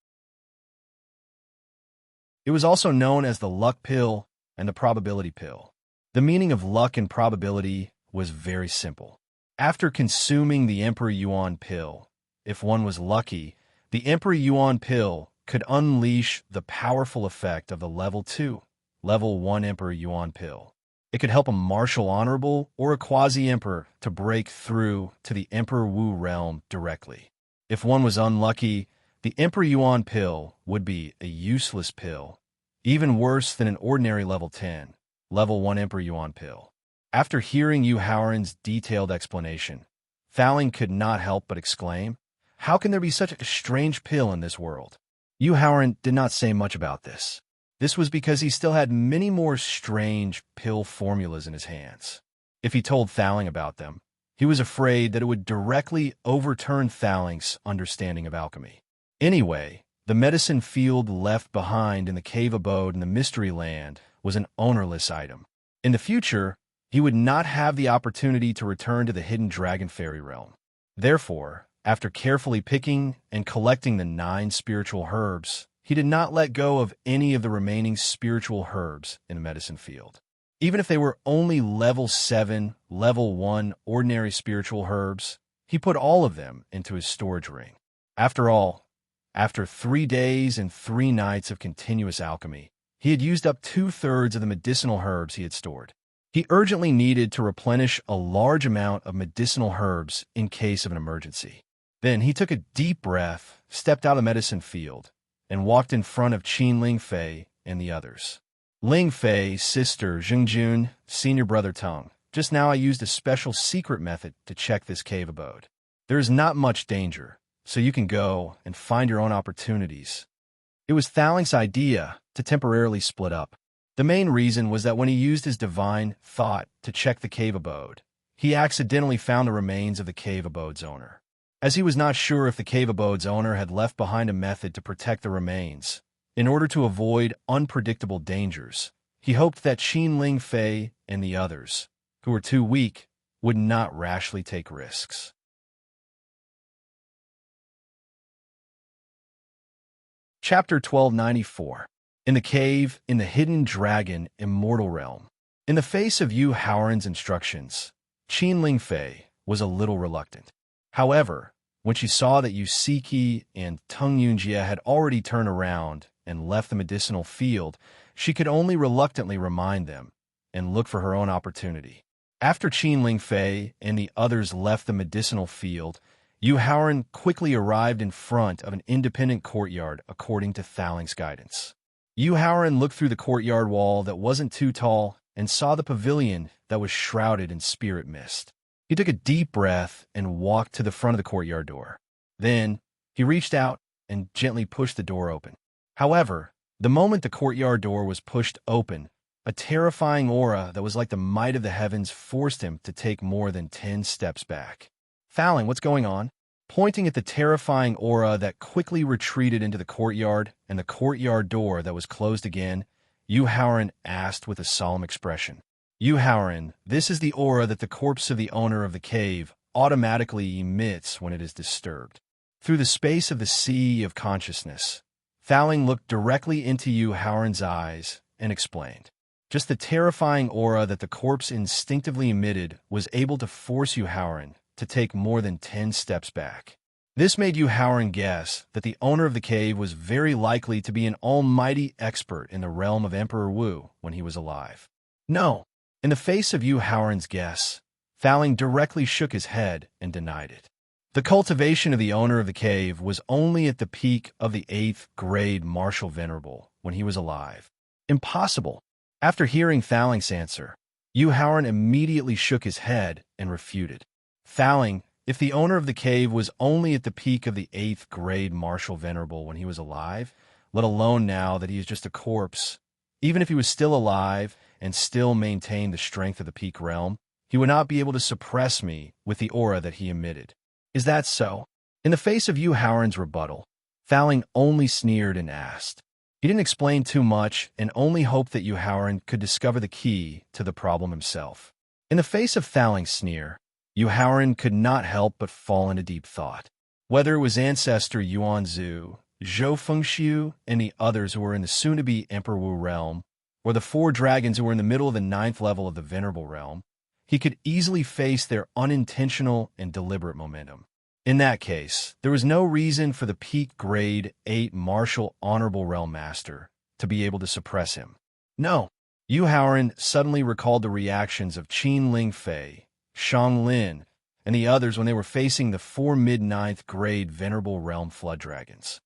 It was also known as the luck pill and the probability pill. The meaning of luck and probability was very simple. After consuming the Emperor Yuan pill, if one was lucky, the Emperor Yuan pill could unleash the powerful effect of the level 2, level 1 Emperor Yuan pill. It could help a martial honorable or a quasi-emperor to break through to the Emperor Wu realm directly. If one was unlucky, the Emperor Yuan pill would be a useless pill, even worse than an ordinary level 10, level 1 Emperor Yuan pill. After hearing Yu Haoran's detailed explanation, Thaling could not help but exclaim, "How can there be such a strange pill in this world?" Yu Haoran did not say much about this. This was because he still had many more strange pill formulas in his hands. If he told Thaling about them, he was afraid that it would directly overturn Thaling's understanding of alchemy. Anyway, the medicine field left behind in the cave abode in the Mystery Land was an ownerless item. In the future, he would not have the opportunity to return to the hidden dragon fairy realm. Therefore, after carefully picking and collecting the 9 spiritual herbs, he did not let go of any of the remaining spiritual herbs in the medicine field. Even if they were only level 7, level 1 ordinary spiritual herbs, he put all of them into his storage ring. After all, after 3 days and 3 nights of continuous alchemy, he had used up 2/3 of the medicinal herbs he had stored. He urgently needed to replenish a large amount of medicinal herbs in case of an emergency. Then he took a deep breath, stepped out of the medicine field, and walked in front of Qin Lingfei and the others. Lingfei, sister, Zhengjun, senior brother Teng. Just now I used a special secret method to check this cave abode. There is not much danger, so you can go and find your own opportunities. It was Thaling's idea to temporarily split up. The main reason was that when he used his divine thought to check the cave abode, he accidentally found the remains of the cave abode's owner. As he was not sure if the cave abode's owner had left behind a method to protect the remains, in order to avoid unpredictable dangers, he hoped that Qin Lingfei and the others, who were too weak, would not rashly take risks. Chapter 1294. In the cave, in the hidden dragon, immortal realm. In the face of Yu Haoran's instructions, Qin Lingfei was a little reluctant. However, when she saw that Yusiki and Teng Yunjie had already turned around and left the medicinal field, she could only reluctantly remind them and look for her own opportunity. After Qin Lingfei and the others left the medicinal field, Yu Haoran quickly arrived in front of an independent courtyard according to Thaling's guidance. Yu Haoran looked through the courtyard wall that wasn't too tall and saw the pavilion that was shrouded in spirit mist. He took a deep breath and walked to the front of the courtyard door. Then, he reached out and gently pushed the door open. However, the moment the courtyard door was pushed open, a terrifying aura that was like the might of the heavens forced him to take more than 10 steps back. Thaling, what's going on? Pointing at the terrifying aura that quickly retreated into the courtyard and the courtyard door that was closed again, Yu Haoran asked with a solemn expression. Yu Haoran, this is the aura that the corpse of the owner of the cave automatically emits when it is disturbed. Through the space of the sea of consciousness, Thaling looked directly into Yu Haoran's eyes and explained. Just the terrifying aura that the corpse instinctively emitted was able to force Yu Haoran to take more than 10 steps back. This made Yu Haoran guess that the owner of the cave was very likely to be an almighty expert in the realm of Emperor Wu when he was alive. No. In the face of Yu Haoran's guess, Thaling directly shook his head and denied it. The cultivation of the owner of the cave was only at the peak of the 8th grade martial venerable when he was alive. Impossible. After hearing Thaling's answer, Yu Howard immediately shook his head and refuted. Thaling, if the owner of the cave was only at the peak of the 8th grade martial venerable when he was alive, let alone now that he is just a corpse, even if he was still alive and still maintained the strength of the peak realm, he would not be able to suppress me with the aura that he emitted. Is that so? In the face of Yu Howard's rebuttal, Thaling only sneered and asked. He didn't explain too much and only hoped that Yu Howard could discover the key to the problem himself. In the face of Thaling's sneer, Yu Howard could not help but fall into deep thought. Whether it was ancestor Yuanzhu, Zhou Fengxiu, and the others who were in the soon-to-be Emperor Wu realm, or the 4 dragons who were in the middle of the 9th level of the Venerable realm, he could easily face their unintentional and deliberate momentum. In that case, there was no reason for the peak grade 8 martial honorable realm master to be able to suppress him. No. Yu Howard suddenly recalled the reactions of Qin Lingfei, Shang Lin, and the others when they were facing the 4 mid-9th grade Venerable Realm Flood Dragons.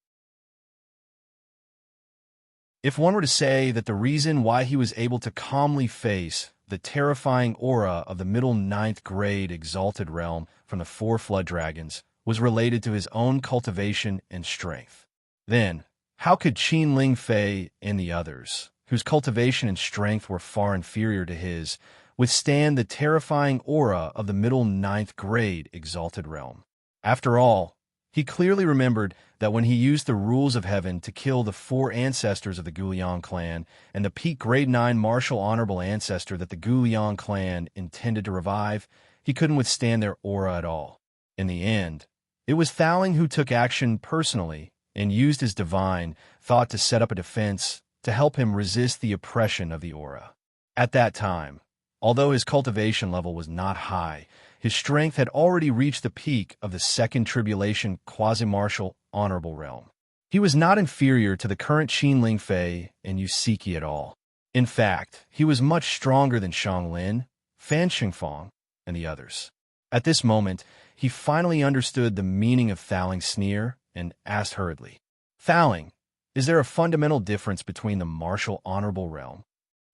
If one were to say that the reason why he was able to calmly face the terrifying aura of the middle 9th grade Exalted Realm from the 4 Flood Dragons was related to his own cultivation and strength, then how could Qin Lingfei and the others, whose cultivation and strength were far inferior to his, withstand the terrifying aura of the middle 9th grade Exalted Realm? After all, he clearly remembered that when he used the rules of heaven to kill the 4 ancestors of the Guliang clan and the peak grade 9 martial honorable ancestor that the Guliang clan intended to revive, he couldn't withstand their aura at all. In the end, it was Thaling who took action personally and used his divine thought to set up a defense to help him resist the oppression of the aura. At that time, although his cultivation level was not high, his strength had already reached the peak of the 2nd Tribulation Quasi-Martial Honorable Realm. He was not inferior to the current Qin Lingfei and Yusiki at all. In fact, he was much stronger than Shang Lin, Fan Xingfang, and the others. At this moment, he finally understood the meaning of Thaling's sneer and asked hurriedly, Thaling, is there a fundamental difference between the martial honorable realm?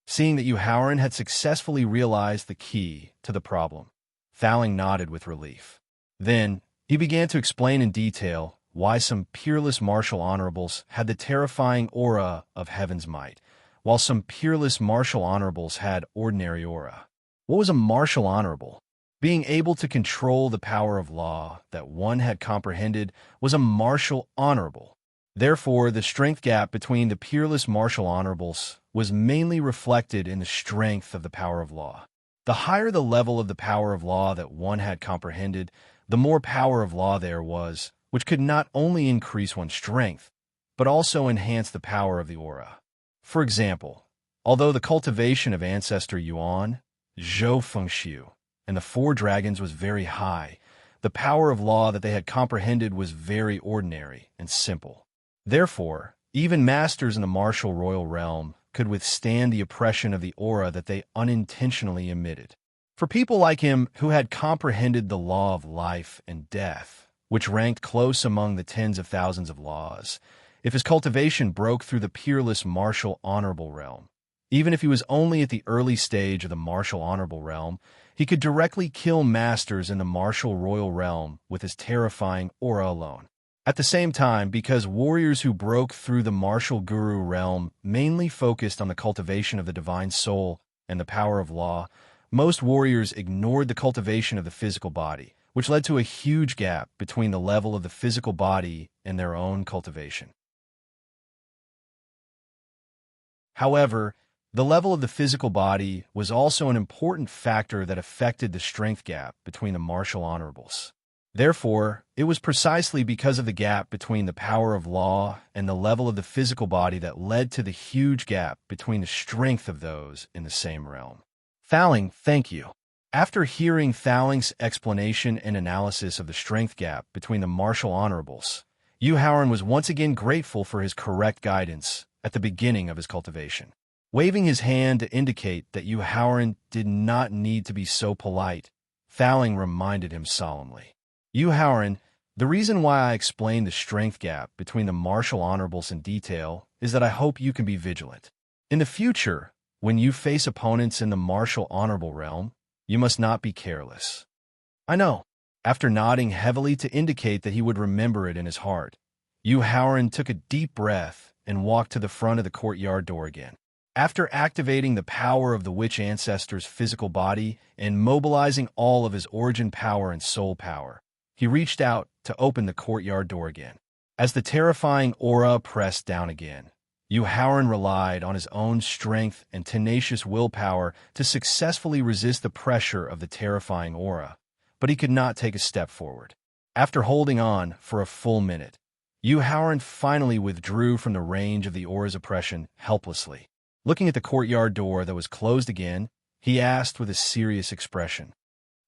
Seeing that Yu Howard had successfully realized the key to the problem, Thaling nodded with relief. Then, he began to explain in detail why some peerless martial honorables had the terrifying aura of heaven's might, while some peerless martial honorables had ordinary aura. What was a martial honorable? Being able to control the power of law that one had comprehended was a martial honorable. Therefore, the strength gap between the peerless martial honorables was mainly reflected in the strength of the power of law. The higher the level of the power of law that one had comprehended, the more power of law there was, which could not only increase one's strength, but also enhance the power of the aura. For example, although the cultivation of Ancestor Yuan, Zhou Fengxiu, and the 4 dragons was very high, the power of law that they had comprehended was very ordinary and simple. Therefore, even masters in the martial royal realm could withstand the oppression of the aura that they unintentionally emitted. For people like him who had comprehended the law of life and death, which ranked close among the tens of thousands of laws, if his cultivation broke through the peerless martial honorable realm, even if he was only at the early stage of the martial honorable realm, he could directly kill masters in the martial royal realm with his terrifying aura alone. At the same time, because warriors who broke through the martial guru realm mainly focused on the cultivation of the divine soul and the power of law, most warriors ignored the cultivation of the physical body, which led to a huge gap between the level of the physical body and their own cultivation. However, the level of the physical body was also an important factor that affected the strength gap between the martial honorables. Therefore, it was precisely because of the gap between the power of law and the level of the physical body that led to the huge gap between the strength of those in the same realm. Thaling, thank you. After hearing Thaling's explanation and analysis of the strength gap between the martial honorables, Yu Howard was once again grateful for his correct guidance at the beginning of his cultivation. Waving his hand to indicate that Yu Howard did not need to be so polite, Thaling reminded him solemnly. Yu Howard, the reason why I explained the strength gap between the martial honorables in detail is that I hope you can be vigilant. In the future, when you face opponents in the martial honorable realm, you must not be careless. I know. After nodding heavily to indicate that he would remember it in his heart, Yu Haoran took a deep breath and walked to the front of the courtyard door again. After activating the power of the witch ancestor's physical body and mobilizing all of his origin power and soul power, he reached out to open the courtyard door again. As the terrifying aura pressed down again, Yu Haoran relied on his own strength and tenacious willpower to successfully resist the pressure of the terrifying aura, but he could not take a step forward. After holding on for a full minute, Yu Haoran finally withdrew from the range of the aura's oppression helplessly. Looking at the courtyard door that was closed again, he asked with a serious expression,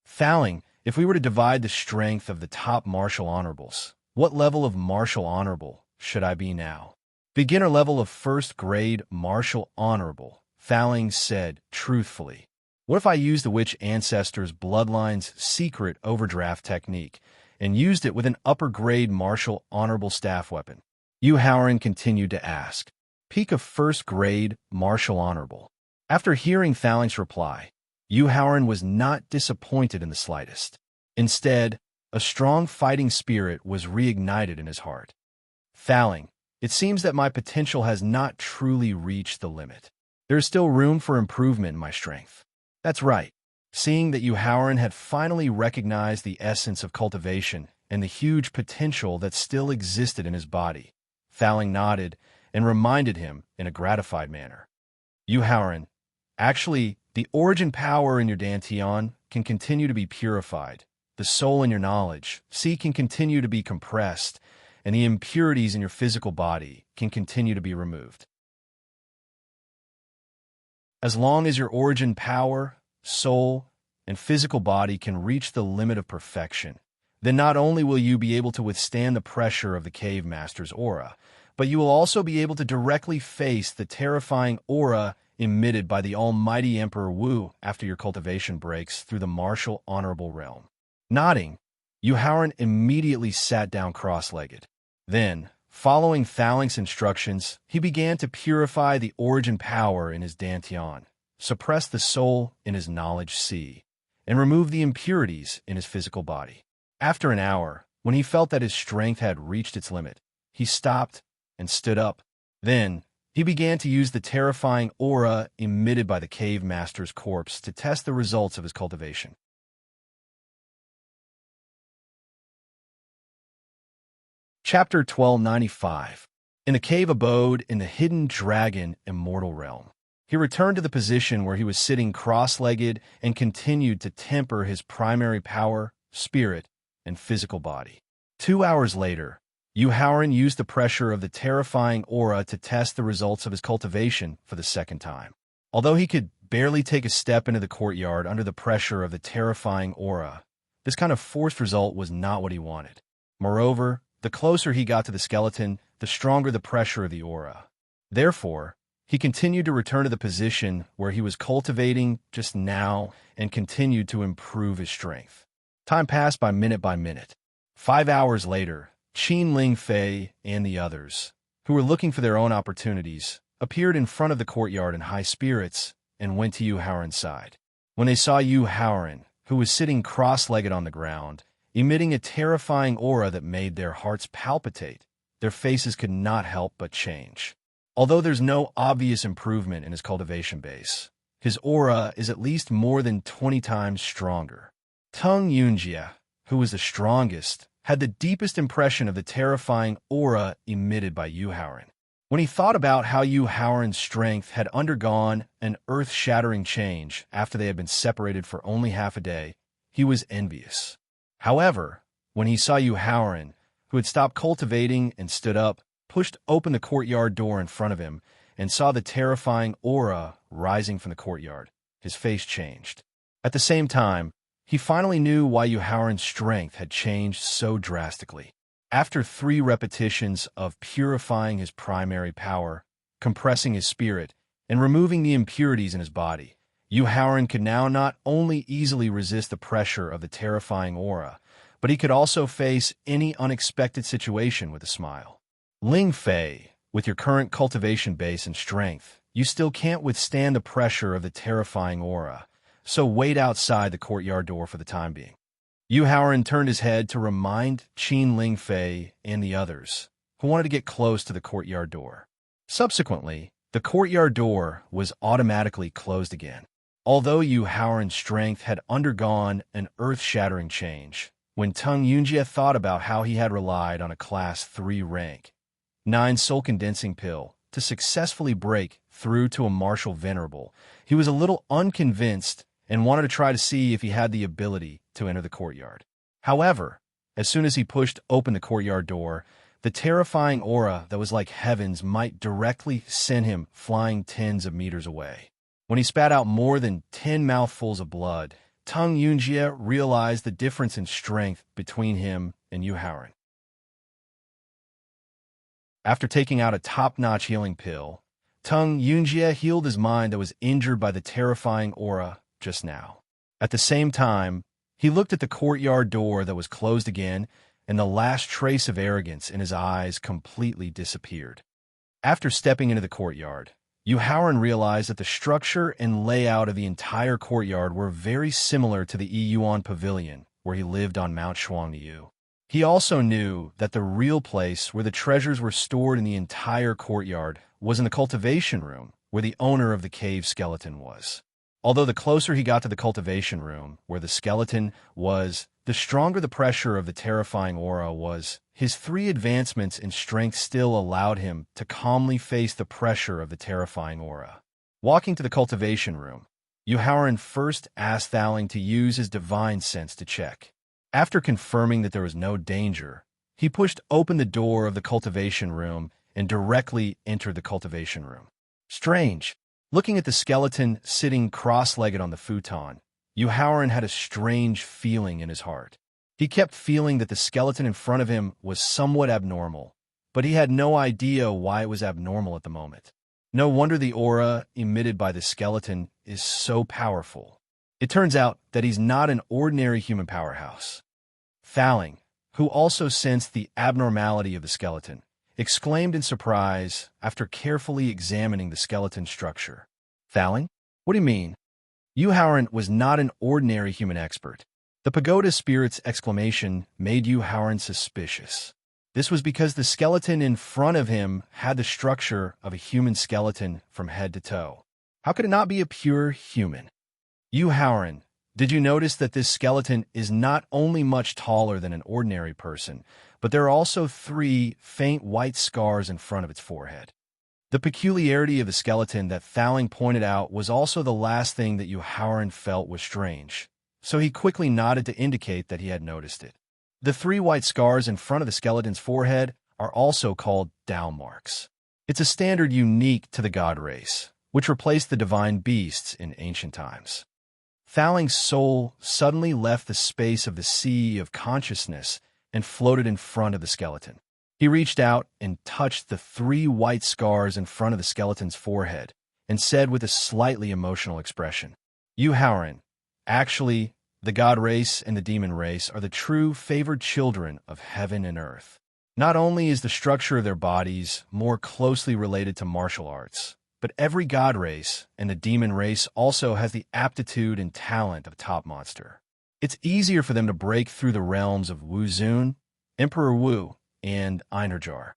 "Thaling, if we were to divide the strength of the top martial honorables, what level of martial honorable should I be now?" "Beginner level of first grade martial honorable," Thaling said truthfully. "What if I used the witch ancestor's bloodline's secret overdraft technique and used it with an upper grade martial honorable staff weapon?" Yu Haoran continued to ask. "Peak of first grade martial honorable." After hearing Thaling's reply, Yu Haoran was not disappointed in the slightest. Instead, a strong fighting spirit was reignited in his heart. "Thaling, it seems that my potential has not truly reached the limit. There is still room for improvement in my strength." "That's right." Seeing that Yu Haoran had finally recognized the essence of cultivation and the huge potential that still existed in his body, Thaling nodded and reminded him in a gratified manner. "Yu Haoran, actually, the origin power in your dantian can continue to be purified. The soul in your knowledge, can continue to be compressed, and the impurities in your physical body can continue to be removed. As long as your origin power, soul, and physical body can reach the limit of perfection, then not only will you be able to withstand the pressure of the Cave Master's aura, but you will also be able to directly face the terrifying aura emitted by the almighty Emperor Wu after your cultivation breaks through the martial honorable realm." Nodding, Yu Haoran immediately sat down cross-legged. Then, following Thaling's instructions, he began to purify the origin power in his dantian, suppress the soul in his knowledge and remove the impurities in his physical body. After an hour, when he felt that his strength had reached its limit, he stopped and stood up. Then, he began to use the terrifying aura emitted by the Cave Master's corpse to test the results of his cultivation. Chapter 1295. In the cave abode in the hidden dragon immortal realm, he returned to the position where he was sitting cross-legged and continued to temper his primary power, spirit, and physical body. 2 hours later, Yu Haoran used the pressure of the terrifying aura to test the results of his cultivation for the second time. Although he could barely take a step into the courtyard under the pressure of the terrifying aura, this kind of forced result was not what he wanted. Moreover, the closer he got to the skeleton, the stronger the pressure of the aura. Therefore, he continued to return to the position where he was cultivating just now and continued to improve his strength. Time passed by minute. 5 hours later, Qin Lingfei and the others, who were looking for their own opportunities, appeared in front of the courtyard in high spirits and went to Yu Haoran's side. When they saw Yu Haoran, who was sitting cross-legged on the ground, emitting a terrifying aura that made their hearts palpitate, their faces could not help but change. Although there's no obvious improvement in his cultivation base, his aura is at least more than 20 times stronger. Tung Yunjia, who was the strongest, had the deepest impression of the terrifying aura emitted by Yu Haoran. When he thought about how Yu Haoran's strength had undergone an earth-shattering change after they had been separated for only half a day, he was envious. However, when he saw Yu Haoran, who had stopped cultivating and stood up, pushed open the courtyard door in front of him, and saw the terrifying aura rising from the courtyard, his face changed. At the same time, he finally knew why Yu Haoran's strength had changed so drastically. After 3 repetitions of purifying his primary power, compressing his spirit, and removing the impurities in his body, Yu Haoran could now not only easily resist the pressure of the terrifying aura, but he could also face any unexpected situation with a smile. Ling Fei, with your current cultivation base and strength, you still can't withstand the pressure of the terrifying aura, so wait outside the courtyard door for the time being. Yu Haoran turned his head to remind Qin Lingfei and the others, who wanted to get close to the courtyard door. Subsequently, the courtyard door was automatically closed again. Although Yu Haoran's strength had undergone an earth-shattering change, when Tang Yunjie thought about how he had relied on a Class 3 rank, 9 soul-condensing pill, to successfully break through to a martial venerable, he was a little unconvinced and wanted to try to see if he had the ability to enter the courtyard. However, as soon as he pushed open the courtyard door, the terrifying aura that was like heaven's might directly send him flying tens of meters away. When he spat out more than 10 mouthfuls of blood, Tang Yunjie realized the difference in strength between him and Yu Haoran. After taking out a top-notch healing pill, Tang Yunjie healed his mind that was injured by the terrifying aura just now. At the same time, he looked at the courtyard door that was closed again, and the last trace of arrogance in his eyes completely disappeared. After stepping into the courtyard, Yu Haoran realized that the structure and layout of the entire courtyard were very similar to the Yiyuan Pavilion, where he lived on Mount Shuangniu. He also knew that the real place where the treasures were stored in the entire courtyard was in the cultivation room, where the owner of the cave skeleton was. Although the closer he got to the cultivation room, where the skeleton was, the stronger the pressure of the terrifying aura was, his 3 advancements in strength still allowed him to calmly face the pressure of the terrifying aura. Walking to the cultivation room, Yu Haoran first asked Thaling to use his divine sense to check. After confirming that there was no danger, he pushed open the door of the cultivation room and directly entered the cultivation room. Strange. Looking at the skeleton sitting cross-legged on the futon, Yu Haoran had a strange feeling in his heart. He kept feeling that the skeleton in front of him was somewhat abnormal, but he had no idea why it was abnormal at the moment. No wonder the aura emitted by the skeleton is so powerful. It turns out that he's not an ordinary human powerhouse. Thaling, who also sensed the abnormality of the skeleton, exclaimed in surprise after carefully examining the skeleton structure. Thaling? What do you mean? Yu Haoran was not an ordinary human expert. The pagoda spirit's exclamation made Yu Haoran suspicious. This was because the skeleton in front of him had the structure of a human skeleton from head to toe. How could it not be a pure human? Yu Haoran, did you notice that this skeleton is not only much taller than an ordinary person, but there are also 3 faint white scars in front of its forehead? The peculiarity of the skeleton that Thaling pointed out was also the last thing that Yu Haoran felt was strange, so he quickly nodded to indicate that he had noticed it. The 3 white scars in front of the skeleton's forehead are also called Dao marks. It's a standard unique to the god race, which replaced the divine beasts in ancient times. Thaling's soul suddenly left the space of the sea of consciousness and floated in front of the skeleton. He reached out and touched the 3 white scars in front of the skeleton's forehead and said with a slightly emotional expression, Yu Haoran, actually, the god race and the demon race are the true favored children of heaven and earth. Not only is the structure of their bodies more closely related to martial arts, but every god race and the demon race also has the aptitude and talent of a top monster. It's easier for them to break through the realms of Wu Zun, Emperor Wu, and Einerjar.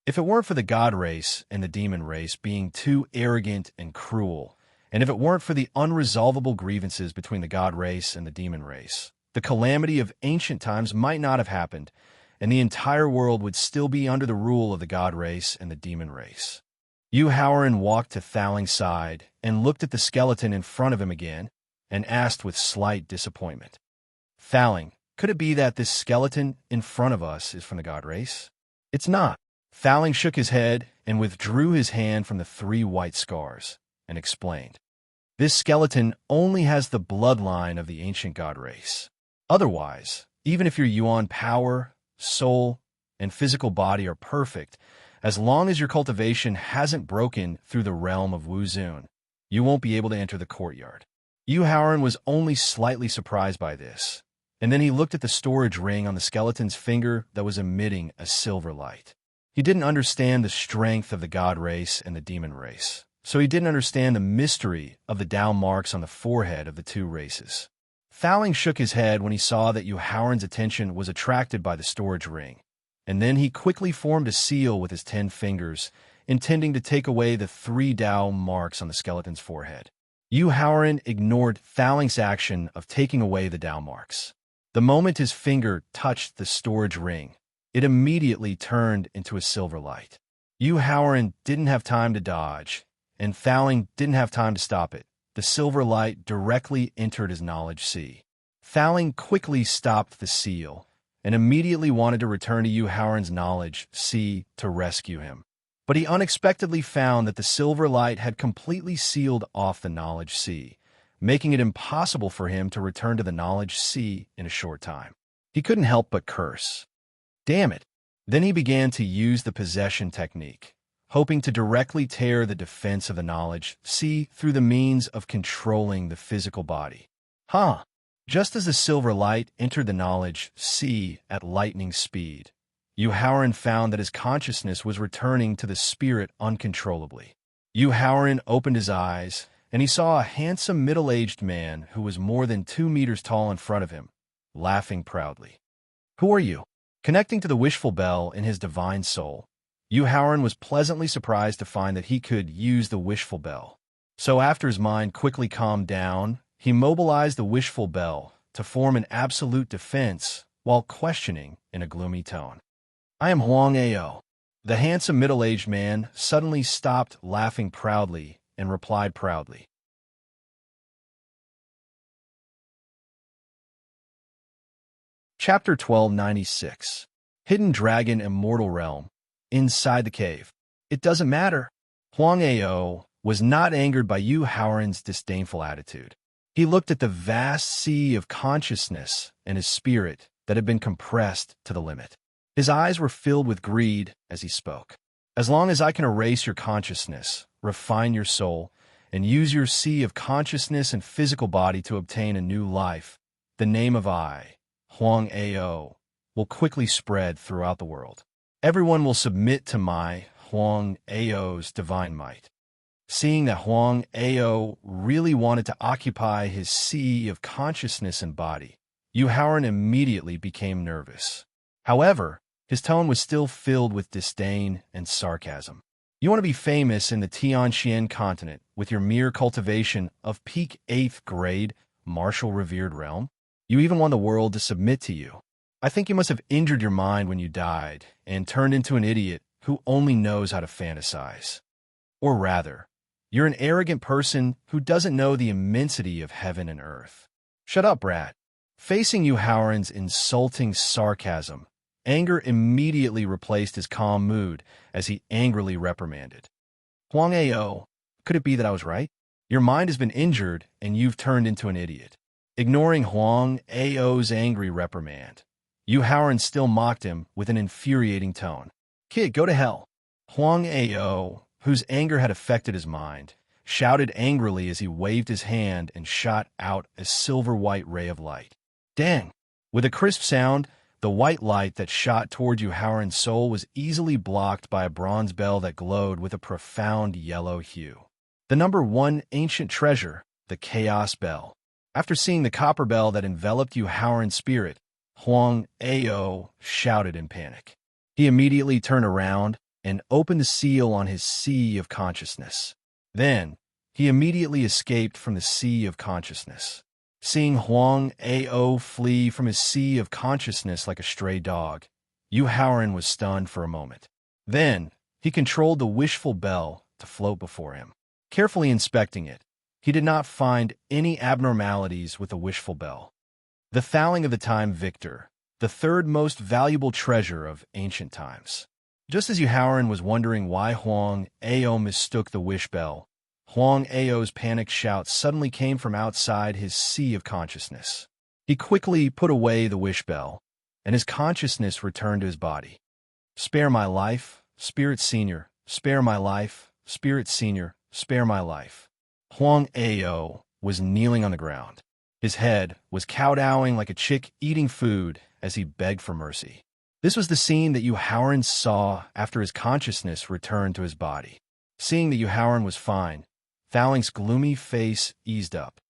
If it weren't for the god race and the demon race being too arrogant and cruel, and if it weren't for the unresolvable grievances between the god race and the demon race, the calamity of ancient times might not have happened, and the entire world would still be under the rule of the god race and the demon race. Yu Haoran walked to Thaling's side and looked at the skeleton in front of him again and asked with slight disappointment, Thaling, could it be that this skeleton in front of us is from the god race? It's not. Thaling shook his head and withdrew his hand from the 3 white scars and explained, this skeleton only has the bloodline of the ancient god race. Otherwise, even if your Yuan power, soul, and physical body are perfect, as long as your cultivation hasn't broken through the realm of Wu Zun, you won't be able to enter the courtyard. Yu Haoran was only slightly surprised by this, and then he looked at the storage ring on the skeleton's finger that was emitting a silver light. He didn't understand the strength of the god race and the demon race, so he didn't understand the mystery of the down marks on the forehead of the two races. Thowling shook his head when he saw that Howard's attention was attracted by the storage ring, and then he quickly formed a seal with his 10 fingers, intending to take away the 3 down marks on the skeleton's forehead. Howard ignored Thowling's action of taking away the down marks. The moment his finger touched the storage ring, it immediately turned into a silver light. Howard didn't have time to dodge, and Thowling didn't have time to stop it. The silver light directly entered his knowledge sea. Thowling quickly stopped the seal and immediately wanted to return to Howard's knowledge sea to rescue him. But he unexpectedly found that the silver light had completely sealed off the knowledge sea, making it impossible for him to return to the knowledge sea in a short time. He couldn't help but curse. Damn it. Then he began to use the possession technique, hoping to directly tear the defense of the knowledge sea through the means of controlling the physical body. Just as the silver light entered the knowledge sea at lightning speed, Howard found that his consciousness was returning to the spirit uncontrollably. Howard opened his eyes, and he saw a handsome middle-aged man who was more than 2 meters tall in front of him, laughing proudly. Who are you? Connecting to the wishful bell in his divine soul, Howard was pleasantly surprised to find that he could use the wishful bell. So after his mind quickly calmed down, he mobilized the wishful bell to form an absolute defense while questioning in a gloomy tone. I am Huang Ao. The handsome middle-aged man suddenly stopped laughing proudly and replied proudly. Chapter 1296. Hidden Dragon Immortal Realm. Inside the cave. It doesn't matter. Huang Ao was not angered by Howard's disdainful attitude. He looked at the vast sea of consciousness and his spirit that had been compressed to the limit. His eyes were filled with greed as he spoke. As long as I can erase your consciousness, refine your soul, and use your sea of consciousness and physical body to obtain a new life, the name of I, Huang Ao, will quickly spread throughout the world. Everyone will submit to my, Huang Ao's divine might. Seeing that Huang Ao really wanted to occupy his sea of consciousness and body, Howard immediately became nervous. However, his tone was still filled with disdain and sarcasm. You want to be famous in the Tianxian continent with your mere cultivation of peak 8th grade martial revered realm? You even want the world to submit to you. I think you must have injured your mind when you died and turned into an idiot who only knows how to fantasize. Or rather, you're an arrogant person who doesn't know the immensity of heaven and earth. Shut up, brat. Facing Howard's insulting sarcasm, anger immediately replaced his calm mood as he angrily reprimanded. Huang Ao, could it be that I was right? Your mind has been injured and you've turned into an idiot. Ignoring Huang Ao's angry reprimand, Howard still mocked him with an infuriating tone. Kid, go to hell. Huang Ao, whose anger had affected his mind, shouted angrily as he waved his hand and shot out a silver-white ray of light. Dang! With a crisp sound, the white light that shot toward Howard's soul was easily blocked by a bronze bell that glowed with a profound yellow hue. The number 1 ancient treasure, the Chaos Bell. After seeing the copper bell that enveloped Howard's spirit, Huang Ao shouted in panic. He immediately turned around and opened the seal on his sea of consciousness. Then, he immediately escaped from the sea of consciousness. Seeing Huang Ao flee from his sea of consciousness like a stray dog, Howard was stunned for a moment. Then, he controlled the wishful bell to float before him. Carefully inspecting it, he did not find any abnormalities with the wishful bell. The Thowling of the Time Victor, the 3rd most valuable treasure of ancient times. Just as Howard was wondering why Huang Ao mistook the wish bell, Huang Ao's panicked shout suddenly came from outside his sea of consciousness. He quickly put away the wish bell, and his consciousness returned to his body. Spare my life, Spirit Senior, spare my life, Spirit Senior, spare my life. Huang Ao was kneeling on the ground. His head was kowtowing like a chick eating food as he begged for mercy. This was the scene that Howard saw after his consciousness returned to his body. Seeing that Howard was fine, Fowling's gloomy face eased up.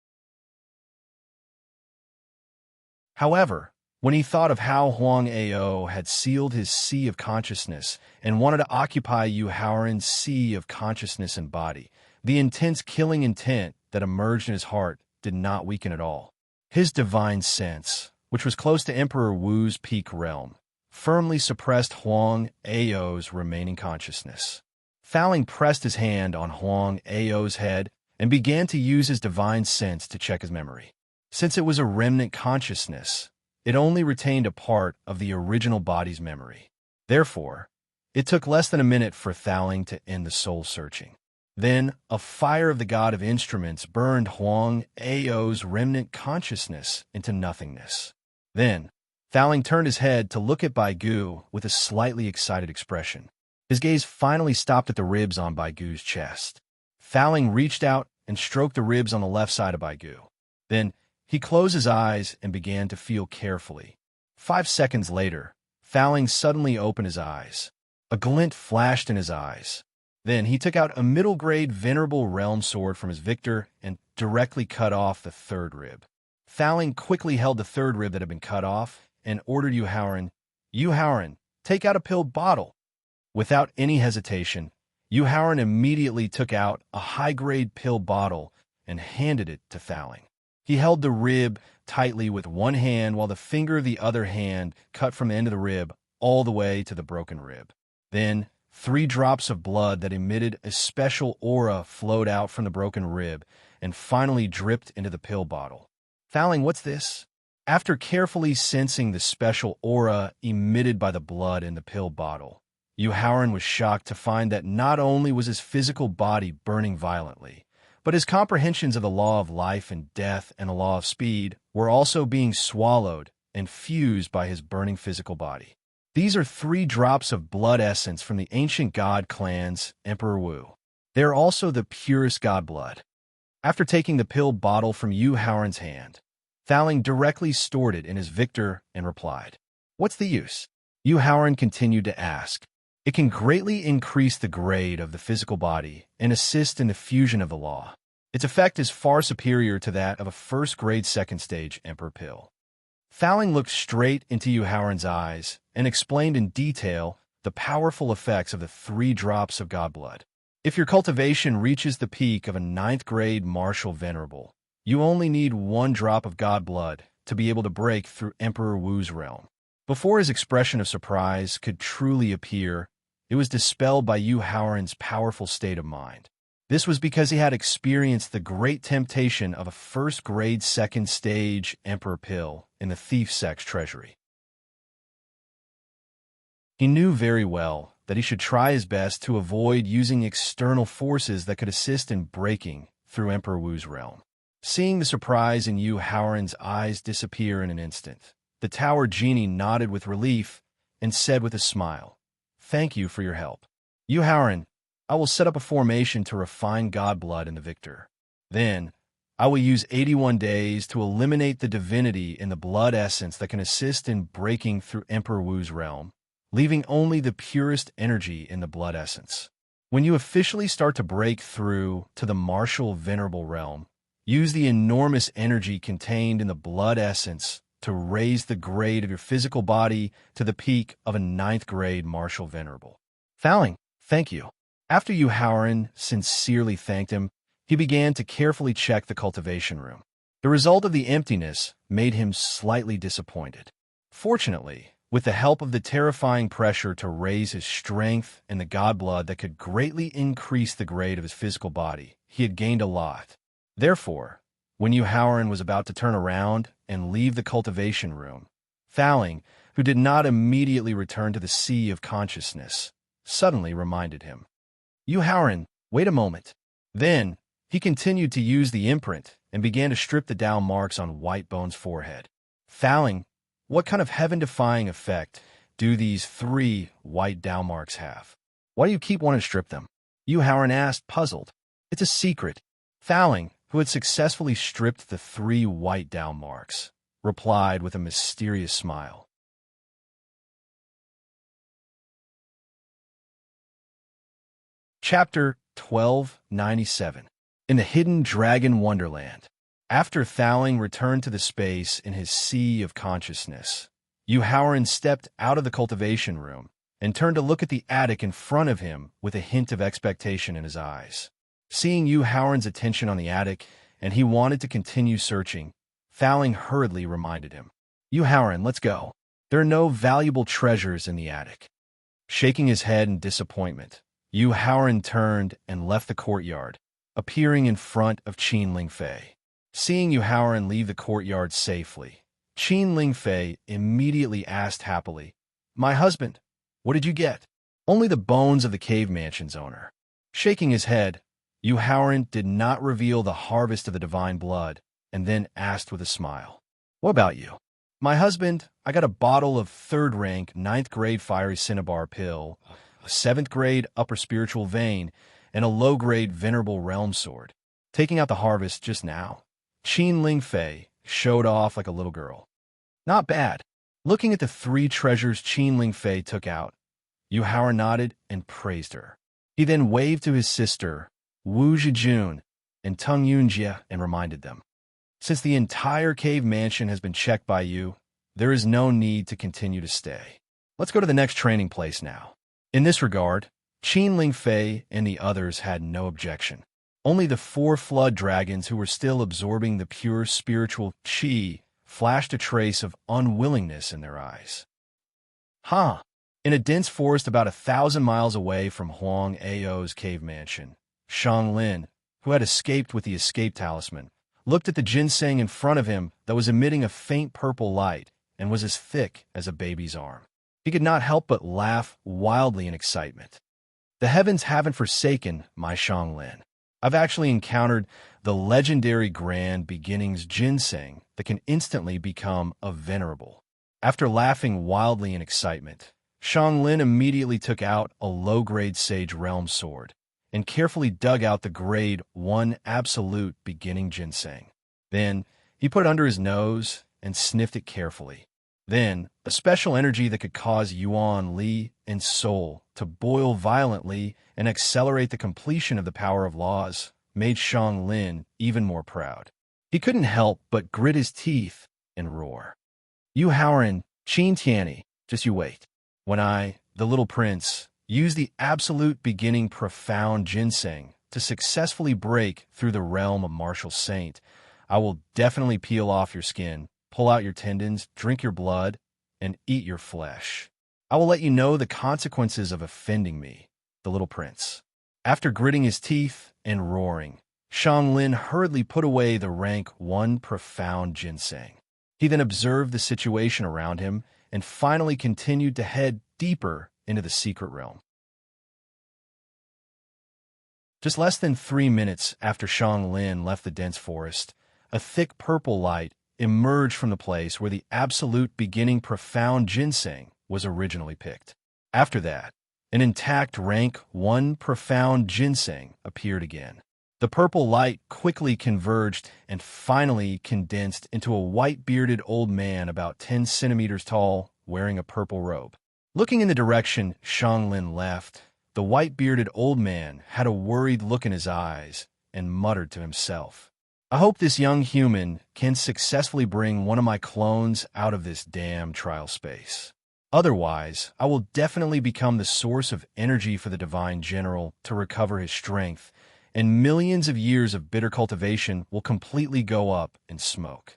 However, when he thought of how Huang Ao had sealed his sea of consciousness and wanted to occupy Howard's sea of consciousness and body, the intense killing intent that emerged in his heart did not weaken at all. His divine sense, which was close to Emperor Wu's peak realm, firmly suppressed Huang Ao's remaining consciousness. Fowling pressed his hand on Huang Ao's head and began to use his divine sense to check his memory. Since it was a remnant consciousness, it only retained a part of the original body's memory. Therefore, it took less than a minute for Fowling to end the soul-searching. Then, a fire of the god of instruments burned Huang Ao's remnant consciousness into nothingness. Then, Fowling turned his head to look at Baigu with a slightly excited expression. His gaze finally stopped at the ribs on Baigu's chest. Fowling reached out and stroked the ribs on the left side of Baigu. Then, he closed his eyes and began to feel carefully. 5 seconds later, Fowling suddenly opened his eyes. A glint flashed in his eyes. Then he took out a middle-grade venerable realm sword from his victor and directly cut off the third rib. Fowling quickly held the third rib that had been cut off and ordered Howard, take out a pill bottle. Without any hesitation, Howard immediately took out a high-grade pill bottle and handed it to Fowling. He held the rib tightly with one hand while the finger of the other hand cut from the end of the rib all the way to the broken rib. Then, 3 drops of blood that emitted a special aura flowed out from the broken rib and finally dripped into the pill bottle. Fowling, what's this? After carefully sensing the special aura emitted by the blood in the pill bottle, Howard was shocked to find that not only was his physical body burning violently, but his comprehensions of the law of life and death and the law of speed were also being swallowed and fused by his burning physical body. These are 3 drops of blood essence from the ancient god clan's Emperor Wu. They are also the purest god blood. After taking the pill bottle from Howard's hand, Fowling directly stored it in his victor and replied, "What's the use?" Howard continued to ask. "It can greatly increase the grade of the physical body and assist in the fusion of the law. Its effect is far superior to that of a first-grade second-stage Emperor pill." Fowling looked straight into Howard's eyes and explained in detail the powerful effects of the 3 drops of god blood. If your cultivation reaches the peak of a 9th-grade martial venerable, you only need 1 drop of god blood to be able to break through Emperor Wu's realm. Before his expression of surprise could truly appear, it was dispelled by Howard's powerful state of mind. This was because he had experienced the great temptation of a first-grade second-stage Emperor pill in the Thief Sect's treasury. He knew very well that he should try his best to avoid using external forces that could assist in breaking through Emperor Wu's realm. Seeing the surprise in Howard's eyes disappear in an instant, the Tower Genie nodded with relief and said with a smile, "Thank you for your help. Howard, I will set up a formation to refine god blood in the victor. Then, I will use 81 days to eliminate the divinity in the blood essence that can assist in breaking through Emperor Wu's realm, leaving only the purest energy in the blood essence. When you officially start to break through to the martial venerable realm, use the enormous energy contained in the blood essence to raise the grade of your physical body to the peak of a 9th-grade martial venerable." Fowling, thank you. After Howard sincerely thanked him, he began to carefully check the cultivation room. The result of the emptiness made him slightly disappointed. Fortunately, with the help of the terrifying pressure to raise his strength and the god blood that could greatly increase the grade of his physical body, he had gained a lot. Therefore, when Howard was about to turn around and leave the cultivation room, Fowling, who did not immediately return to the sea of consciousness, suddenly reminded him, Howard, wait a moment." Then, he continued to use the imprint and began to strip the Tao marks on Whitebone's forehead. Fowling, what kind of heaven-defying effect do these 3 white Tao marks have? Why do you keep wanting to strip them? Howard asked, puzzled. It's a secret. Fowling, who had successfully stripped the 3 white Tao marks, replied with a mysterious smile. Chapter 1297. In the Hidden Dragon Wonderland. After Thowling returned to the space in his sea of consciousness, Euhauran stepped out of the cultivation room and turned to look at the attic in front of him with a hint of expectation in his eyes. Seeing Euhauran's attention on the attic, and he wanted to continue searching, Thowling hurriedly reminded him, "Euhauran, let's go. There are no valuable treasures in the attic." Shaking his head in disappointment, Euhauran turned and left the courtyard, appearing in front of Qin Lingfei. Seeing Euhauran leave the courtyard safely, Qin Lingfei immediately asked happily, "My husband, what did you get?" "Only the bones of the cave mansion's owner." Shaking his head, Euhauran did not reveal the harvest of the divine blood, and then asked with a smile, "What about you?" "My husband, I got a bottle of 3rd rank 9th grade fiery cinnabar pill, a 7th grade upper spiritual vein, and a low grade venerable realm sword. Taking out the harvest just now." Qin Lingfei showed off like a little girl. "Not bad." Looking at the 3 treasures Qin Lingfei took out, Euhauran nodded and praised her. He then waved to his sister, Wu Zhijun, and Tung Yunjie and reminded them, "Since the entire cave mansion has been checked by you, there is no need to continue to stay. Let's go to the next training place now." In this regard, Qin Lingfei and the others had no objection. Only the 4 flood dragons who were still absorbing the pure spiritual qi flashed a trace of unwillingness in their eyes. In a dense forest about 1,000 miles away from Huang Ao's cave mansion, Shang Lin, who had escaped with the escape talisman, looked at the ginseng in front of him that was emitting a faint purple light and was as thick as a baby's arm. He could not help but laugh wildly in excitement. "The heavens haven't forsaken my Shang Lin. I've actually encountered the legendary Grand Beginnings ginseng that can instantly become a venerable." After laughing wildly in excitement, Shang Lin immediately took out a low-grade Sage Realm sword and carefully dug out the Grade 1 Absolute Beginning ginseng. Then, he put it under his nose and sniffed it carefully. Then, a special energy that could cause Yuan, Li, and Soul to boil violently and accelerate the completion of the power of laws made Shang Lin even more proud. He couldn't help but grit his teeth and roar, "Euhauran, Qin Tianyi, just you wait. When I, the little prince, use the absolute beginning profound ginseng to successfully break through the realm of martial saint, I will definitely peel off your skin, pull out your tendons, drink your blood, and eat your flesh. I will let you know the consequences of offending me, the little prince." After gritting his teeth and roaring, Shang Lin hurriedly put away the rank 1 profound ginseng. He then observed the situation around him and finally continued to head deeper into the secret realm. Just less than 3 minutes after Shang Lin left the dense forest, a thick purple light emerged from the place where the absolute beginning profound ginseng was originally picked. After that, an intact rank 1 profound ginseng appeared again. The purple light quickly converged and finally condensed into a white-bearded old man about 10 centimeters tall, wearing a purple robe. Looking in the direction Shang Lin left, the white-bearded old man had a worried look in his eyes and muttered to himself, "I hope this young human can successfully bring one of my clones out of this damn trial space. Otherwise, I will definitely become the source of energy for the Divine General to recover his strength, and millions of years of bitter cultivation will completely go up in smoke."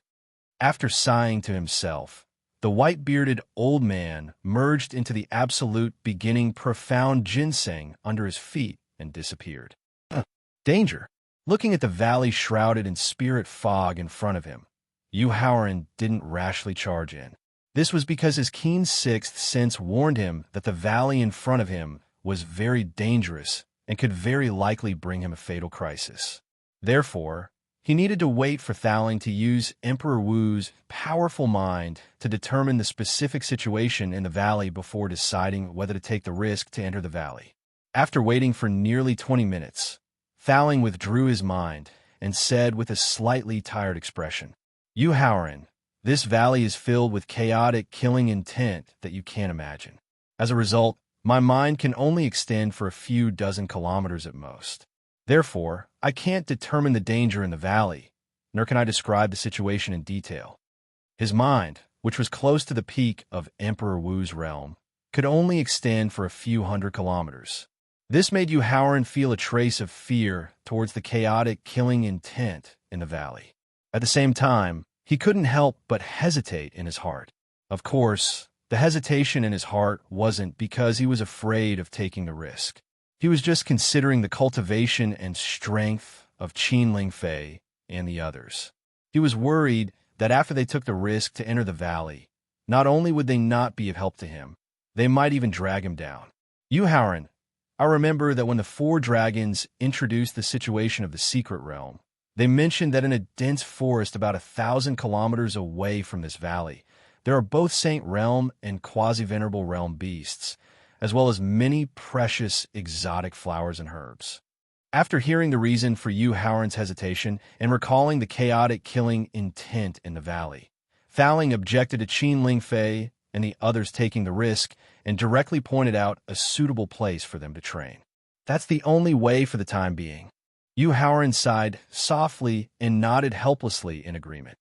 After sighing to himself, the white-bearded old man merged into the absolute beginning profound ginseng under his feet and disappeared. Danger! Looking at the valley shrouded in spirit fog in front of him, Euhauran didn't rashly charge in. This was because his keen 6th sense warned him that the valley in front of him was very dangerous and could very likely bring him a fatal crisis. Therefore, he needed to wait for Thowling to use Emperor Wu's powerful mind to determine the specific situation in the valley before deciding whether to take the risk to enter the valley. After waiting for nearly 20 minutes, Thowling withdrew his mind and said with a slightly tired expression, "Euhauran, this valley is filled with chaotic killing intent that you can't imagine. As a result, My mind can only extend for a few dozen kilometers at most. Therefore, I can't determine the danger in the valley, nor can I describe the situation in detail. His mind, which was close to the peak of Emperor Wu's realm, could only extend for a few hundred kilometers. This made Yu Haoran feel a trace of fear towards the chaotic killing intent in the valley. At the same time, he couldn't help but hesitate in his heart. Of course, the hesitation in his heart wasn't because he was afraid of taking the risk. He was just considering the cultivation and strength of Qin Lingfei and the others. He was worried that after they took the risk to enter the valley, not only would they not be of help to him, they might even drag him down. Yu Haoran, I remember that when the four dragons introduced the situation of the secret realm, they mentioned that in a dense forest about 1,000 kilometers away from this valley, there are both Saint Realm and Quasi-Venerable Realm beasts, as well as many precious exotic flowers and herbs. After hearing the reason for Yu Haoran's hesitation and recalling the chaotic killing intent in the valley, Thowling objected to Qin Lingfei and the others taking the risk and directly pointed out a suitable place for them to train. That's the only way for the time being. Yu Haoran sighed softly and nodded helplessly in agreement.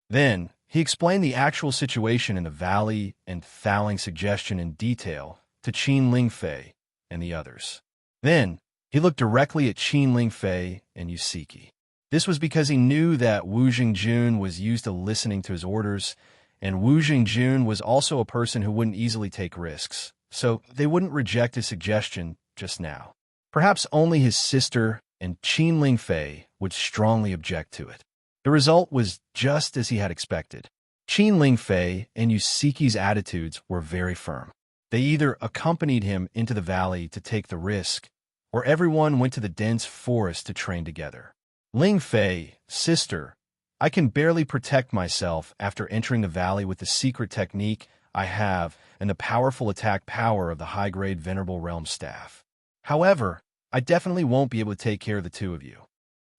Then, he explained the actual situation in the valley and Thowling's suggestion in detail to Qin Lingfei and the others. Then, he looked directly at Qin Lingfei and Yusiki. This was because he knew that Wu Jingjun was used to listening to his orders, and Wu Jingjun was also a person who wouldn't easily take risks, so they wouldn't reject his suggestion just now. Perhaps only his sister and Qin Lingfei would strongly object to it. The result was just as he had expected. Qin Lingfei and Yusiki's attitudes were very firm. They either accompanied him into the valley to take the risk, or everyone went to the dense forest to train together. Lingfei, sister, I can barely protect myself after entering the valley with the secret technique I have and the powerful attack power of the high-grade Venerable Realm staff. However, I definitely won't be able to take care of the two of you.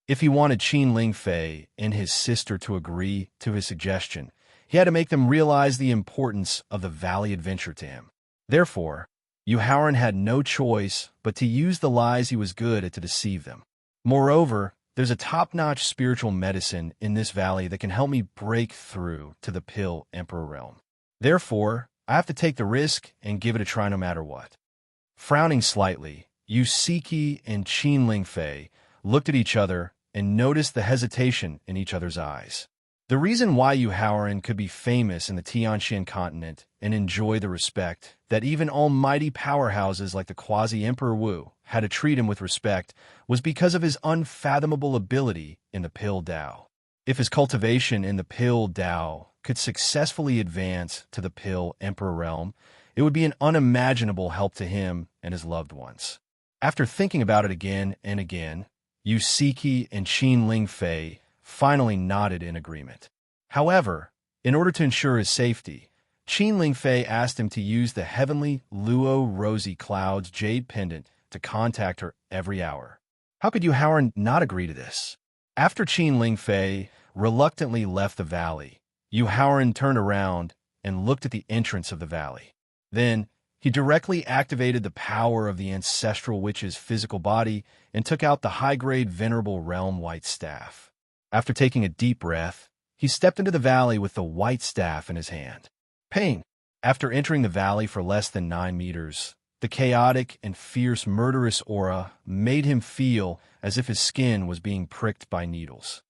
If he wanted Qin Lingfei and his sister to agree to his suggestion, he had to make them realize the importance of the valley adventure to him. Therefore, Yu Haoran had no choice but to use the lies he was good at to deceive them. Moreover, there's a top-notch spiritual medicine in this valley that can help me break through to the Pill Emperor realm. Therefore, I have to take the risk and give it a try no matter what. Frowning slightly, Yusiki and Qin Lingfei looked at each other and noticed the hesitation in each other's eyes. The reason why Yu Haoran could be famous in the Tianxian continent and enjoy the respect that even almighty powerhouses like the Quasi-Emperor Wu had to treat him with respect was because of his unfathomable ability in the Pill Dao. If his cultivation in the Pill Dao could successfully advance to the Pill Emperor realm, it would be an unimaginable help to him and his loved ones. After thinking about it again and again, Yusiki and Qin Lingfei finally nodded in agreement. However, in order to ensure his safety, Qin Lingfei asked him to use the heavenly Luo Rosy Cloud's jade pendant to contact her every hour. How could Yu Haoran not agree to this? After Qin Lingfei reluctantly left the valley, Yu Haoran turned around and looked at the entrance of the valley. Then, he directly activated the power of the ancestral witch's physical body and took out the high-grade Venerable Realm White Staff. After taking a deep breath, he stepped into the valley with the white staff in his hand. Pain. After entering the valley for less than 9 meters, the chaotic and fierce murderous aura made him feel as if his skin was being pricked by needles.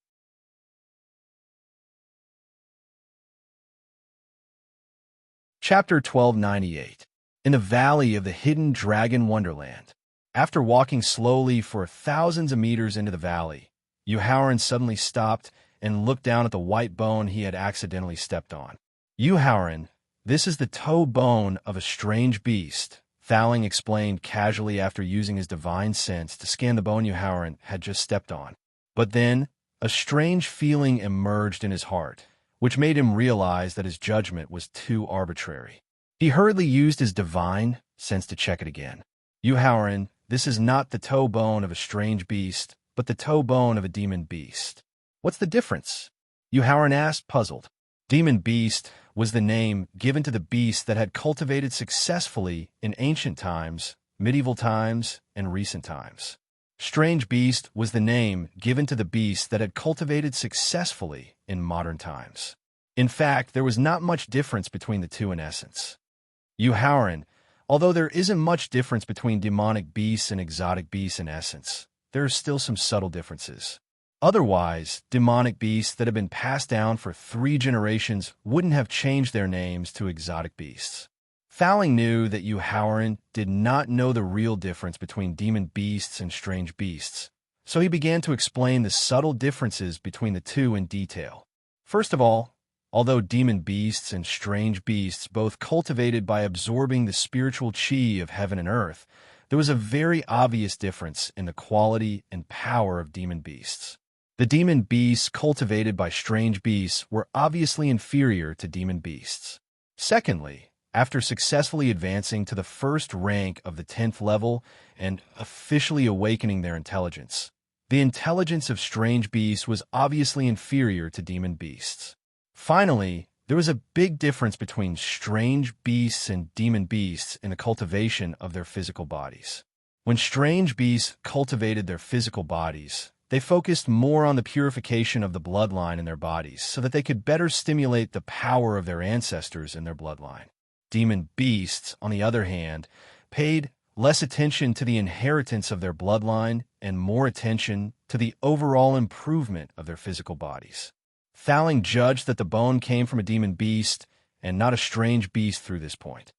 Chapter 1298. In the Valley of the Hidden Dragon Wonderland. After walking slowly for thousands of meters into the valley, Yu Haoran suddenly stopped and looked down at the white bone he had accidentally stepped on. Yu Haoran, this is the toe bone of a strange beast, Thowling explained casually after using his divine sense to scan the bone Yu Haoran had just stepped on. But then, a strange feeling emerged in his heart, which made him realize that his judgment was too arbitrary. He hurriedly used his divine sense to check it again. Yu Haoran, this is not the toe bone of a strange beast, but the toe bone of a demon beast. What's the difference? Yu Haoran asked, puzzled. Demon beast was the name given to the beast that had cultivated successfully in ancient times, medieval times, and recent times. Strange beast was the name given to the beast that had cultivated successfully in modern times. In fact, there was not much difference between the two in essence. Howren, although there isn't much difference between demonic beasts and exotic beasts in essence, there are still some subtle differences. Otherwise, demonic beasts that have been passed down for 3 generations wouldn't have changed their names to exotic beasts. Thowling knew that Howren did not know the real difference between demon beasts and strange beasts, so he began to explain the subtle differences between the two in detail. First of all, although demon beasts and strange beasts both cultivated by absorbing the spiritual chi of heaven and earth, there was a very obvious difference in the quality and power of demon beasts. The demon beasts cultivated by strange beasts were obviously inferior to demon beasts. Secondly, after successfully advancing to the first rank of the 10th level and officially awakening their intelligence, the intelligence of strange beasts was obviously inferior to demon beasts. Finally, there was a big difference between strange beasts and demon beasts in the cultivation of their physical bodies. When strange beasts cultivated their physical bodies, they focused more on the purification of the bloodline in their bodies so that they could better stimulate the power of their ancestors in their bloodline. Demon beasts, on the other hand, paid less attention to the inheritance of their bloodline and more attention to the overall improvement of their physical bodies. Thowling judged that the bone came from a demon beast and not a strange beast through this point.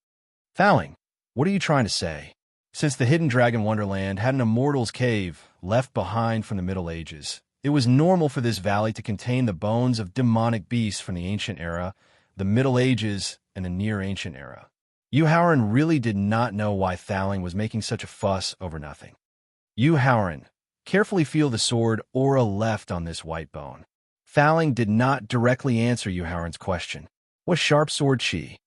Thowling, what are you trying to say? Since the Hidden Dragon Wonderland had an immortal's cave left behind from the Middle Ages, it was normal for this valley to contain the bones of demonic beasts from the Ancient Era, the Middle Ages, and the Near Ancient Era. Howren really did not know why Thowling was making such a fuss over nothing. Howren, carefully feel the sword aura left on this white bone. Thowling did not directly answer Howren's question. What sharp sword chi?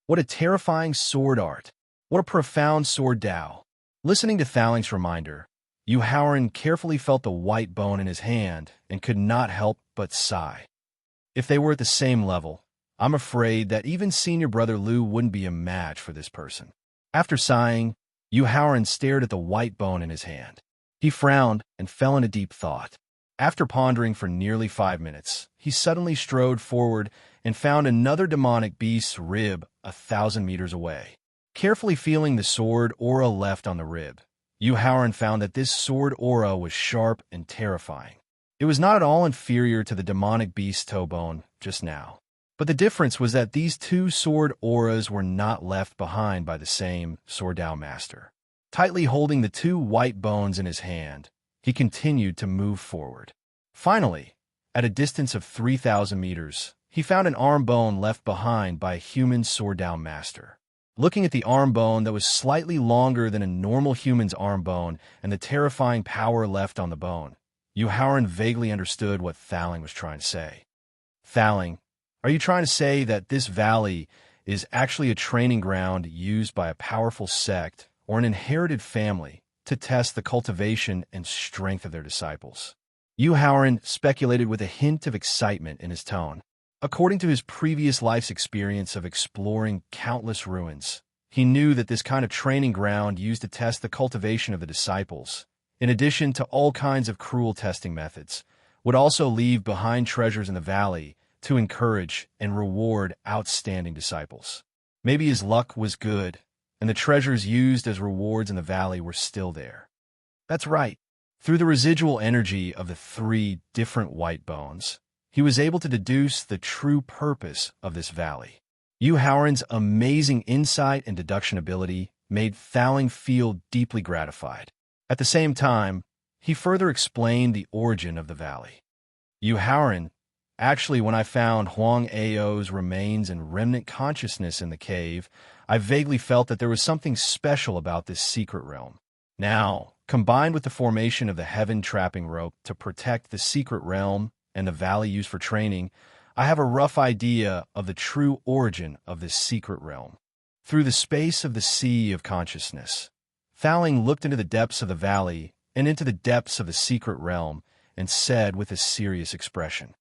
What a terrifying sword art. What a profound sword Tao. Listening to Thowling's reminder, Howren carefully felt the white bone in his hand and could not help but sigh. If they were at the same level, I'm afraid that even senior brother Lu wouldn't be a match for this person. After sighing, Howren stared at the white bone in his hand. He frowned and fell into deep thought. After pondering for nearly 5 minutes, he suddenly strode forward and found another demonic beast's rib 1,000 meters away. Carefully feeling the sword aura left on the rib, Howren found that this sword aura was sharp and terrifying. It was not at all inferior to the demonic beast's toe bone just now. But the difference was that these two sword auras were not left behind by the same Sword-Dao master. Tightly holding the 2 white bones in his hand, he continued to move forward. Finally, at a distance of 3,000 meters, he found an arm bone left behind by a human Sword-Dao master. Looking at the arm bone that was slightly longer than a normal human's arm bone and the terrifying power left on the bone, Howren vaguely understood what Thowling was trying to say. Thowling, are you trying to say that this valley is actually a training ground used by a powerful sect or an inherited family to test the cultivation and strength of their disciples? Howren speculated with a hint of excitement in his tone. According to his previous life's experience of exploring countless ruins, he knew that this kind of training ground used to test the cultivation of the disciples, in addition to all kinds of cruel testing methods, would also leave behind treasures in the valley to encourage and reward outstanding disciples. Maybe his luck was good, and the treasures used as rewards in the valley were still there. That's right. Through the residual energy of the 3 different white bones, he was able to deduce the true purpose of this valley. Howren's amazing insight and deduction ability made Thowling feel deeply gratified. At the same time, he further explained the origin of the valley. Howren, actually, when I found Huang Ao's remains and remnant consciousness in the cave, I vaguely felt that there was something special about this secret realm. Now, combined with the formation of the heaven trapping rope to protect the secret realm and the valley used for training, I have a rough idea of the true origin of this secret realm. Through the space of the sea of consciousness, Thowling looked into the depths of the valley and into the depths of the secret realm and said with a serious expression,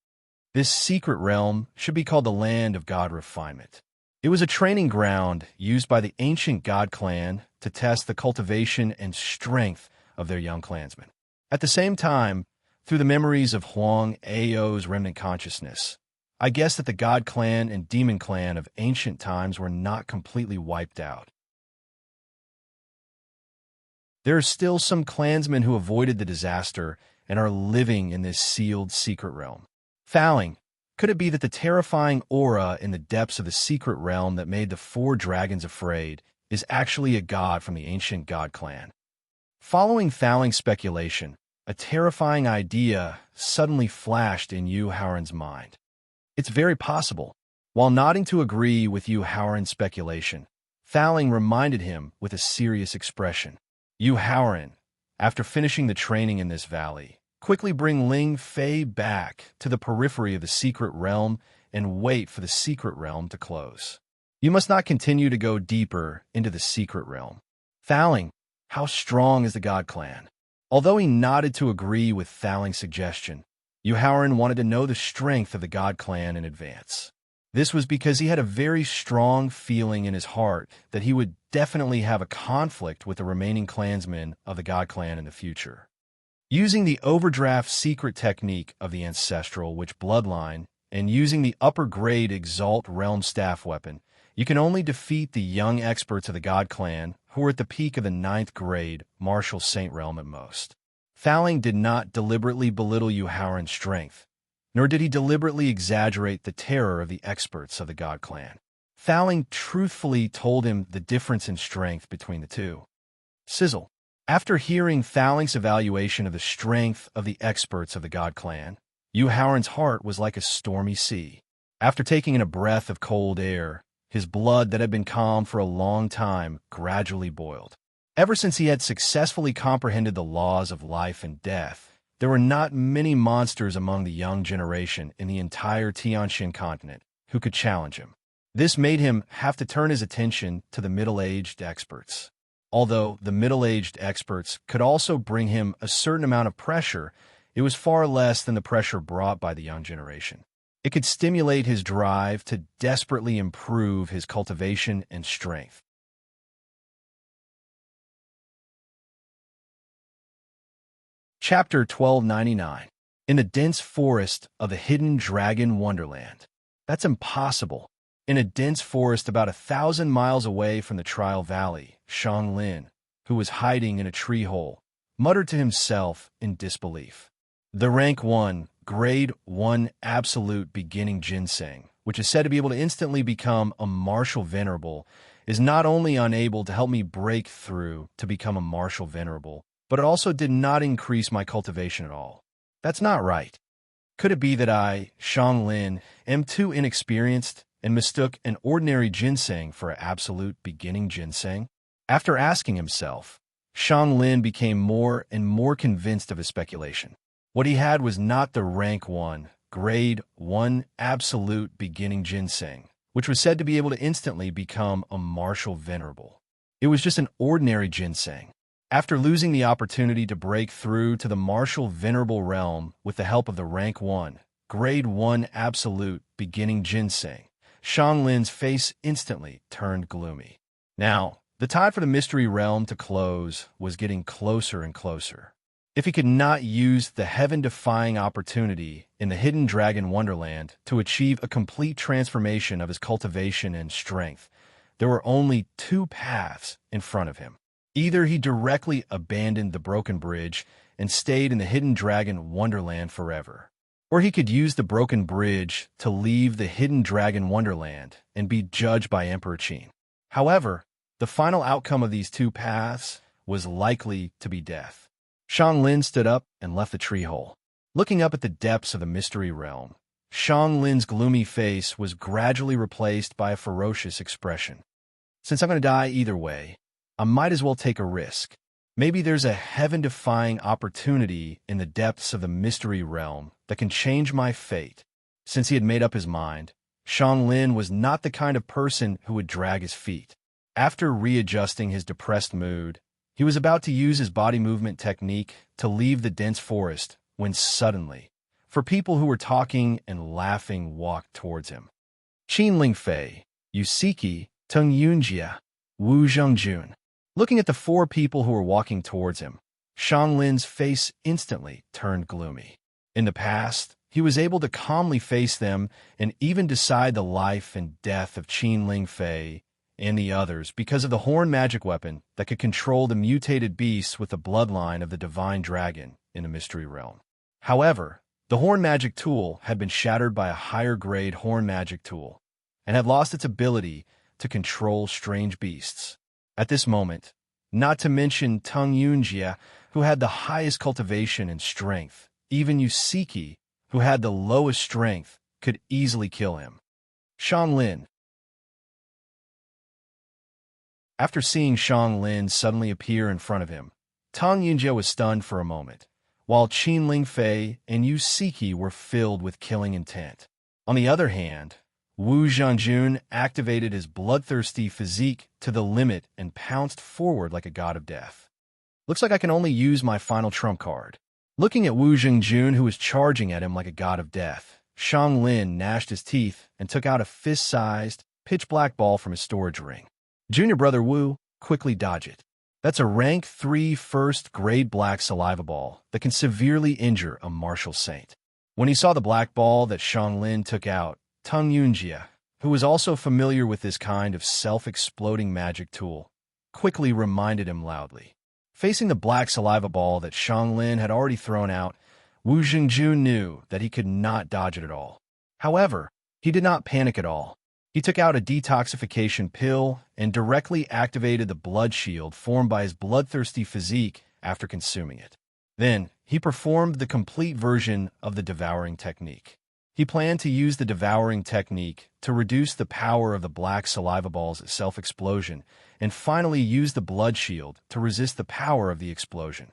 This secret realm should be called the land of god refinement. It was a training ground used by the ancient god clan to test the cultivation and strength of their young clansmen. At the same time, through the memories of Huang Ao's remnant consciousness, I guess that the god clan and demon clan of ancient times were not completely wiped out. There are still some clansmen who avoided the disaster and are living in this sealed secret realm. Fouling, could it be that the terrifying aura in the depths of the secret realm that made the four dragons afraid is actually a god from the ancient god clan? Following Fouling's speculation, a terrifying idea suddenly flashed in Yu Haoran's mind. It's very possible. While nodding to agree with Yu Haoran's speculation, Fouling reminded him with a serious expression. Yu Haoran, after finishing the training in this valley, quickly bring Ling Fei back to the periphery of the secret realm and wait for the secret realm to close. You must not continue to go deeper into the secret realm. Fouling, how strong is the god clan? Although he nodded to agree with Fouling's suggestion, Yu Haoran wanted to know the strength of the god clan in advance. This was because he had a very strong feeling in his heart that he would definitely have a conflict with the remaining clansmen of the god clan in the future. Using the overdraft secret technique of the ancestral witch bloodline and using the upper grade Exalt realm staff weapon, you can only defeat the young experts of the god clan who were at the peak of the 9th grade martial saint realm at most. Fouling did not deliberately belittle Yu Haoran's strength, nor did he deliberately exaggerate the terror of the experts of the god clan. Fouling truthfully told him the difference in strength between the two. Sizzle. After hearing Fouling's evaluation of the strength of the experts of the god clan, Yu Haoran's heart was like a stormy sea. After taking in a breath of cold air, his blood that had been calm for a long time gradually boiled. Ever since he had successfully comprehended the laws of life and death, there were not many monsters among the young generation in the entire Tianxin continent who could challenge him. This made him have to turn his attention to the middle-aged experts. Although the middle-aged experts could also bring him a certain amount of pressure, it was far less than the pressure brought by the young generation. It could stimulate his drive to desperately improve his cultivation and strength. Chapter 1299. In the dense forest of the hidden dragon wonderland. That's impossible. In a dense forest about 1,000 miles away from the Trial Valley, Shang Lin, who was hiding in a tree hole, muttered to himself in disbelief. The rank 1, grade 1 absolute beginning ginseng, which is said to be able to instantly become a martial venerable, is not only unable to help me break through to become a martial venerable, but it also did not increase my cultivation at all. That's not right. Could it be that I, Shang Lin, am too inexperienced and mistook an ordinary ginseng for an absolute beginning ginseng? After asking himself, Shang Lin became more and more convinced of his speculation. What he had was not the rank 1, grade 1 absolute beginning ginseng, which was said to be able to instantly become a martial venerable. It was just an ordinary ginseng. After losing the opportunity to break through to the martial venerable realm with the help of the rank 1, grade 1 absolute beginning ginseng, Shang Lin's face instantly turned gloomy. Now, the time for the mystery realm to close was getting closer and closer. If he could not use the heaven-defying opportunity in the hidden dragon wonderland to achieve a complete transformation of his cultivation and strength, there were only two paths in front of him. Either he directly abandoned the broken bridge and stayed in the hidden dragon wonderland forever, or he could use the broken bridge to leave the hidden dragon wonderland and be judged by Emperor Qin. However, the final outcome of these two paths was likely to be death. Shang Lin stood up and left the tree hole. Looking up at the depths of the mystery realm, Shang Lin's gloomy face was gradually replaced by a ferocious expression. Since I'm going to die either way, I might as well take a risk. Maybe there's a heaven-defying opportunity in the depths of the mystery realm that can change my fate. Since he had made up his mind, Shang Lin was not the kind of person who would drag his feet. After readjusting his depressed mood, he was about to use his body movement technique to leave the dense forest when suddenly, for people who were talking and laughing walked towards him. Qin Lingfei, Yusiki, Tung Yunjia, Wu Zhengjun. Looking at the four people who were walking towards him, Xianglin's face instantly turned gloomy. In the past, he was able to calmly face them and even decide the life and death of Qin Lingfei and the others because of the horn magic weapon that could control the mutated beasts with the bloodline of the divine dragon in the mystery realm. However, the horn magic tool had been shattered by a higher-grade horn magic tool and had lost its ability to control strange beasts. At this moment, not to mention Tung Yunjia, who had the highest cultivation and strength, even Yusiki, who had the lowest strength, could easily kill him. Xianglin. After seeing Xianglin suddenly appear in front of him, Tung Yunjia was stunned for a moment, while Qin Lingfei and Yusiki were filled with killing intent. On the other hand, Wu Zhengjun activated his bloodthirsty physique to the limit and pounced forward like a god of death. Looks like I can only use my final trump card. Looking at Wu Zhengjun, who was charging at him like a god of death, Xianglin gnashed his teeth and took out a fist-sized, pitch-black ball from his storage ring. Junior brother Wu, quickly dodge it. That's a rank 3 first-grade black saliva ball that can severely injure a martial saint. When he saw the black ball that Xianglin took out, Tung Yunjia, who was also familiar with this kind of self-exploding magic tool, quickly reminded him loudly. Facing the black saliva ball that Xianglin had already thrown out, Wu Zhengjun knew that he could not dodge it at all. However, he did not panic at all. He took out a detoxification pill and directly activated the blood shield formed by his bloodthirsty physique after consuming it. Then, he performed the complete version of the devouring technique. He planned to use the devouring technique to reduce the power of the black saliva ball's self-explosion and finally use the blood shield to resist the power of the explosion.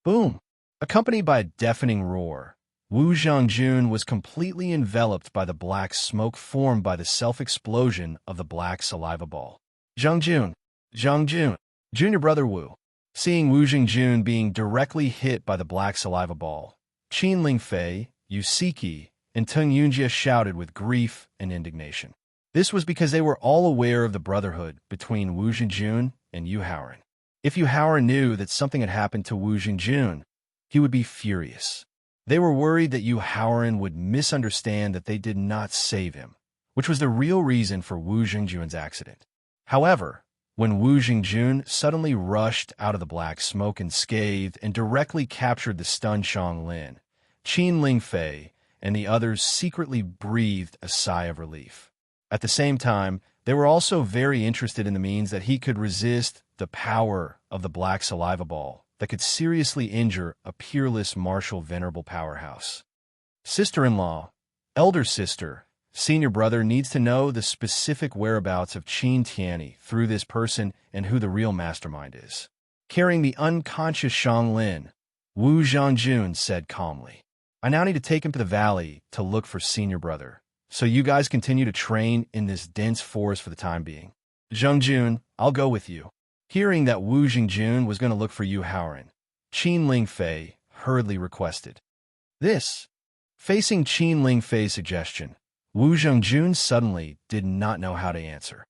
Boom! Accompanied by a deafening roar, Wu Zhengjun was completely enveloped by the black smoke formed by the self-explosion of the black saliva ball. Zhengjun, Junior brother Wu. Seeing Wu Zhengjun being directly hit by the black saliva ball, Qin Lingfei, Yusiki, and Tung Yunjia shouted with grief and indignation. This was because they were all aware of the brotherhood between Wu Zhengjun and Yu Haoran. If Yu Haoran knew that something had happened to Wu Zhengjun, he would be furious. They were worried that Yu Haoran would misunderstand that they did not save him, which was the real reason for Wu Zhengjun's accident. However, when Wu Zhengjun suddenly rushed out of the black smoke unscathed and directly captured the stunned Xianglin, Qin Lingfei and the others secretly breathed a sigh of relief. At the same time, they were also very interested in the means that he could resist the power of the black saliva ball that could seriously injure a peerless martial venerable powerhouse. Sister-in-law, elder sister, senior brother needs to know the specific whereabouts of Qin Tianyi through this person and who the real mastermind is. Carrying the unconscious Xianglin, Wu Zhengjun said calmly, I now need to take him to the valley to look for senior brother, so you guys continue to train in this dense forest for the time being. Zhengjun, I'll go with you. Hearing that Wu Zhengjun was going to look for Yu Haoran, Qin Lingfei hurriedly requested. This. Facing Qin Lingfei's suggestion, Wu Zhengjun suddenly did not know how to answer.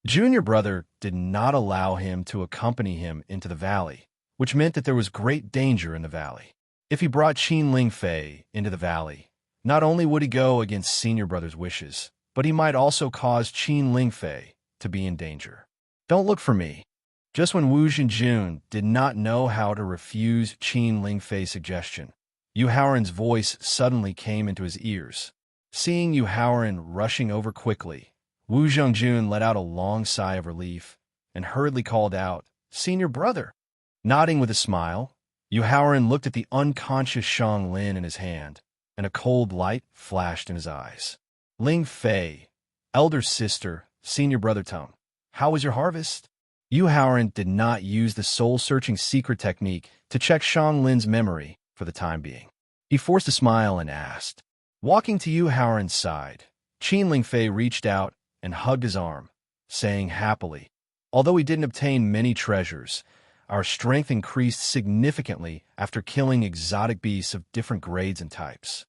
Junior brother did not allow him to accompany him into the valley, which meant that there was great danger in the valley. If he brought Qin Lingfei into the valley, not only would he go against senior brother's wishes, but he might also cause Qin Lingfei to be in danger. Don't look for me. Just when Wu Zhengjun did not know how to refuse Qin Lingfei's suggestion, Yu Haoran's voice suddenly came into his ears. Seeing Yu Haoran rushing over quickly, Wu Zhengjun let out a long sigh of relief and hurriedly called out, Senior brother. Nodding with a smile, Yu Haoran looked at the unconscious Xianglin in his hand, and a cold light flashed in his eyes. Ling Fei, elder sister, senior brother Tung, how was your harvest? Yu Haoran did not use the soul-searching secret technique to check Xianglin's memory for the time being. He forced a smile and asked. Walking to Yu Haoran's side, Qin Lingfei reached out and hugged his arm, saying happily, although he didn't obtain many treasures, our strength increased significantly after killing exotic beasts of different grades and types.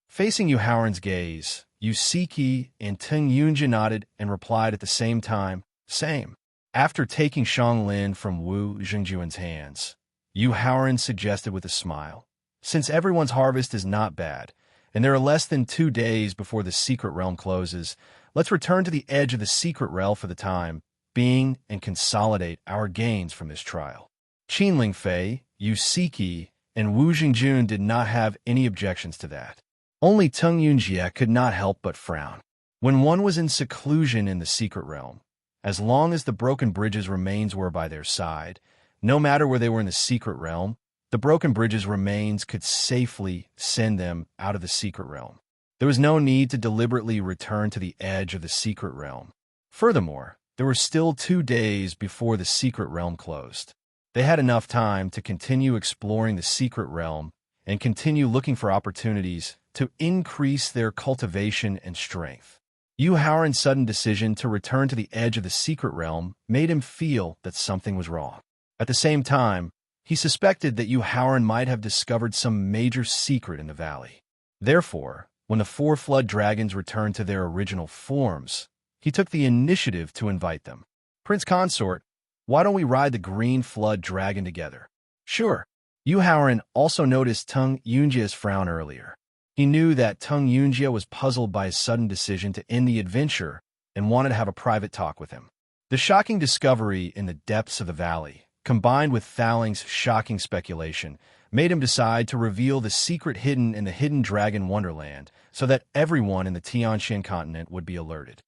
Facing Yu Haoran's gaze, Yu Siki and Teng Yunjia nodded and replied at the same time, "Same." After taking Shang Lin from Wu Jingjuan's hands, Yu Haoran suggested with a smile, "Since everyone's harvest is not bad, and there are less than 2 days before the secret realm closes, let's return to the edge of the secret realm for the time being and consolidate our gains from this trial." Qin Lingfei, Yu Siki, and Wu Jingjun did not have any objections to that. Only Teng Yunjia could not help but frown. When one was in seclusion in the secret realm, as long as the broken bridges' remains were by their side, no matter where they were in the secret realm, the broken bridges' remains could safely send them out of the secret realm. There was no need to deliberately return to the edge of the secret realm. Furthermore, there were still 2 days before the secret realm closed. They had enough time to continue exploring the secret realm and continue looking for opportunities to increase their cultivation and strength. Yu Haoran's sudden decision to return to the edge of the secret realm made him feel that something was wrong. At the same time, he suspected that Yu Haoran might have discovered some major secret in the valley. Therefore, when the 4 flood dragons returned to their original forms, he took the initiative to invite them. "Prince Consort, why don't we ride the green flood dragon together?" "Sure." Yu Haoran also noticed Teng Yunjia's frown earlier. He knew that Teng Yunjia was puzzled by his sudden decision to end the adventure and wanted to have a private talk with him. The shocking discovery in the depths of the valley, combined with Thaling's shocking speculation, made him decide to reveal the secret hidden in the Hidden Dragon Wonderland so that everyone in the Tianshan continent would be alerted.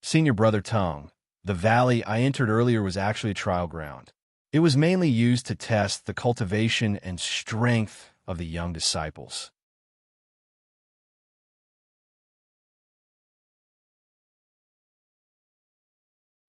Senior Brother Teng, the valley I entered earlier was actually a trial ground. It was mainly used to test the cultivation and strength of the young disciples.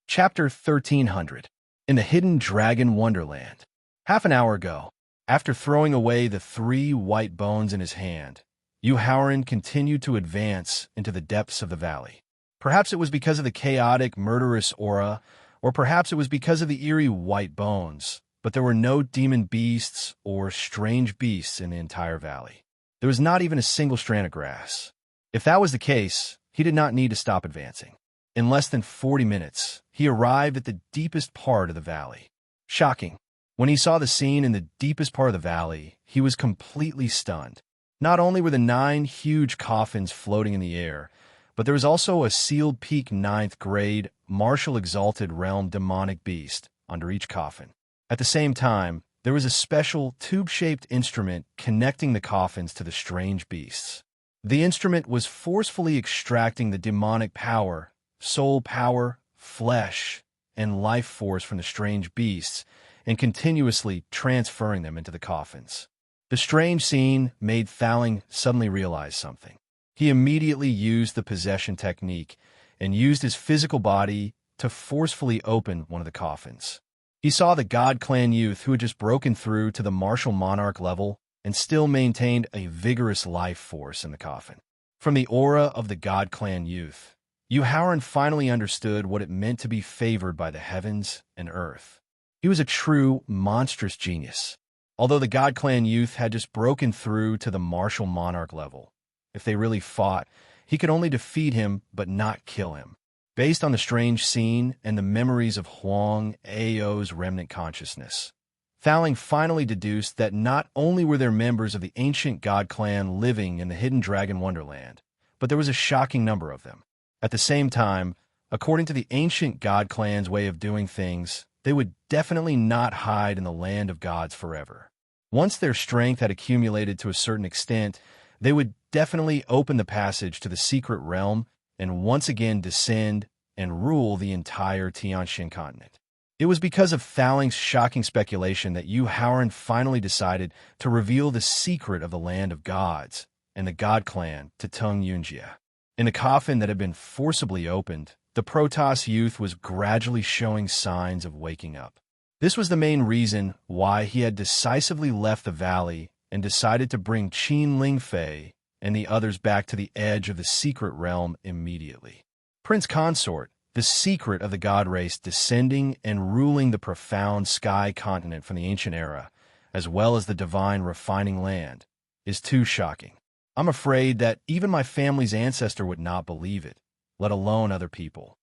Chapter 1300. In the Hidden Dragon Wonderland. Half an hour ago, after throwing away the 3 white bones in his hand, Yu Haoran continued to advance into the depths of the valley. Perhaps it was because of the chaotic, murderous aura, or perhaps it was because of the eerie white bones, but there were no demon beasts or strange beasts in the entire valley. There was not even a single strand of grass. If that was the case, he did not need to stop advancing. In less than 40 minutes, he arrived at the deepest part of the valley. Shocking. When he saw the scene in the deepest part of the valley, he was completely stunned. Not only were the 9 huge coffins floating in the air, but there was also a sealed peak 9th grade, martial exalted realm demonic beast under each coffin. At the same time, there was a special tube-shaped instrument connecting the coffins to the strange beasts. The instrument was forcefully extracting the demonic power, soul power, flesh, and life force from the strange beasts and continuously transferring them into the coffins. The strange scene made Thaling suddenly realize something. He immediately used the possession technique and used his physical body to forcefully open one of the coffins. He saw the God Clan youth who had just broken through to the martial monarch level and still maintained a vigorous life force in the coffin. From the aura of the God Clan youth, Yu Haoran finally understood what it meant to be favored by the heavens and earth. He was a true, monstrous genius. Although the God Clan youth had just broken through to the martial monarch level, if they really fought, he could only defeat him but not kill him. Based on the strange scene and the memories of Huang Ao's remnant consciousness, Thaling finally deduced that not only were there members of the ancient God Clan living in the Hidden Dragon Wonderland, but there was a shocking number of them. At the same time, according to the ancient God Clan's way of doing things, they would definitely not hide in the land of gods forever. Once their strength had accumulated to a certain extent, they would definitely open the passage to the secret realm and once again descend and rule the entire Tianshan continent. It was because of Thaling's shocking speculation that Yu Haoran finally decided to reveal the secret of the land of gods and the God Clan to Teng Yunjia. In the coffin that had been forcibly opened, the Protoss youth was gradually showing signs of waking up. This was the main reason why he had decisively left the valley and decided to bring Qin Lingfei and the others back to the edge of the secret realm immediately. "Prince Consort, The secret of the god race descending and ruling the profound sky continent from the ancient era, as well as the divine refining land, is too shocking. I'm afraid that even my family's ancestor would not believe it, let alone other people.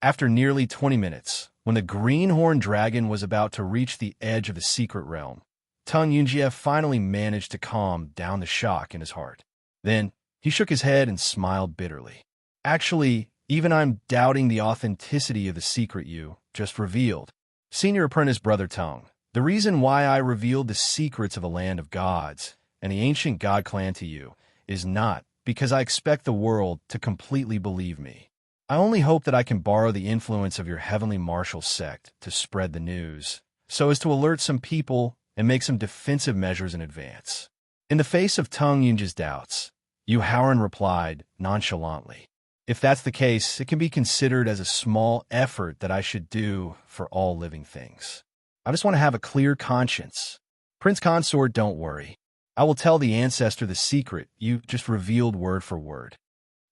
After nearly 20 minutes, when the greenhorn dragon was about to reach the edge of the secret realm, Tung Yunjie finally managed to calm down the shock in his heart. Then, he shook his head and smiled bitterly. Actually, even I'm doubting the authenticity of the secret you just revealed. Senior apprentice Brother Tung, the reason why I revealed the secrets of a land of gods and the ancient god clan to you is not because I expect the world to completely believe me. I only hope that I can borrow the influence of your heavenly martial sect to spread the news, so as to alert some people and make some defensive measures in advance. In the face of Tung Yunjie's doubts, Yu Haoran replied nonchalantly, "If that's the case, it can be considered as a small effort that I should do for all living things. I just want to have a clear conscience. Prince Consort, don't worry. I will tell the ancestor the secret you just revealed word for word."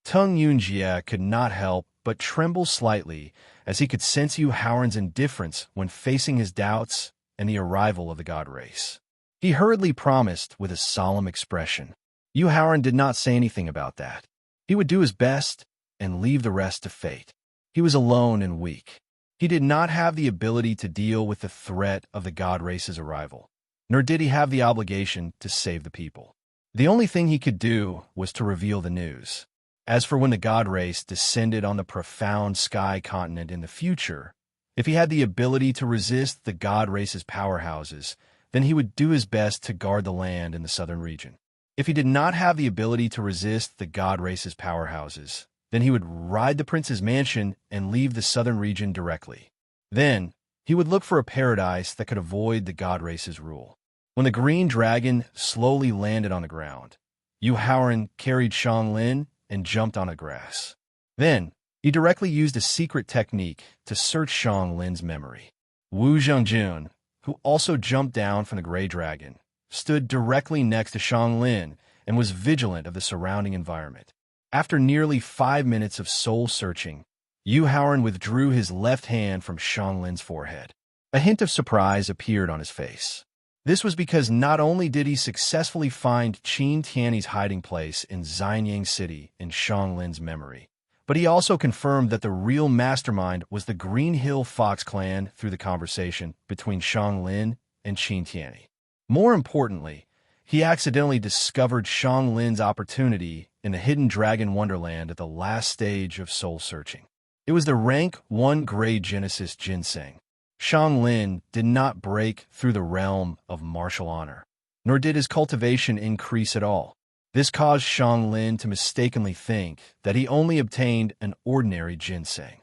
Tung Yunjie could not help but tremble slightly as he could sense Yu Haoran's indifference when facing his doubts and the arrival of the god race. He hurriedly promised with a solemn expression. Yu Haoran did not say anything about that. He would do his best and leave the rest to fate. He was alone and weak. He did not have the ability to deal with the threat of the god race's arrival, nor did he have the obligation to save the people. The only thing he could do was to reveal the news. As for when the god race descended on the profound sky continent in the future, if he had the ability to resist the god race's powerhouses, then he would do his best to guard the land in the southern region. If he did not have the ability to resist the god race's powerhouses, then he would ride the prince's mansion and leave the southern region directly. Then, he would look for a paradise that could avoid the god race's rule. When the green dragon slowly landed on the ground, Yu Haoran carried Xianglin and jumped on a grass. Then, he directly used a secret technique to search Xianglin's memory. Wu Zhengjun, who also jumped down from the gray dragon, stood directly next to Xianglin and was vigilant of the surrounding environment. After nearly 5 minutes of soul-searching, Yu Haoran withdrew his left hand from Xianglin's forehead. A hint of surprise appeared on his face. This was because not only did he successfully find Qin Tiany's hiding place in Xianyang City in Xianglin's memory, but he also confirmed that the real mastermind was the Green Hill Fox clan through the conversation between Xianglin and Qin Tiany. More importantly, he accidentally discovered Xianglin's opportunity in the hidden dragon wonderland at the last stage of soul-searching. It was the rank 1 grade Genesis ginseng. Xianglin did not break through the realm of martial honor, nor did his cultivation increase at all. This caused Xianglin to mistakenly think that he only obtained an ordinary ginseng.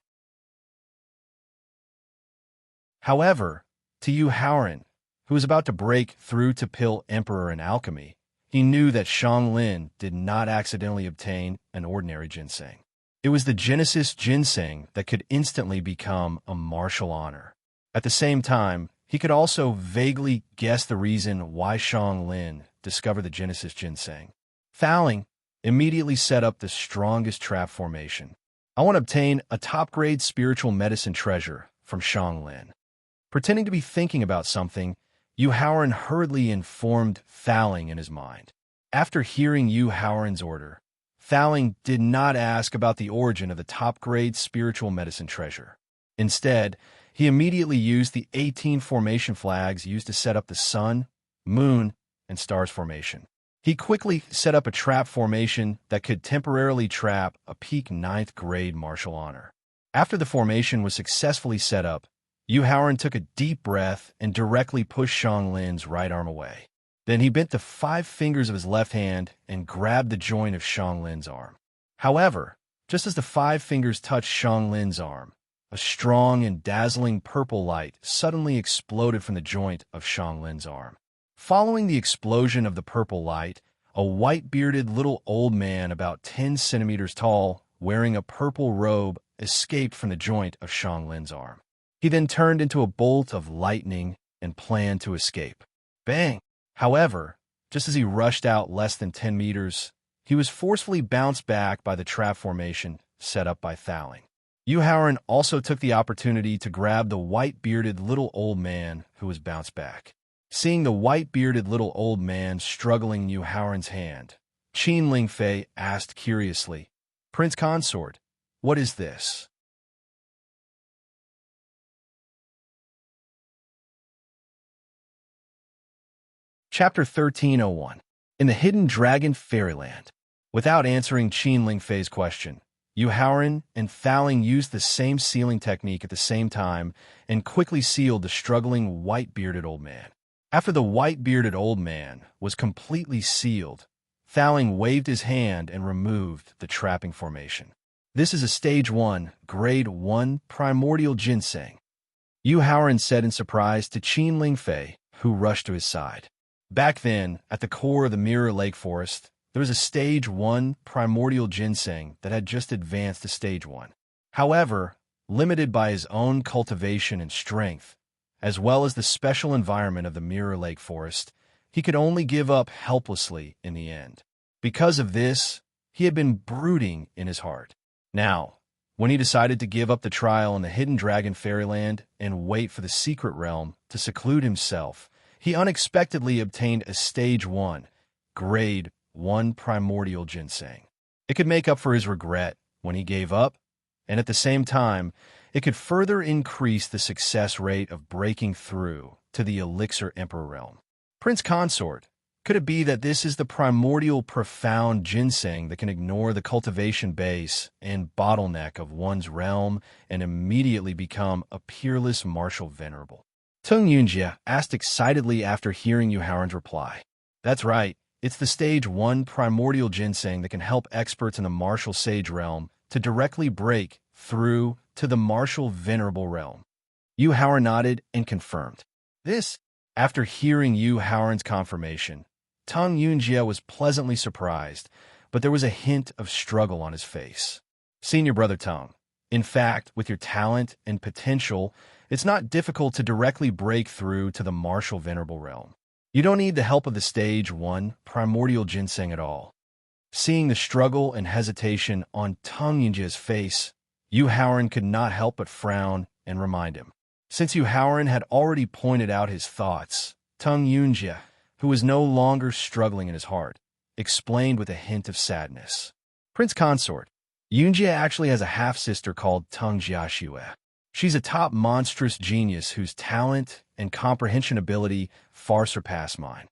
However, to Yu Haoran, who was about to break through to Pill Emperor in alchemy, he knew that Xianglin did not accidentally obtain an ordinary ginseng. It was the Genesis ginseng that could instantly become a martial honor. At the same time, he could also vaguely guess the reason why Xianglin discovered the Genesis ginseng. Fouling immediately set up the strongest trap formation. I want to obtain a top-grade spiritual medicine treasure from Xianglin. Pretending to be thinking about something, Yu Haoran hurriedly informed Fouling in his mind. After hearing Yu Haoran's order, Fouling did not ask about the origin of the top-grade spiritual medicine treasure. Instead, he immediately used the 18 formation flags used to set up the sun, moon, and stars formation. He quickly set up a trap formation that could temporarily trap a peak 9th grade martial honor. After the formation was successfully set up, Yu Haoran took a deep breath and directly pushed Xianglin's right arm away. Then he bent the 5 fingers of his left hand and grabbed the joint of Xianglin's arm. However, just as the 5 fingers touched Xianglin's arm, a strong and dazzling purple light suddenly exploded from the joint of Xianglin's arm. Following the explosion of the purple light, a white-bearded little old man about 10 centimeters tall, wearing a purple robe, escaped from the joint of Xianglin's arm. He then turned into a bolt of lightning and planned to escape. Bang! However, just as he rushed out less than 10 meters, he was forcefully bounced back by the trap formation set up by Thowling. Yu Haoran also took the opportunity to grab the white-bearded little old man who was bounced back. Seeing the white-bearded little old man struggling Yu Haoran's hand, Qin Lingfei asked curiously, "Prince Consort, what is this?" Chapter 1301. In the Hidden Dragon Fairyland. Without answering Qin Lingfei's question, Yu Haoran and Thowling used the same sealing technique at the same time and quickly sealed the struggling white-bearded old man. After the white-bearded old man was completely sealed, Thowling waved his hand and removed the trapping formation. "This is a Stage 1, Grade 1 primordial ginseng," Yu Haoran said in surprise to Qin Lingfei, who rushed to his side. Back then, at the core of the Mirror Lake Forest, there was a Stage 1 primordial ginseng that had just advanced to Stage 1. However, limited by his own cultivation and strength, as well as the special environment of the Mirror Lake Forest, he could only give up helplessly in the end. Because of this, he had been brooding in his heart. Now, when he decided to give up the trial in the Hidden Dragon Fairyland and wait for the Secret Realm to seclude himself, he unexpectedly obtained a Stage 1, Grade 1 primordial ginseng. It could make up for his regret when he gave up, and at the same time, it could further increase the success rate of breaking through to the Elixir Emperor realm. Prince Consort, could it be that this is the primordial profound ginseng that can ignore the cultivation base and bottleneck of one's realm and immediately become a peerless martial venerable? Tung Yunjie asked excitedly after hearing Yu Haoran's reply. That's right, it's the Stage 1 primordial ginseng that can help experts in the martial sage realm to directly break through to the martial venerable realm. Yu Haoran nodded and confirmed. This, after hearing Yu Haoran's confirmation, Tung Yunjie was pleasantly surprised, but there was a hint of struggle on his face. Senior Brother Tung, in fact, with your talent and potential, it's not difficult to directly break through to the martial venerable realm. You don't need the help of the Stage 1 primordial ginseng at all. Seeing the struggle and hesitation on Tung Yunjie's face, Yu Haoran could not help but frown and remind him. Since Yu Haoran had already pointed out his thoughts, Tung Yunjie, who was no longer struggling in his heart, explained with a hint of sadness. Prince Consort, Yunjie actually has a half-sister called Tung Jiaxue. She's a top monstrous genius whose talent and comprehension ability far surpass mine.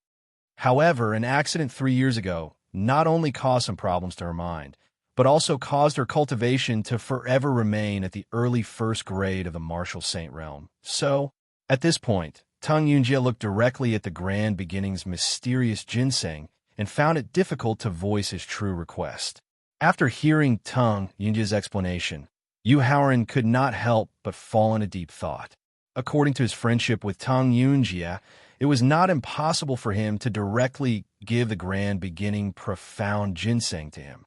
However, an accident 3 years ago not only caused some problems to her mind, but also caused her cultivation to forever remain at the early first grade of the martial saint realm. So, at this point, Tung Yunjie looked directly at the Grand Beginning's mysterious ginseng and found it difficult to voice his true request. After hearing Tung Yunjie's explanation, Yu Haoran could not help but fall in a deep thought. According to his friendship with Tung Yunjie, it was not impossible for him to directly give the Grand Beginning profound ginseng to him.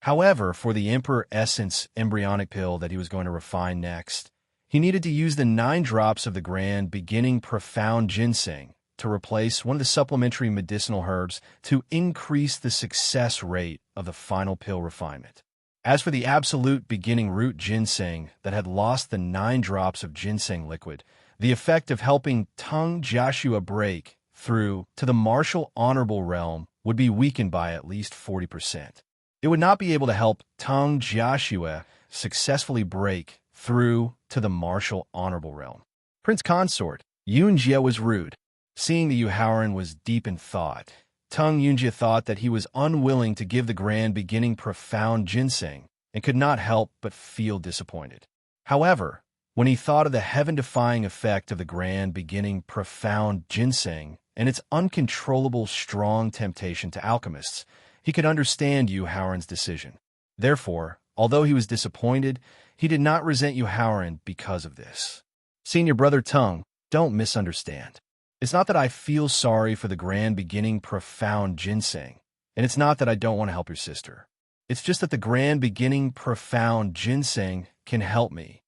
However, for the Emperor Essence embryonic pill that he was going to refine next, he needed to use the 9 drops of the Grand Beginning profound ginseng to replace one of the supplementary medicinal herbs to increase the success rate of the final pill refinement. As for the absolute beginning root ginseng that had lost the 9 drops of ginseng liquid, the effect of helping Tung Jiaxue break through to the martial honorable realm would be weakened by at least 40%. It would not be able to help Tung Jiaxue successfully break through to the martial honorable realm. Prince Consort, Yunjie was rude. Seeing that Yu Haoran was deep in thought, Tung Yunjie thought that he was unwilling to give the Grand Beginning profound ginseng and could not help but feel disappointed. However, when he thought of the heaven-defying effect of the Grand Beginning profound ginseng and its uncontrollable strong temptation to alchemists, he could understand Yu Haoran's decision. Therefore, although he was disappointed, he did not resent Yu Haoran because of this. Senior Brother Tung, don't misunderstand. It's not that I feel sorry for the Grand Beginning profound ginseng, and it's not that I don't want to help your sister. It's just that the Grand Beginning profound ginseng can help me.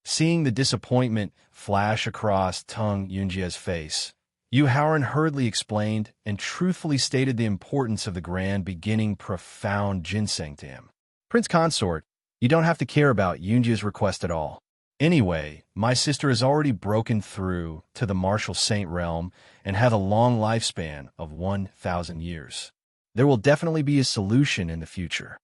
Seeing the disappointment flash across Tung Yunjie's face, Yu Haoran hurriedly explained and truthfully stated the importance of the grand beginning profound ginseng to him. Prince Consort, you don't have to care about Yunjia's request at all. Anyway, my sister has already broken through to the martial saint realm and had a long lifespan of 1,000 years. There will definitely be a solution in the future.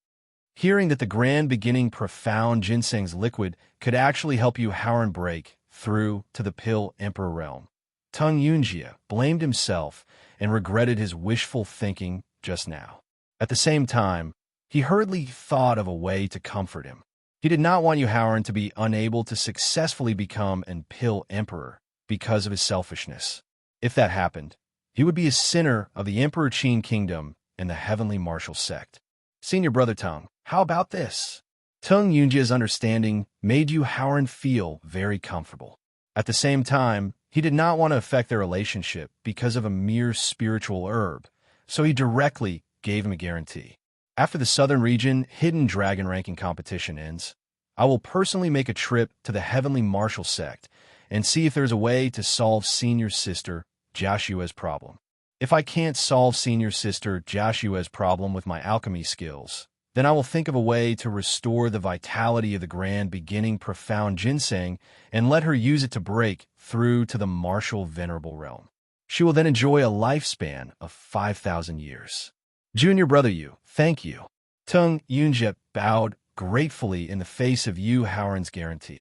Hearing that the grand beginning profound ginseng's liquid could actually help Yu Haoran break through to the pill emperor realm, Tung Yunjia blamed himself and regretted his wishful thinking just now. At the same time, he hurriedly thought of a way to comfort him. He did not want Yu Haoran to be unable to successfully become an pill emperor because of his selfishness. If that happened, he would be a sinner of the Emperor Qin Kingdom and the heavenly martial sect. Senior brother Tung, how about this? Tung Yunjia's understanding made Yu Haoran feel very comfortable. At the same time, he did not want to affect their relationship because of a mere spiritual herb, so he directly gave him a guarantee. After the Southern Region Hidden Dragon ranking competition ends, I will personally make a trip to the Heavenly Martial Sect and see if there's a way to solve Senior Sister Joshua's problem. If I can't solve Senior Sister Joshua's problem with my alchemy skills, then I will think of a way to restore the vitality of the grand beginning profound ginseng and let her use it to break through to the martial venerable realm. She will then enjoy a lifespan of 5,000 years. Junior brother Yu, thank you. Tung Yunjia bowed gratefully in the face of Yu Haoran's guarantee.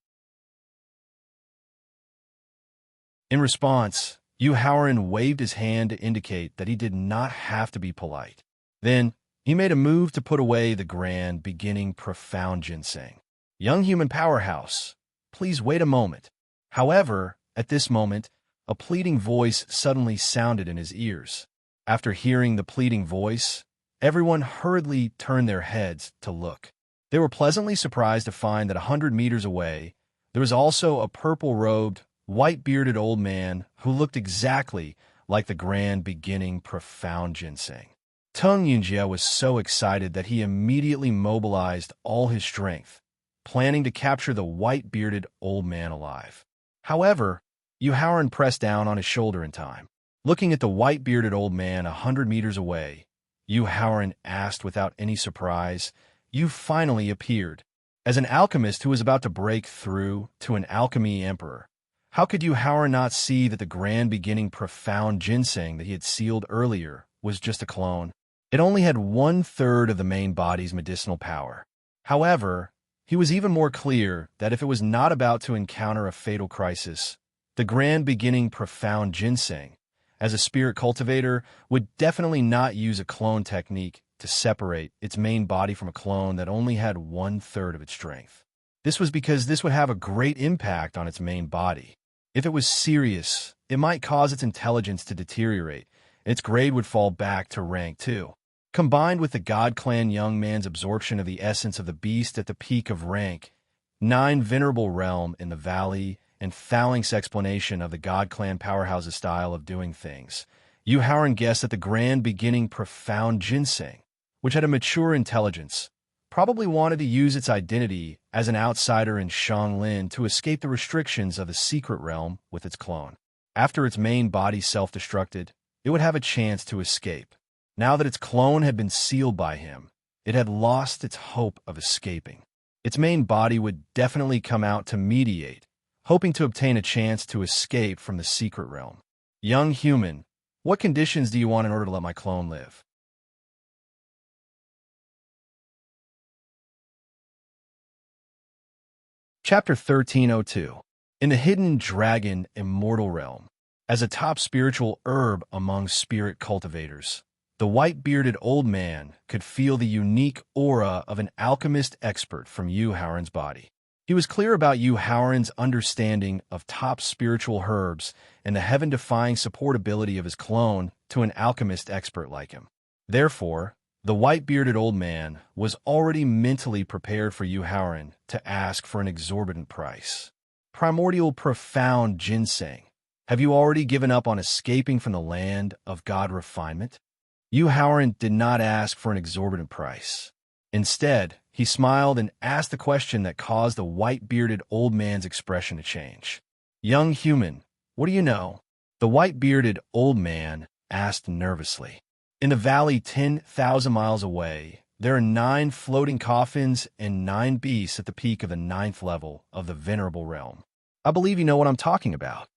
In response, Yu Haoran waved his hand to indicate that he did not have to be polite. Then, he made a move to put away the grand beginning profound ginseng. Young human powerhouse, please wait a moment. However, at this moment, a pleading voice suddenly sounded in his ears. After hearing the pleading voice, everyone hurriedly turned their heads to look. They were pleasantly surprised to find that 100 meters away, there was also a purple-robed, white-bearded old man who looked exactly like the grand beginning profound ginseng. Tung Yunjia was so excited that he immediately mobilized all his strength, planning to capture the white-bearded old man alive. However, Yu Haoran pressed down on his shoulder in time. Looking at the white-bearded old man 100 meters away, Yu Haoran asked without any surprise, "You finally appeared." As an alchemist who was about to break through to an alchemy emperor, how could Yu Haoran not see that the grand beginning profound ginseng that he had sealed earlier was just a clone? It only had 1/3 of the main body's medicinal power. However, he was even more clear that if it was not about to encounter a fatal crisis, the grand beginning profound ginseng, as a spirit cultivator, would definitely not use a clone technique to separate its main body from a clone that only had 1/3 of its strength. This was because this would have a great impact on its main body. If it was serious, it might cause its intelligence to deteriorate, and its grade would fall back to rank 2. Combined with the God Clan young man's absorption of the essence of the beast at the peak of rank 9 venerable realm in the valley, and Thalink's explanation of the God Clan powerhouse's style of doing things, Yu Haoran guessed that the grand beginning profound ginseng, which had a mature intelligence, probably wanted to use its identity as an outsider in Shanglin to escape the restrictions of the secret realm with its clone. After its main body self-destructed, it would have a chance to escape. Now that its clone had been sealed by him, it had lost its hope of escaping. Its main body would definitely come out to mediate, hoping to obtain a chance to escape from the secret realm. Young human, what conditions do you want in order to let my clone live? Chapter 1302. In the Hidden Dragon Immortal Realm. As a top spiritual herb among spirit cultivators, the white-bearded old man could feel the unique aura of an alchemist expert from Yu Haoran's body. He was clear about Yu Haoran's understanding of top spiritual herbs and the heaven-defying supportability of his clone to an alchemist expert like him. Therefore, the white-bearded old man was already mentally prepared for Yu Haoran to ask for an exorbitant price. Primordial profound ginseng. Have you already given up on escaping from the land of God refinement? Yu Haoran did not ask for an exorbitant price. Instead, he smiled and asked the question that caused the white-bearded old man's expression to change. Young human, what do you know? The white-bearded old man asked nervously. In the valley 10,000 miles away, there are 9 floating coffins and 9 beasts at the peak of the 9th level of the venerable realm. I believe you know what I'm talking about.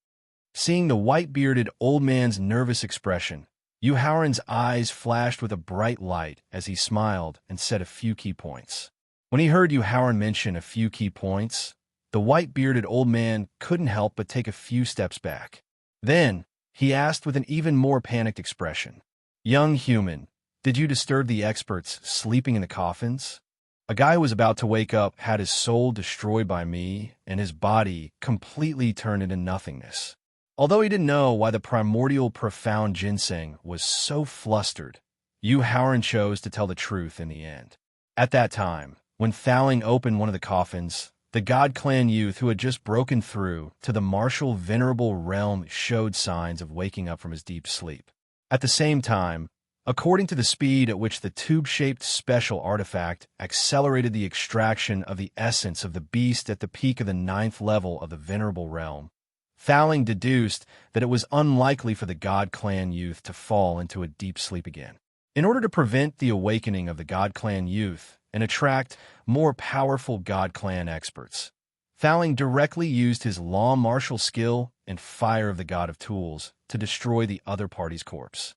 Seeing the white-bearded old man's nervous expression, Howard's eyes flashed with a bright light as he smiled and said a few key points. When he heard Howard mention a few key points, the white-bearded old man couldn't help but take a few steps back. Then, he asked with an even more panicked expression, "Young human, did you disturb the experts sleeping in the coffins? A guy who was about to wake up had his soul destroyed by me and his body completely turned into nothingness." Although he didn't know why the primordial profound ginseng was so flustered, Howard chose to tell the truth in the end. At that time, when Thowling opened one of the coffins, the God Clan youth who had just broken through to the martial venerable realm showed signs of waking up from his deep sleep. At the same time, according to the speed at which the tube-shaped special artifact accelerated the extraction of the essence of the beast at the peak of the 9th level of the venerable realm, Thowling deduced that it was unlikely for the God Clan youth to fall into a deep sleep again. In order to prevent the awakening of the God Clan youth and attract more powerful God Clan experts, Thowling directly used his law martial skill and fire of the God of Tools to destroy the other party's corpse.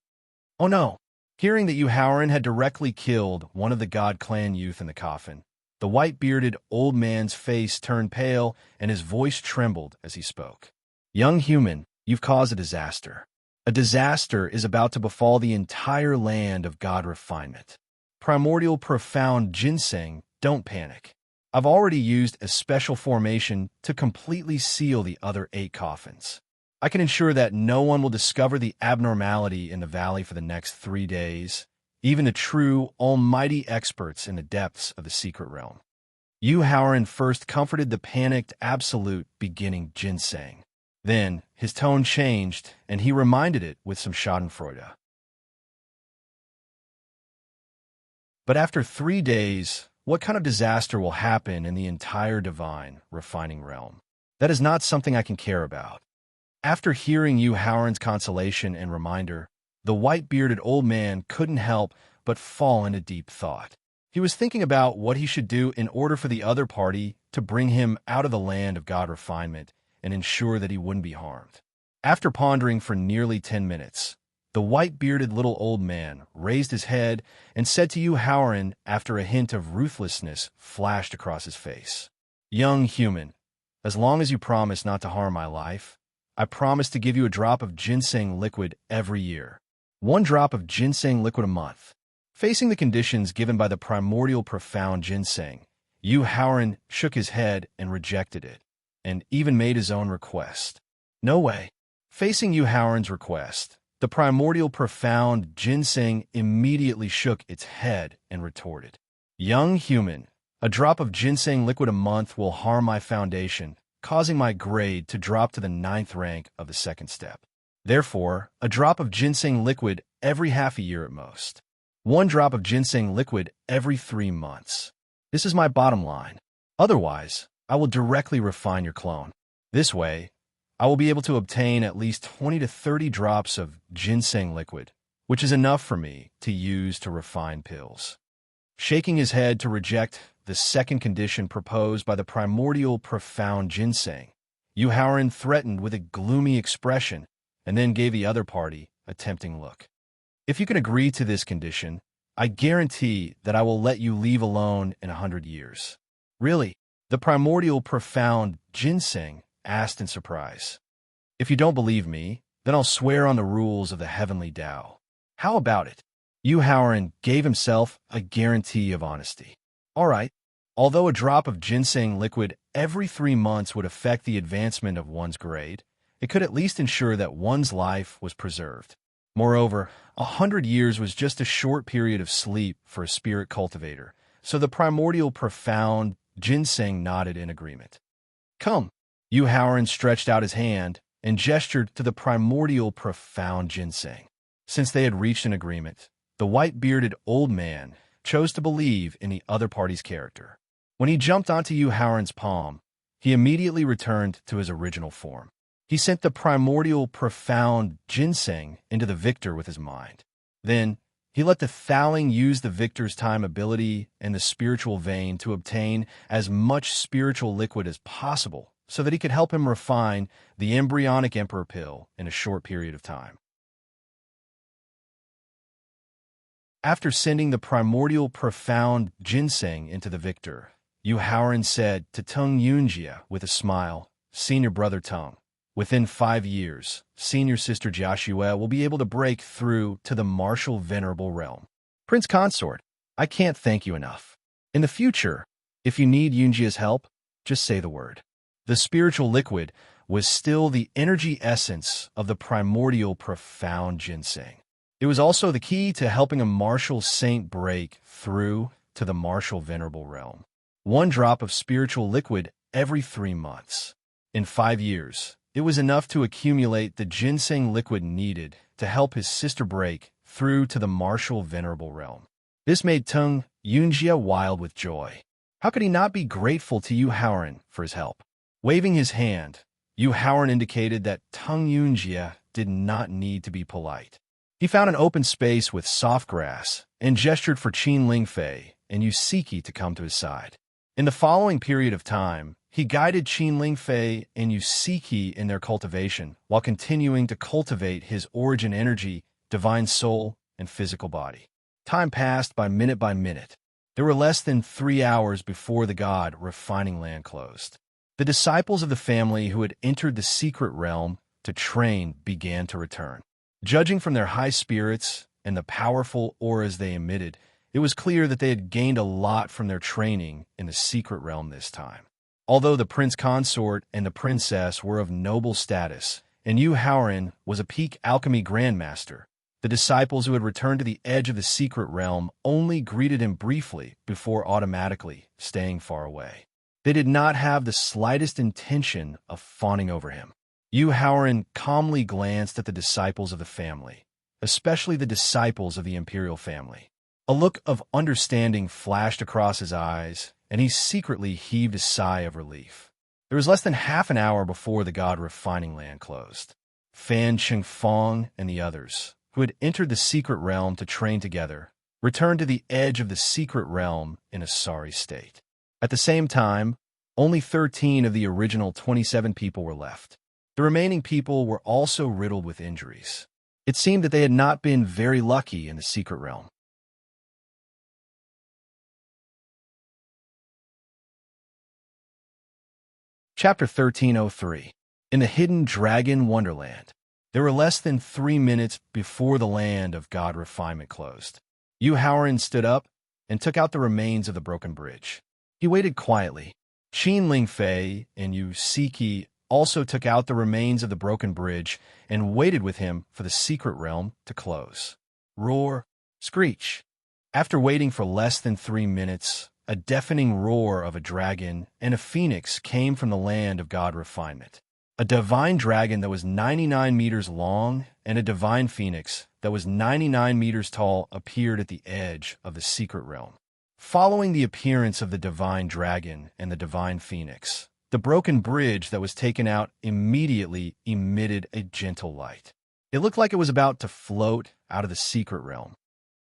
Oh no! Hearing that Howard had directly killed one of the God Clan youth in the coffin, the white-bearded old man's face turned pale and his voice trembled as he spoke. "Young human, you've caused a disaster. A disaster is about to befall the entire land of God refinement. Primordial profound ginseng, don't panic. I've already used a special formation to completely seal the other 8 coffins. I can ensure that no one will discover the abnormality in the valley for the next 3 days, even the true, almighty experts in the depths of the secret realm." Howard first comforted the panicked absolute beginning ginseng. Then, his tone changed, and he reminded it with some schadenfreude. "But after 3 days, what kind of disaster will happen in the entire divine, refining realm? That is not something I can care about." After hearing Howard's consolation and reminder, the white-bearded old man couldn't help but fall into deep thought. He was thinking about what he should do in order for the other party to bring him out of the land of God refinement and ensure that he wouldn't be harmed. After pondering for nearly 10 minutes, the white-bearded little old man raised his head and said to Howard after a hint of ruthlessness flashed across his face, "Young human, as long as you promise not to harm my life, I promise to give you a drop of ginseng liquid every year. 1 drop of ginseng liquid a month." Facing the conditions given by the primordial profound ginseng, Howard shook his head and rejected it, and even made his own request. "No way." Facing Howard's request, the primordial profound ginseng immediately shook its head and retorted, "Young human, a drop of ginseng liquid a month will harm my foundation, causing my grade to drop to the 9th rank of the 2nd step. Therefore, a drop of ginseng liquid every half a year at most. 1 drop of ginseng liquid every 3 months. This is my bottom line. Otherwise, I will directly refine your clone. This way, I will be able to obtain at least 20 to 30 drops of ginseng liquid, which is enough for me to use to refine pills." Shaking his head to reject the second condition proposed by the primordial profound ginseng, Howard threatened with a gloomy expression and then gave the other party a tempting look. "If you can agree to this condition, I guarantee that I will let you leave alone in 100 years. "Really?" the primordial profound ginseng asked in surprise. "If you don't believe me, then I'll swear on the rules of the heavenly Tao. How about it?" Howard gave himself a guarantee of honesty. "All right." Although a drop of ginseng liquid every 3 months would affect the advancement of one's grade, it could at least ensure that one's life was preserved. Moreover, 100 years was just a short period of sleep for a spirit cultivator, so the primordial profound ginseng nodded in agreement. "Come." Howard stretched out his hand and gestured to the primordial profound ginseng. Since they had reached an agreement, the white-bearded old man chose to believe in the other party's character. When he jumped onto Howard's palm, he immediately returned to his original form. He sent the primordial profound ginseng into the victor with his mind. Then, he let the Thaling use the victor's time ability and the spiritual vein to obtain as much spiritual liquid as possible so that he could help him refine the embryonic emperor pill in a short period of time. After sending the primordial profound ginseng into the victor, Yu Haoran said to Tung Yunjia with a smile, "Senior brother Tung, within 5 years, senior sister Jiaxue will be able to break through to the martial venerable realm. Prince Consort, I can't thank you enough. In the future, if you need Yunjia's help, just say the word." The spiritual liquid was still the energy essence of the primordial profound ginseng. It was also the key to helping a martial saint break through to the martial venerable realm. 1 drop of spiritual liquid every 3 months. In 5 years, it was enough to accumulate the ginseng liquid needed to help his sister break through to the martial venerable realm. This made Tung Yunjia wild with joy. How could he not be grateful to Yu Haoran for his help? Waving his hand, Yu Haoran indicated that Tung Yunjia did not need to be polite. He found an open space with soft grass and gestured for Qin Lingfei and Yusiki to come to his side. In the following period of time, he guided Qin Lingfei and Yusiki in their cultivation while continuing to cultivate his origin energy, divine soul, and physical body. Time passed by minute. There were less than 3 hours before the god refining land closed. The disciples of the family who had entered the secret realm to train began to return. Judging from their high spirits and the powerful auras they emitted, it was clear that they had gained a lot from their training in the secret realm this time. Although the prince consort and the princess were of noble status, and Yu Haoran was a peak alchemy grandmaster, the disciples who had returned to the edge of the secret realm only greeted him briefly before automatically staying far away. They did not have the slightest intention of fawning over him. Yu Haoran calmly glanced at the disciples of the family, especially the disciples of the imperial family. A look of understanding flashed across his eyes, and he secretly heaved a sigh of relief. There was less than half an hour before the god refining land closed. Fan Qingfang and the others, who had entered the secret realm to train together, returned to the edge of the secret realm in a sorry state. At the same time, only 13 of the original 27 people were left. The remaining people were also riddled with injuries. It seemed that they had not been very lucky in the secret realm. Chapter 1303. In the Hidden Dragon Wonderland. There were less than 3 minutes before the land of God refinement closed. Yu Haoran stood up and took out the remains of the broken bridge. He waited quietly. Qin Lingfei and Yusiki also took out the remains of the broken bridge and waited with him for the secret realm to close. Roar, screech. After waiting for less than 3 minutes, a deafening roar of a dragon and a phoenix came from the land of God refinement. A divine dragon that was 99 meters long and a divine phoenix that was 99 meters tall appeared at the edge of the secret realm. Following the appearance of the divine dragon and the divine phoenix, the broken bridge that was taken out immediately emitted a gentle light. It looked like it was about to float out of the secret realm.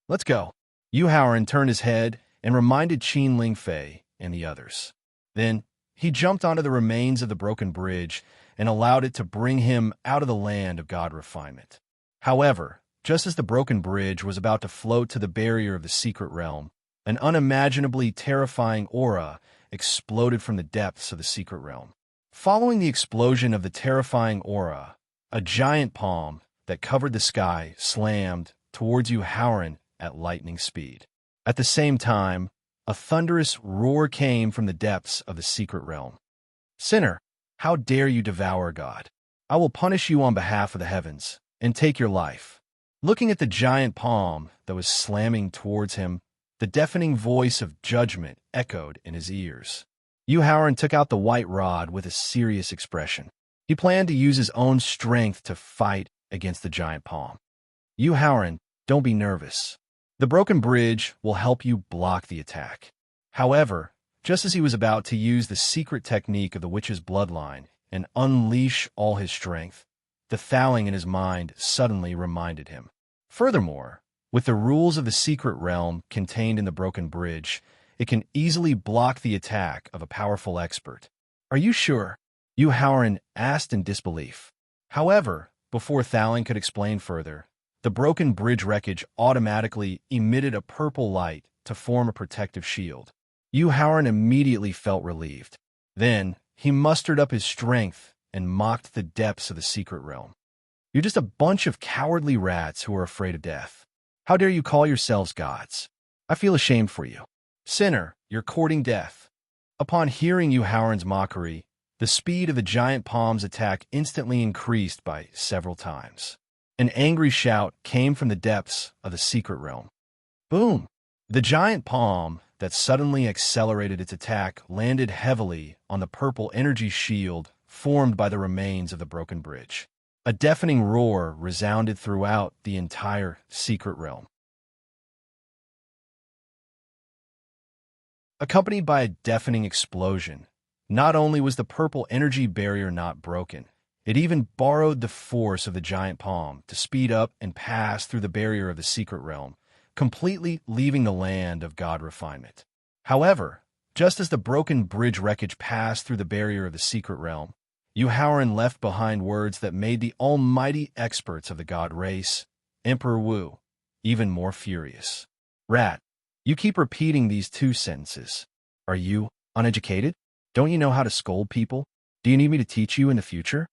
"Let's go." Yu Haoran turned his head and reminded Qin Lingfei and the others. Then, he jumped onto the remains of the broken bridge and allowed it to bring him out of the land of God refinement. However, just as the broken bridge was about to float to the barrier of the secret realm, an unimaginably terrifying aura exploded from the depths of the secret realm. Following the explosion of the terrifying aura, a giant palm that covered the sky slammed towards Yu Haoran at lightning speed. At the same time, a thunderous roar came from the depths of the secret realm. "Sinner, how dare you devour God? I will punish you on behalf of the heavens and take your life." Looking at the giant palm that was slamming towards him, the deafening voice of judgment echoed in his ears. Yu Haoran took out the white rod with a serious expression. He planned to use his own strength to fight against the giant palm. "Yu Haoran, don't be nervous. The broken bridge will help you block the attack." However, just as he was about to use the secret technique of the witch's bloodline, and unleash all his strength, the thawing in his mind suddenly reminded him. Furthermore, with the rules of the secret realm contained in the broken bridge, it can easily block the attack of a powerful expert. "Are you sure?" Yu Haoran asked in disbelief. However, before Thawing could explain further, the broken bridge wreckage automatically emitted a purple light to form a protective shield. Yu Haoran immediately felt relieved. Then, he mustered up his strength and mocked the depths of the secret realm. "You're just a bunch of cowardly rats who are afraid of death. How dare you call yourselves gods? I feel ashamed for you. Sinner, you're courting death." Upon hearing Yu Haoran's mockery, the speed of the giant palm's attack instantly increased by several times. An angry shout came from the depths of the secret realm. Boom! The giant palm that suddenly accelerated its attack landed heavily on the purple energy shield formed by the remains of the broken bridge. A deafening roar resounded throughout the entire secret realm. Accompanied by a deafening explosion, not only was the purple energy barrier not broken, it even borrowed the force of the giant palm to speed up and pass through the barrier of the secret realm, completely leaving the land of God refinement. However, just as the broken bridge wreckage passed through the barrier of the secret realm, Yu Haoran left behind words that made the almighty experts of the god race, Emperor Wu, even more furious. "Rat, you keep repeating these two sentences. Are you uneducated? Don't you know how to scold people? Do you need me to teach you in the future?"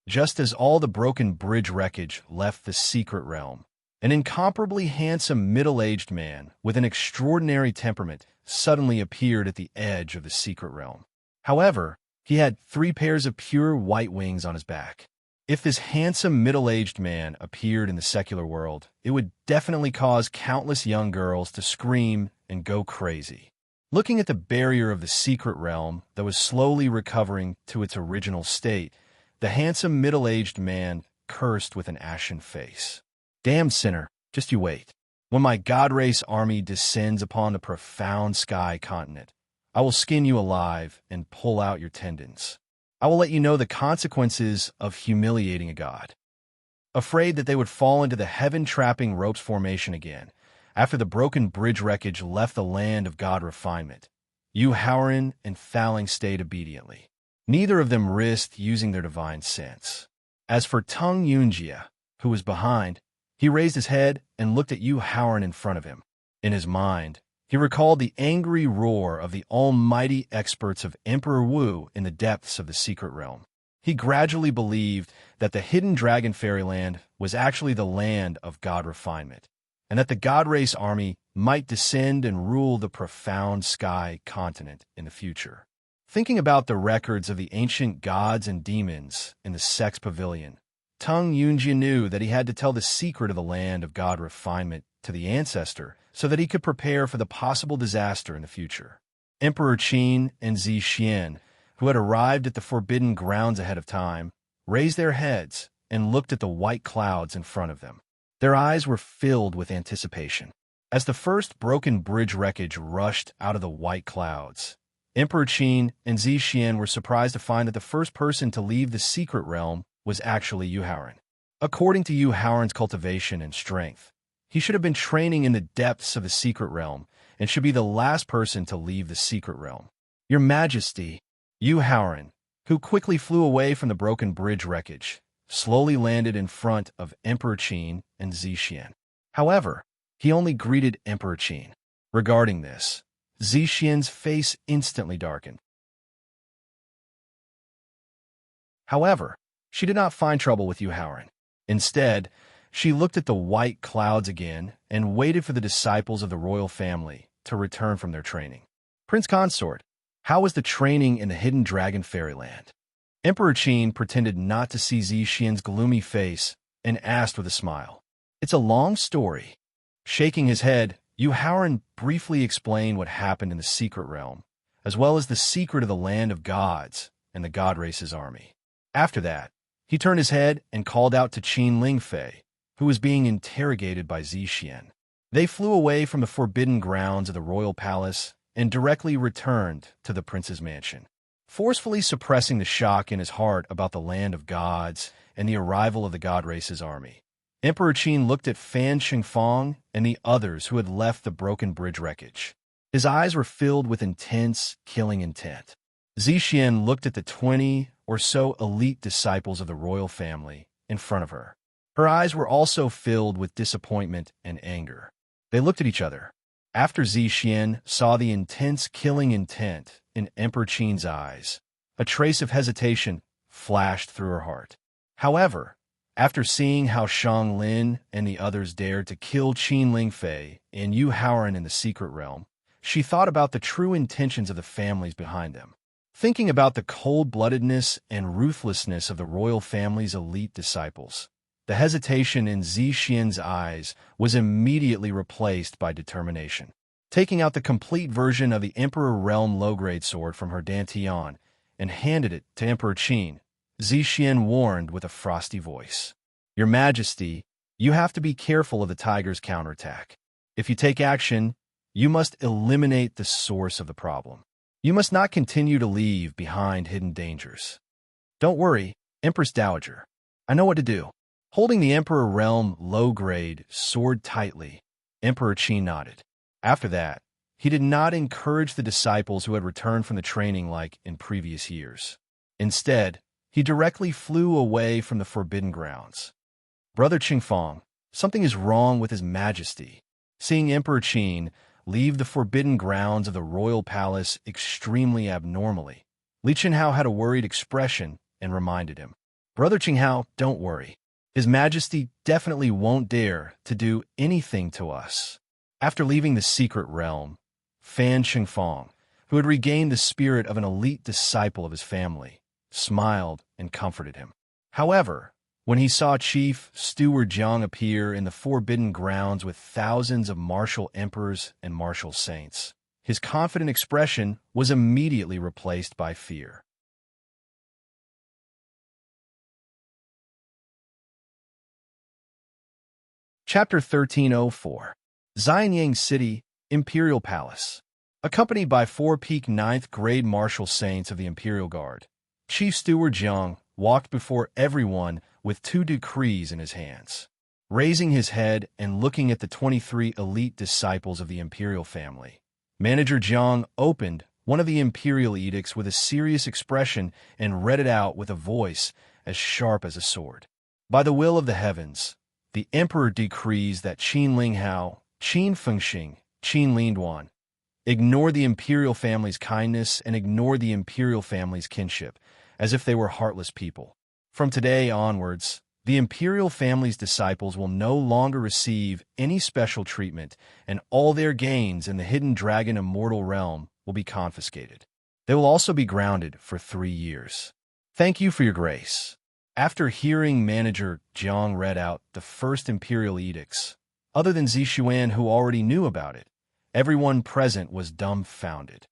Just as all the broken bridge wreckage left the secret realm, an incomparably handsome middle-aged man with an extraordinary temperament suddenly appeared at the edge of the secret realm. However, he had 3 pairs of pure white wings on his back. If this handsome middle-aged man appeared in the secular world, it would definitely cause countless young girls to scream and go crazy. Looking at the barrier of the secret realm that was slowly recovering to its original state, the handsome middle-aged man cursed with an ashen face. "Damn sinner, just you wait. When my god race army descends upon the profound sky continent, I will skin you alive and pull out your tendons. I will let you know the consequences of humiliating a god." Afraid that they would fall into the heaven-trapping ropes formation again, after the broken bridge wreckage left the land of god refinement, Yu Haoran and Thawing stayed obediently. Neither of them risked using their divine sense. As for Tung Yunjia, who was behind, he raised his head and looked at Yu Haoran in front of him. In his mind, he recalled the angry roar of the almighty experts of Emperor Wu in the depths of the secret realm. He gradually believed that the hidden dragon fairyland was actually the land of god refinement, and that the god race army might descend and rule the profound sky continent in the future. Thinking about the records of the ancient gods and demons in the Sex Pavilion, Tung Yunjia knew that he had to tell the secret of the land of god refinement to the ancestor so that he could prepare for the possible disaster in the future. Emperor Qin and Zixian, who had arrived at the forbidden grounds ahead of time, raised their heads and looked at the white clouds in front of them. Their eyes were filled with anticipation. As the first broken bridge wreckage rushed out of the white clouds, Emperor Qin and Zixian were surprised to find that the first person to leave the secret realm was actually Yu Haoran. According to Yu Haoran's cultivation and strength, he should have been training in the depths of the secret realm and should be the last person to leave the secret realm. "Your Majesty," Yu Haoran, who quickly flew away from the broken bridge wreckage, slowly landed in front of Emperor Qin and Zixian. However, he only greeted Emperor Qin. Regarding this, Zixian's face instantly darkened. However, she did not find trouble with Yu Haoran. Instead, she looked at the white clouds again and waited for the disciples of the royal family to return from their training. "Prince Consort, how was the training in the hidden dragon fairyland?" Emperor Qin pretended not to see Zixian's gloomy face and asked with a smile. "It's a long story." Shaking his head, Yu Haoran briefly explained what happened in the secret realm, as well as the secret of the land of gods and the god race's army. After that, he turned his head and called out to Qin Lingfei, who was being interrogated by Zixian. They flew away from the forbidden grounds of the royal palace and directly returned to the prince's mansion. forcefully suppressing the shock in his heart about the land of gods and the arrival of the god race's army. Emperor Qin looked at Fan Xingfang and the others who had left the broken bridge wreckage. His eyes were filled with intense, killing intent. Zixian looked at the 20 or so elite disciples of the royal family in front of her. Her eyes were also filled with disappointment and anger. They looked at each other. After Zixian saw the intense killing intent in Emperor Qin's eyes, a trace of hesitation flashed through her heart. However, after seeing how Shang Lin and the others dared to kill Qin Lingfei and Yu Haoran in the secret realm, she thought about the true intentions of the families behind them. Thinking about the cold-bloodedness and ruthlessness of the royal family's elite disciples, the hesitation in Zixian's eyes was immediately replaced by determination. Taking out the complete version of the Emperor Realm low-grade sword from her dantian and handed it to Emperor Qin, Zixian warned with a frosty voice, "Your Majesty, you have to be careful of the tiger's counterattack. If you take action, you must eliminate the source of the problem. You must not continue to leave behind hidden dangers." "Don't worry, Empress Dowager. I know what to do." Holding the Emperor Realm low-grade sword tightly, Emperor Qin nodded. After that, he did not encourage the disciples who had returned from the training like in previous years. Instead, he directly flew away from the forbidden grounds. "Brother Qingfang, something is wrong with His Majesty." Seeing Emperor Qin leave the forbidden grounds of the royal palace extremely abnormally, Li Qinghao had a worried expression and reminded him, "Brother Qinghao, don't worry. His Majesty definitely won't dare to do anything to us." After leaving the secret realm, Fan Xingfang, who had regained the spirit of an elite disciple of his family, smiled and comforted him. However, when he saw Chief Steward Jiang appear in the forbidden grounds with thousands of martial emperors and martial saints, his confident expression was immediately replaced by fear. Chapter 1304. Xianyang City, Imperial Palace. Accompanied by 4 peak 9th grade martial saints of the Imperial Guard, Chief Steward Jiang walked before everyone with 2 decrees in his hands. Raising his head and looking at the 23 elite disciples of the Imperial family, Manager Jiang opened one of the Imperial edicts with a serious expression and read it out with a voice as sharp as a sword. "By the will of the heavens, the Emperor decrees that Qin Linghao, Qin Fengxing, Qin Linduan ignore the Imperial family's kindness and ignore the Imperial family's kinship, as if they were heartless people. From today onwards, the Imperial family's disciples will no longer receive any special treatment, and all their gains in the Hidden Dragon Immortal Realm will be confiscated. They will also be grounded for 3 years. Thank you for your grace." After hearing Manager Jiang read out the first Imperial edicts, other than Zixuan who already knew about it, everyone present was dumbfounded.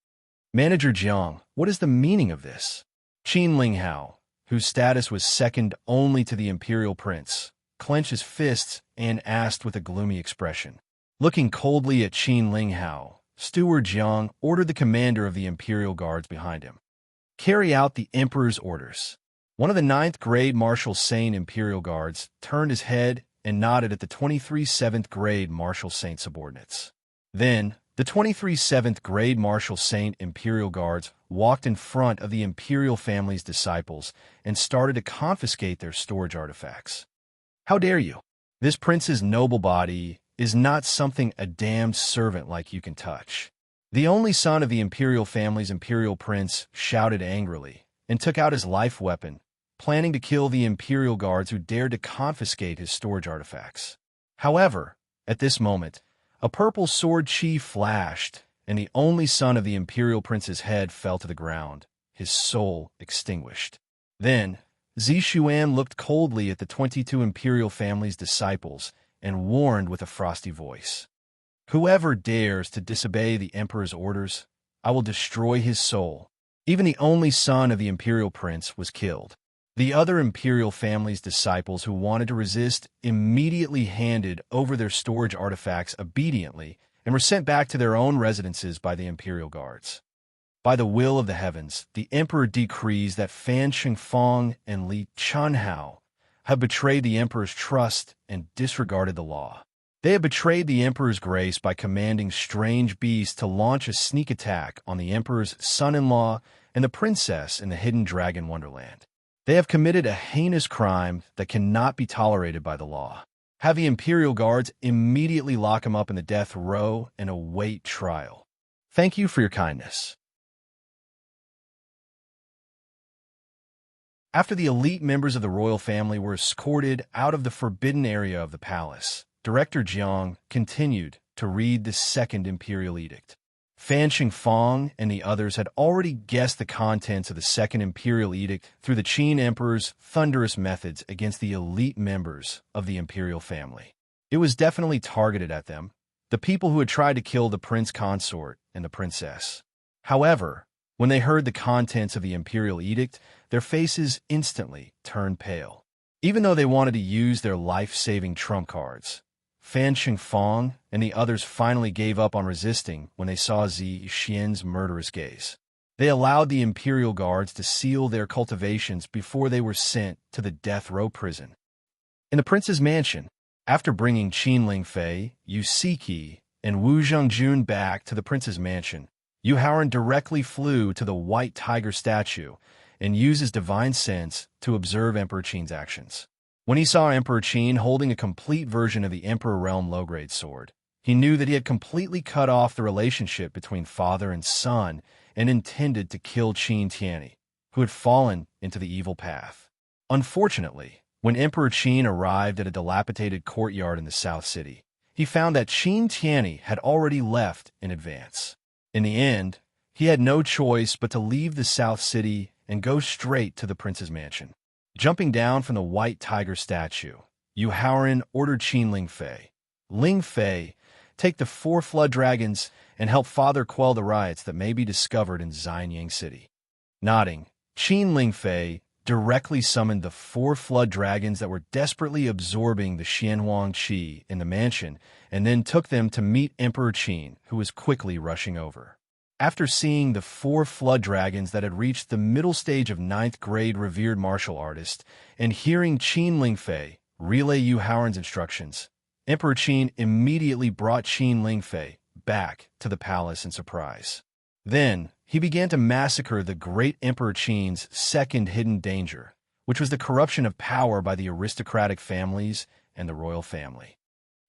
"Manager Jiang, what is the meaning of this?" Qin Linghao, whose status was second only to the Imperial Prince, clenched his fists and asked with a gloomy expression. Looking coldly at Qin Linghao, Steward Jiang ordered the commander of the Imperial Guards behind him, "Carry out the Emperor's orders." One of the 9th grade Martial Saint Imperial Guards turned his head and nodded at the 23 7th grade Martial Saint subordinates. Then, the 23 7th grade Martial Saint Imperial Guards walked in front of the Imperial family's disciples and started to confiscate their storage artifacts. "How dare you? This prince's noble body is not something a damned servant like you can touch." The only son of the Imperial family's Imperial Prince shouted angrily and took out his life weapon, planning to kill the Imperial Guards who dared to confiscate his storage artifacts. However, at this moment, a purple sword chi flashed, and the only son of the Imperial Prince's head fell to the ground, his soul extinguished. Then, Zixuan looked coldly at the 22 Imperial family's disciples and warned with a frosty voice, "Whoever dares to disobey the Emperor's orders, I will destroy his soul." Even the only son of the Imperial Prince was killed. The other Imperial family's disciples who wanted to resist immediately handed over their storage artifacts obediently and were sent back to their own residences by the Imperial Guards. By the will of the heavens, the emperor decrees that Fan Shengfang and Li Chunhao have betrayed the emperor's trust and disregarded the law. They have betrayed the emperor's grace by commanding strange beasts to launch a sneak attack on the emperor's son-in-law and the princess in the hidden dragon wonderland. They have committed a heinous crime that cannot be tolerated by the law. Have the imperial guards immediately lock him up in the death row and await trial. Thank you for your kindness. After the elite members of the royal family were escorted out of the forbidden area of the palace, Director Jiang continued to read the second imperial edict. Fan Shengfang and the others had already guessed the contents of the second imperial edict through the Qin emperor's thunderous methods against the elite members of the imperial family. It was definitely targeted at them, the people who had tried to kill the prince consort and the princess. However, when they heard the contents of the imperial edict, their faces instantly turned pale. Even though they wanted to use their life-saving trump cards, Fan Shengfang and the others finally gave up on resisting when they saw Zi Xian's murderous gaze. They allowed the imperial guards to seal their cultivations before they were sent to the death row prison. In the prince's mansion, after bringing Qin Lingfei, Yu Siki, and Wu Zhengjun back to the prince's mansion, Yu Haoran directly flew to the white tiger statue and used his divine sense to observe Emperor Qin's actions. When he saw Emperor Qin holding a complete version of the Emperor Realm low-grade sword, he knew that he had completely cut off the relationship between father and son and intended to kill Qin Tianyi, who had fallen into the evil path. Unfortunately, when Emperor Qin arrived at a dilapidated courtyard in the South City, he found that Qin Tianyi had already left in advance. In the end, he had no choice but to leave the South City and go straight to the prince's mansion. Jumping down from the white tiger statue, Yu Haoran ordered Qin Lingfei, "Lingfei, take the 4 flood dragons and help father quell the riots that may be discovered in Xianyang City." Nodding, Qin Lingfei directly summoned the 4 flood dragons that were desperately absorbing the Xianhuang Qi in the mansion and then took them to meet Emperor Qin, who was quickly rushing over. After seeing the 4 flood dragons that had reached the middle stage of 9th grade revered martial artist and hearing Qin Lingfei relay Yu Haoran's instructions, Emperor Qin immediately brought Qin Lingfei back to the palace in surprise. Then, he began to massacre the great Emperor Qin's second hidden danger, which was the corruption of power by the aristocratic families and the royal family.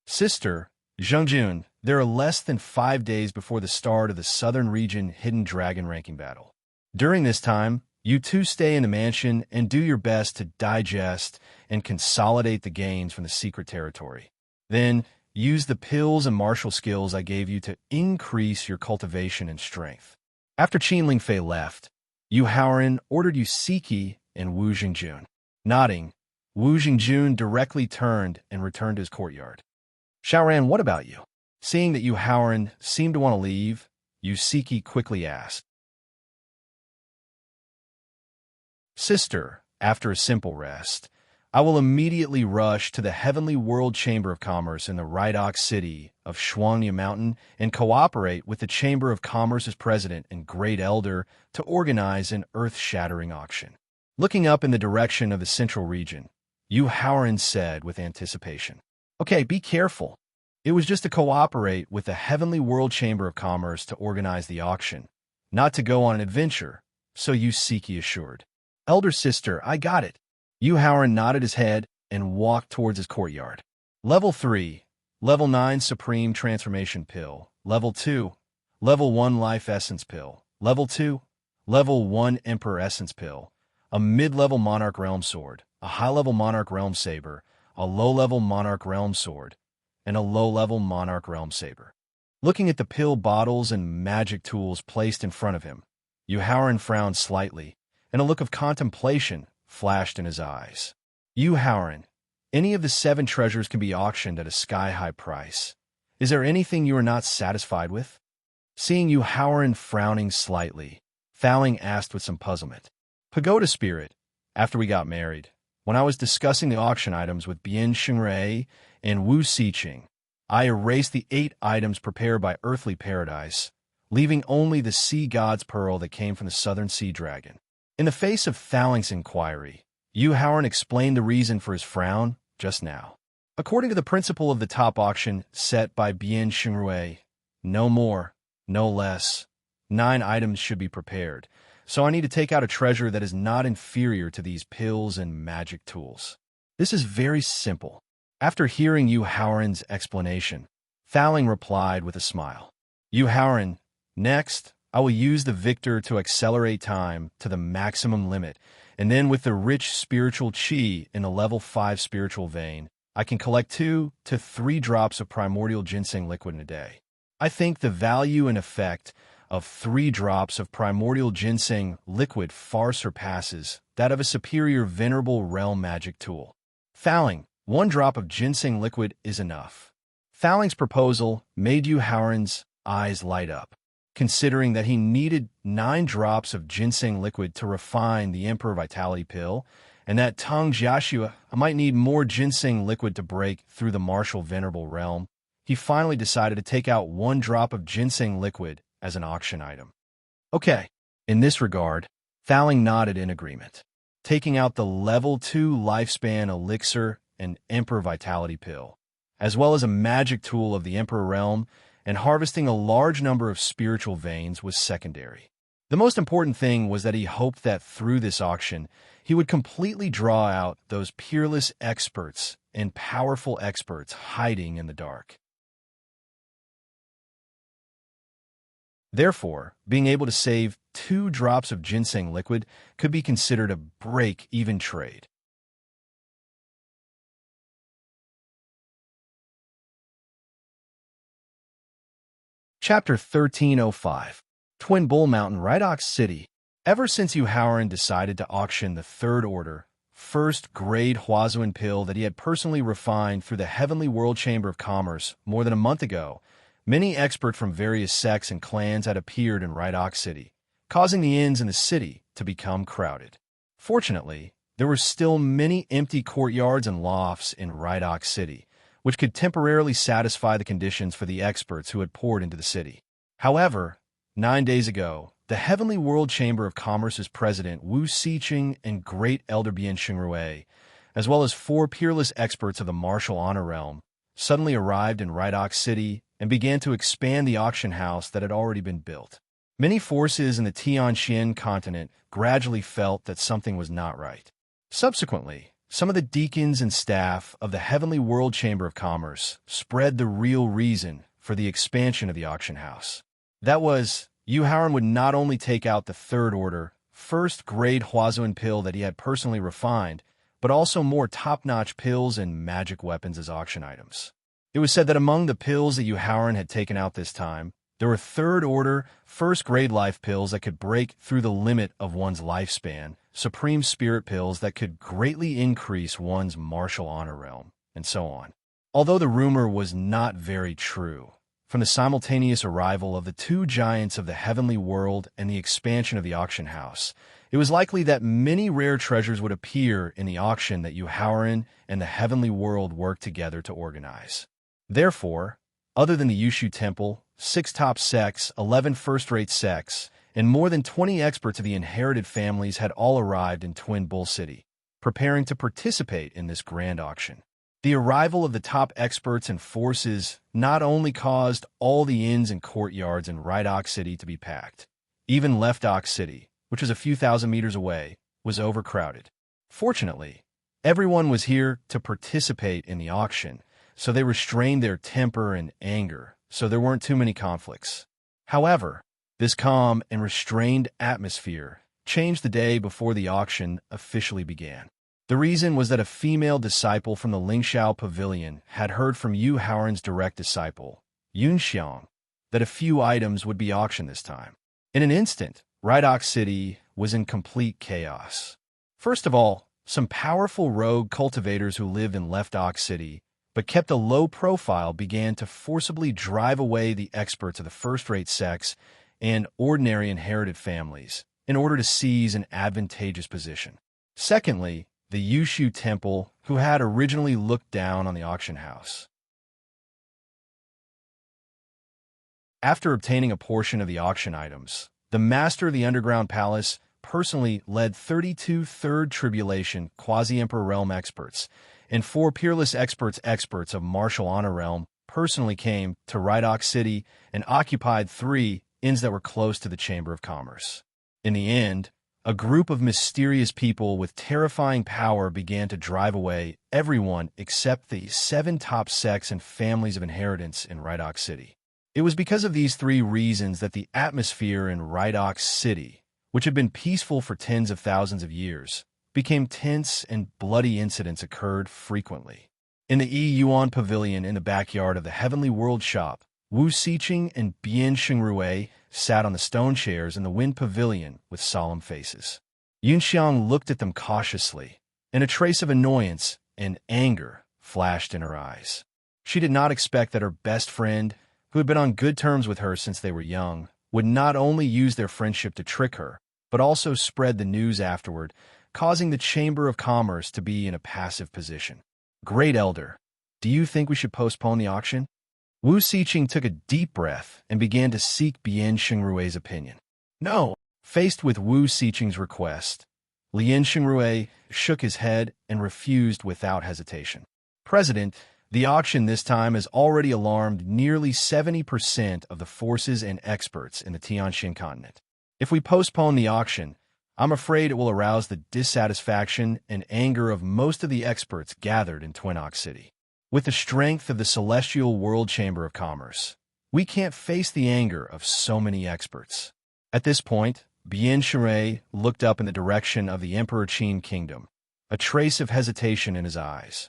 Sister Zhengjun, there are less than 5 days before the start of the Southern Region Hidden Dragon ranking battle. During this time, you two stay in the mansion and do your best to digest and consolidate the gains from the secret territory. Then, use the pills and martial skills I gave you to increase your cultivation and strength. After Qin Lingfei left, Yu Haoran ordered Yu Siki and Wu Zhengjun. Nodding, Wu Zhengjun directly turned and returned to his courtyard. "Shaoran, what about you?" Seeing that Yu Haoran seemed to want to leave, Yu Siki quickly asked. "Sister, after a simple rest, I will immediately rush to the Heavenly World Chamber of Commerce in the Rydok city of Shuangya Mountain and cooperate with the Chamber of Commerce's president and great elder to organize an earth-shattering auction." Looking up in the direction of the central region, Yu Haoran said with anticipation, "Okay, be careful. It was just to cooperate with the Heavenly World Chamber of Commerce to organize the auction, not to go on an adventure," so Yu Siki assured. "Elder sister, I got it." Yu Haoran nodded his head and walked towards his courtyard. Level 3, Level 9 Supreme Transformation Pill. Level 2, Level 1 Life Essence Pill. Level 2, Level 1 Emperor Essence Pill. A mid-level Monarch Realm Sword, a high-level Monarch Realm Saber, a low-level Monarch Realm Sword, and a low-level Monarch Realm Saber. Looking at the pill bottles and magic tools placed in front of him, Yu Haoran frowned slightly, and a look of contemplation flashed in his eyes. "Yu Haoran, any of the 7 treasures can be auctioned at a sky-high price. Is there anything you are not satisfied with?" Seeing Yu Haoran frowning slightly, Faoling asked with some puzzlement. "Pagoda Spirit, after we got married, when I was discussing the auction items with Bian Xingrei and Wu Siqing, I erased the 8 items prepared by Earthly Paradise, leaving only the sea god's pearl that came from the southern sea dragon. In the face of Thaling's inquiry, Yu Haoran explained the reason for his frown just now. According to the principle of the top auction set by Bian Xingrui, no more, no less, 9 items should be prepared, so I need to take out a treasure that is not inferior to these pills and magic tools. This is very simple. After hearing Yu Haoran's explanation, Thaling replied with a smile. Yu Haoran, next, I will use the victor to accelerate time to the maximum limit, and then with the rich spiritual qi in the level 5 spiritual vein, I can collect 2 to 3 drops of primordial ginseng liquid in a day. I think the value and effect of 3 drops of primordial ginseng liquid far surpasses that of a superior venerable realm magic tool. Thaling, 1 drop of ginseng liquid is enough. Thaling's proposal made Yu Haoran's eyes light up, considering that he needed 9 drops of ginseng liquid to refine the Emperor Vitality Pill, and that Tang Jiaxue might need more ginseng liquid to break through the martial venerable realm. He finally decided to take out 1 drop of ginseng liquid as an auction item. Okay, in this regard, Thaling nodded in agreement, taking out the level 2 lifespan elixir and Emperor Vitality Pill, as well as a magic tool of the Emperor realm, and harvesting a large number of spiritual veins was secondary. The most important thing was that he hoped that through this auction, he would completely draw out those peerless experts and powerful experts hiding in the dark. Therefore, being able to save 2 drops of ginseng liquid could be considered a break-even trade. Chapter 1305. Twin Bull Mountain, Rhydox City. Ever since Yu Haoran decided to auction the 3rd order, first-grade Huazuan pill that he had personally refined through the Heavenly World Chamber of Commerce more than a month ago, many experts from various sects and clans had appeared in Rhydox City, causing the inns in the city to become crowded. Fortunately, there were still many empty courtyards and lofts in Rhydox City, which could temporarily satisfy the conditions for the experts who had poured into the city. However, 9 days ago, the Heavenly World Chamber of Commerce's president Wu Xiqing and Great Elder Bian Xingrui, as well as 4 peerless experts of the martial honor realm, suddenly arrived in Rhydox City and began to expand the auction house that had already been built. Many forces in the Tianxian continent gradually felt that something was not right. Subsequently, some of the deacons and staff of the Heavenly World Chamber of Commerce spread the real reason for the expansion of the auction house. That was, Yu Haoran would not only take out the 3rd order, first-grade Huazuan pill that he had personally refined, but also more top-notch pills and magic weapons as auction items. It was said that among the pills that Yu Haoran had taken out this time, there were 3rd order, first-grade life pills that could break through the limit of one's lifespan, supreme spirit pills that could greatly increase one's martial honor realm, and so on. Although the rumor was not very true, from the simultaneous arrival of the 2 giants of the heavenly world and the expansion of the auction house, it was likely that many rare treasures would appear in the auction that Yu Haoran and the heavenly world worked together to organize. Therefore, other than the Yushu Temple, 6 top sects, 11 first-rate sects, and more than 20 experts of the inherited families had all arrived in Twin Bull City, preparing to participate in this grand auction. The arrival of the top experts and forces not only caused all the inns and courtyards in Rhydox City to be packed, even Leftox City, which was a few thousand meters away, was overcrowded. Fortunately, everyone was here to participate in the auction, so they restrained their temper and anger, so there weren't too many conflicts. However, this calm and restrained atmosphere changed the day before the auction officially began. The reason was that a female disciple from the Lingxiao Pavilion had heard from Yu Haoran's direct disciple, Yun Xiang, that a few items would be auctioned this time. In an instant, Rhydox City was in complete chaos. First of all, some powerful rogue cultivators who lived in Leftox City but kept a low profile began to forcibly drive away the experts of the first-rate sects and ordinary inherited families in order to seize an advantageous position. Secondly, the Yushu Temple, who had originally looked down on the auction house. After obtaining a portion of the auction items, the master of the underground palace personally led 32 third tribulation quasi-emperor realm experts, and 4 peerless experts of martial honor realm personally came to Rydok City and occupied 3 inns that were close to the Chamber of Commerce. In the end, a group of mysterious people with terrifying power began to drive away everyone except the 7 top sects and families of inheritance in Rydok City. It was because of these 3 reasons that the atmosphere in Rydok City, which had been peaceful for tens of thousands of years, became tense and bloody incidents occurred frequently. In the Yuan Pavilion in the backyard of the Heavenly World Shop, Wu Xiqing and Bian Xingrui sat on the stone chairs in the Wind Pavilion with solemn faces. Yunxiang looked at them cautiously, and a trace of annoyance and anger flashed in her eyes. She did not expect that her best friend, who had been on good terms with her since they were young, would not only use their friendship to trick her, but also spread the news afterward, causing the Chamber of Commerce to be in a passive position. Great Elder, do you think we should postpone the auction? Wu Xiqing took a deep breath and began to seek Bian Xingrui's opinion. No. Faced with Wu Xiqing's request, Lian Xingrui shook his head and refused without hesitation. President, the auction this time has already alarmed nearly 70% of the forces and experts in the Tianxin continent. If we postpone the auction, I'm afraid it will arouse the dissatisfaction and anger of most of the experts gathered in Twinox City. With the strength of the Celestial World Chamber of Commerce, we can't face the anger of so many experts. At this point, Bian Xingrui looked up in the direction of the Emperor Qin Kingdom, a trace of hesitation in his eyes.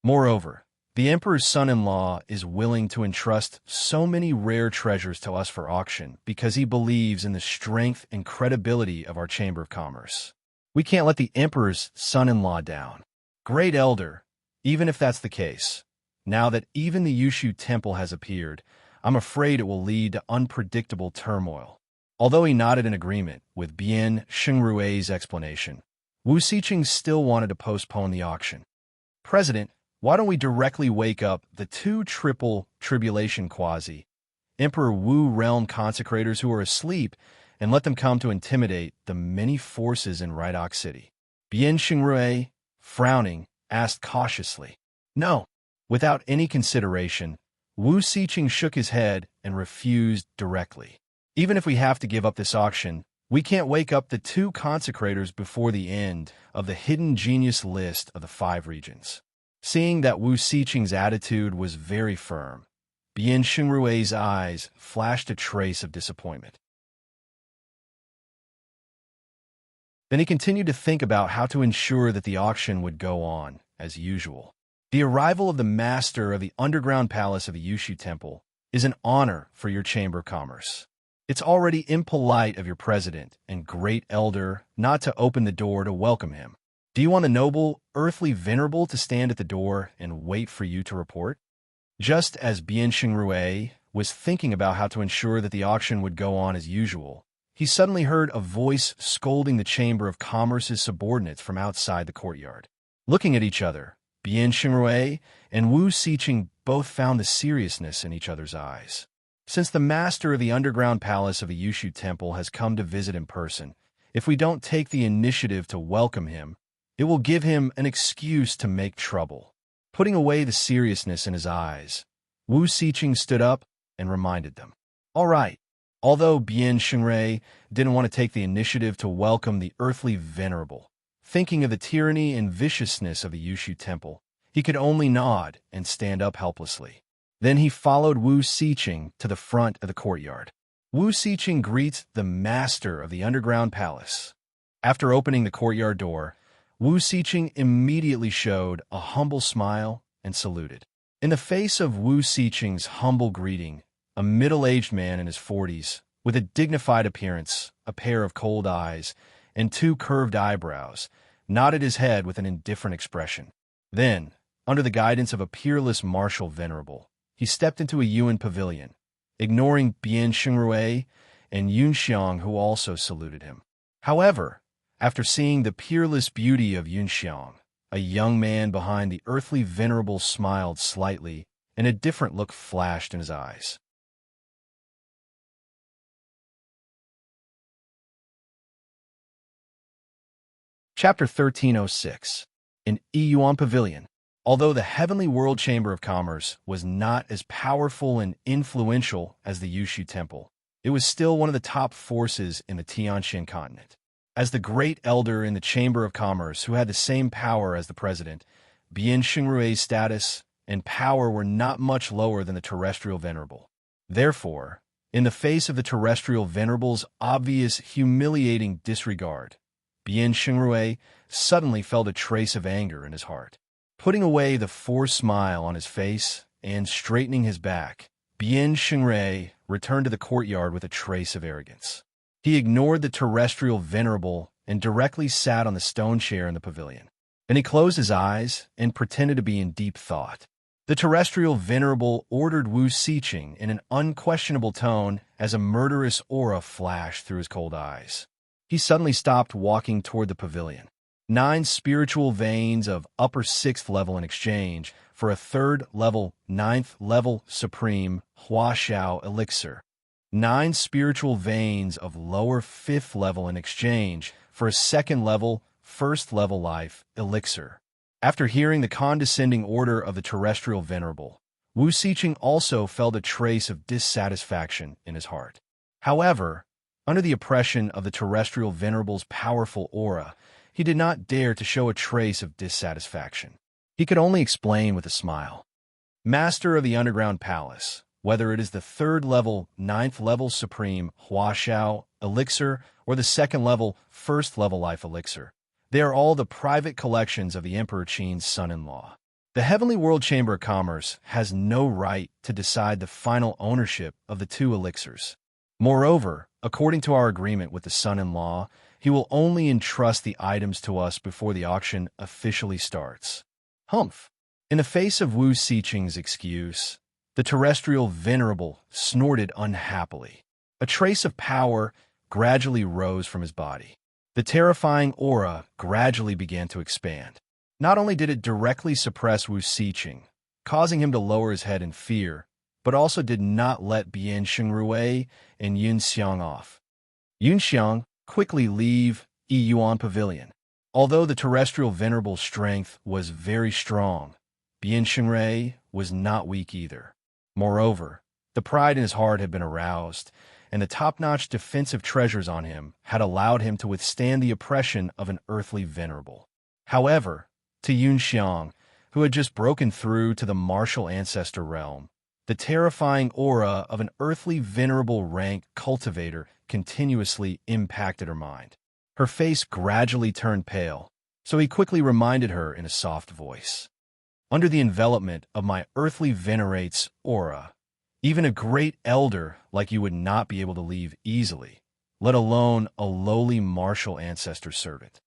Moreover, the Emperor's son-in-law is willing to entrust so many rare treasures to us for auction because he believes in the strength and credibility of our Chamber of Commerce. We can't let the Emperor's son-in-law down. Great Elder, even if that's the case, now that even the Yushu Temple has appeared, I'm afraid it will lead to unpredictable turmoil. Although he nodded in agreement with Bian Xingrui's explanation, Wu Xiqing still wanted to postpone the auction. President, why don't we directly wake up the 2 triple tribulation quasi-Emperor Wu realm consecrators who are asleep and let them come to intimidate the many forces in Rydok City? Bian Xingrui, frowning, asked cautiously. No. Without any consideration, Wu Xiqing shook his head and refused directly. Even if we have to give up this auction, we can't wake up the 2 consecrators before the end of the hidden genius list of the 5 regions. Seeing that Wu Xiqing's attitude was very firm, Bian Xingrui's eyes flashed a trace of disappointment. Then he continued to think about how to ensure that the auction would go on as usual. The arrival of the master of the underground palace of the Yushu Temple is an honor for your Chamber of Commerce. It's already impolite of your president and great elder not to open the door to welcome him. Do you want the noble, earthly venerable to stand at the door and wait for you to report? Just as Bian Xingrui was thinking about how to ensure that the auction would go on as usual, he suddenly heard a voice scolding the Chamber of Commerce's subordinates from outside the courtyard. Looking at each other, Bian Xingrui and Wu Xiqing both found the seriousness in each other's eyes. Since the master of the underground palace of the Yushu Temple has come to visit in person, if we don't take the initiative to welcome him, it will give him an excuse to make trouble. Putting away the seriousness in his eyes, Wu Xiqing stood up and reminded them. All right. Although Bian Xingrui didn't want to take the initiative to welcome the earthly venerable, thinking of the tyranny and viciousness of the Yushu Temple, he could only nod and stand up helplessly. Then he followed Wu Xiqing to the front of the courtyard. Wu Xiqing greets the master of the underground palace. After opening the courtyard door, Wu Xiqing immediately showed a humble smile and saluted. In the face of Wu Xiqing's humble greeting, a middle-aged man in his 40s, with a dignified appearance, a pair of cold eyes, and 2 curved eyebrows, nodded his head with an indifferent expression. Then, under the guidance of a peerless martial venerable, he stepped into a Yuan pavilion, ignoring Bian Xingrui and Yunxiang, who also saluted him. However, after seeing the peerless beauty of Yunxiang, a young man behind the earthly venerable smiled slightly, and a different look flashed in his eyes. Chapter 1306. In Yuan Pavilion. Although the Heavenly World Chamber of Commerce was not as powerful and influential as the Yushu Temple, it was still one of the top forces in the Tianxian continent. As the great elder in the Chamber of Commerce who had the same power as the president, Bian Xingrui's status and power were not much lower than the terrestrial venerable. Therefore, in the face of the terrestrial venerable's obvious, humiliating disregard, Bian Xingrui suddenly felt a trace of anger in his heart. Putting away the forced smile on his face and straightening his back, Bian Xingrui returned to the courtyard with a trace of arrogance. He ignored the terrestrial venerable and directly sat on the stone chair in the pavilion. Then he closed his eyes and pretended to be in deep thought. The terrestrial venerable ordered Wu Siqing in an unquestionable tone as a murderous aura flashed through his cold eyes. He suddenly stopped walking toward the pavilion. 9 spiritual veins of upper 6th level in exchange for a 3rd level, 9th level supreme Hua Xiao elixir. 9 spiritual veins of lower 5th level in exchange for a 2nd level, 1st level life elixir. After hearing the condescending order of the terrestrial venerable, Wu Siqing also felt a trace of dissatisfaction in his heart. However, under the oppression of the terrestrial venerable's powerful aura, he did not dare to show a trace of dissatisfaction. He could only explain with a smile. Master of the Underground Palace, whether it is the 3rd level, 9th level Supreme Hua Xiao elixir or the 2nd level, 1st level life elixir, they are all the private collections of the Emperor Qin's son-in-law. The Heavenly World Chamber of Commerce has no right to decide the final ownership of the 2 elixirs. Moreover, according to our agreement with the son-in-law, he will only entrust the items to us before the auction officially starts. Humph! In the face of Wu Siqing's excuse, the terrestrial venerable snorted unhappily. A trace of power gradually rose from his body. The terrifying aura gradually began to expand. Not only did it directly suppress Wu Siqing, causing him to lower his head in fear, but also did not let Bian Xingrui and Yun Xiang off. Yun Xiang quickly leave Yuan Pavilion. Although the terrestrial venerable's strength was very strong, Bian Xingrui was not weak either. Moreover, the pride in his heart had been aroused, and the top-notch defensive treasures on him had allowed him to withstand the oppression of an earthly venerable. However, to Yun Xiang, who had just broken through to the martial ancestor realm, the terrifying aura of an earthly venerable rank cultivator continuously impacted her mind. Her face gradually turned pale, so he quickly reminded her in a soft voice. Under the envelopment of my earthly venerate's aura, even a great elder like you would not be able to leave easily, let alone a lowly martial ancestor servant.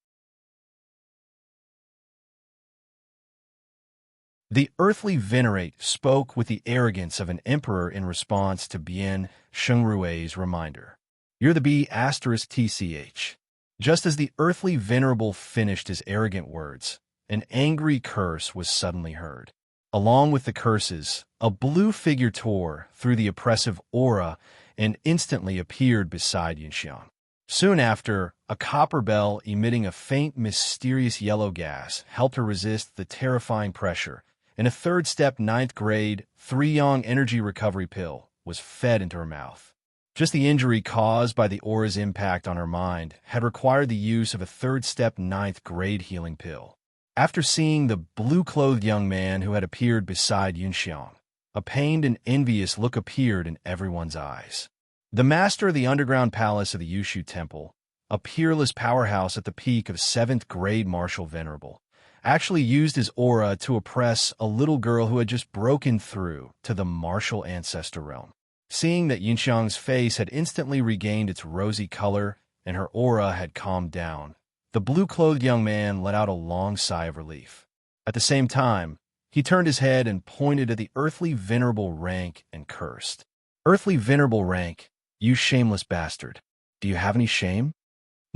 The earthly venerate spoke with the arrogance of an emperor in response to Bian Xingrui's reminder. You're the B*TCH. Just as the earthly venerable finished his arrogant words, an angry curse was suddenly heard. Along with the curses, a blue figure tore through the oppressive aura and instantly appeared beside Yunxiang. Soon after, a copper bell emitting a faint, mysterious yellow gas helped her resist the terrifying pressure, and a 3rd step 9th grade 3-yang energy recovery pill was fed into her mouth. Just the injury caused by the aura's impact on her mind had required the use of a 3rd step 9th grade healing pill. After seeing the blue-clothed young man who had appeared beside Yunxiang, a pained and envious look appeared in everyone's eyes. The master of the underground palace of the Yushu Temple, a peerless powerhouse at the peak of 7th grade martial venerable, actually used his aura to oppress a little girl who had just broken through to the martial ancestor realm. Seeing that Yunxiang's face had instantly regained its rosy color and her aura had calmed down, the blue-clothed young man let out a long sigh of relief. At the same time, he turned his head and pointed at the earthly venerable rank and cursed. Earthly venerable rank, you shameless bastard. Do you have any shame?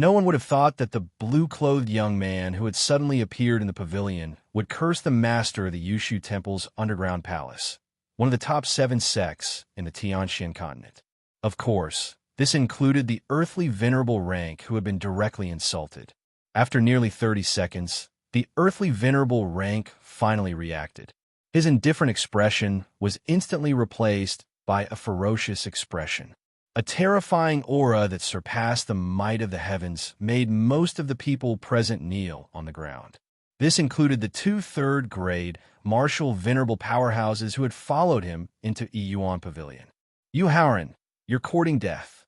No one would have thought that the blue-clothed young man who had suddenly appeared in the pavilion would curse the master of the Yushu Temple's underground palace, one of the top 7 sects in the Tianxian continent. Of course, this included the earthly venerable rank who had been directly insulted. After nearly 30 seconds, the earthly venerable rank finally reacted. His indifferent expression was instantly replaced by a ferocious expression. A terrifying aura that surpassed the might of the heavens made most of the people present kneel on the ground. This included the 2/3 grade martial venerable powerhouses who had followed him into Yuan Pavilion. "You Howren, you're courting death,"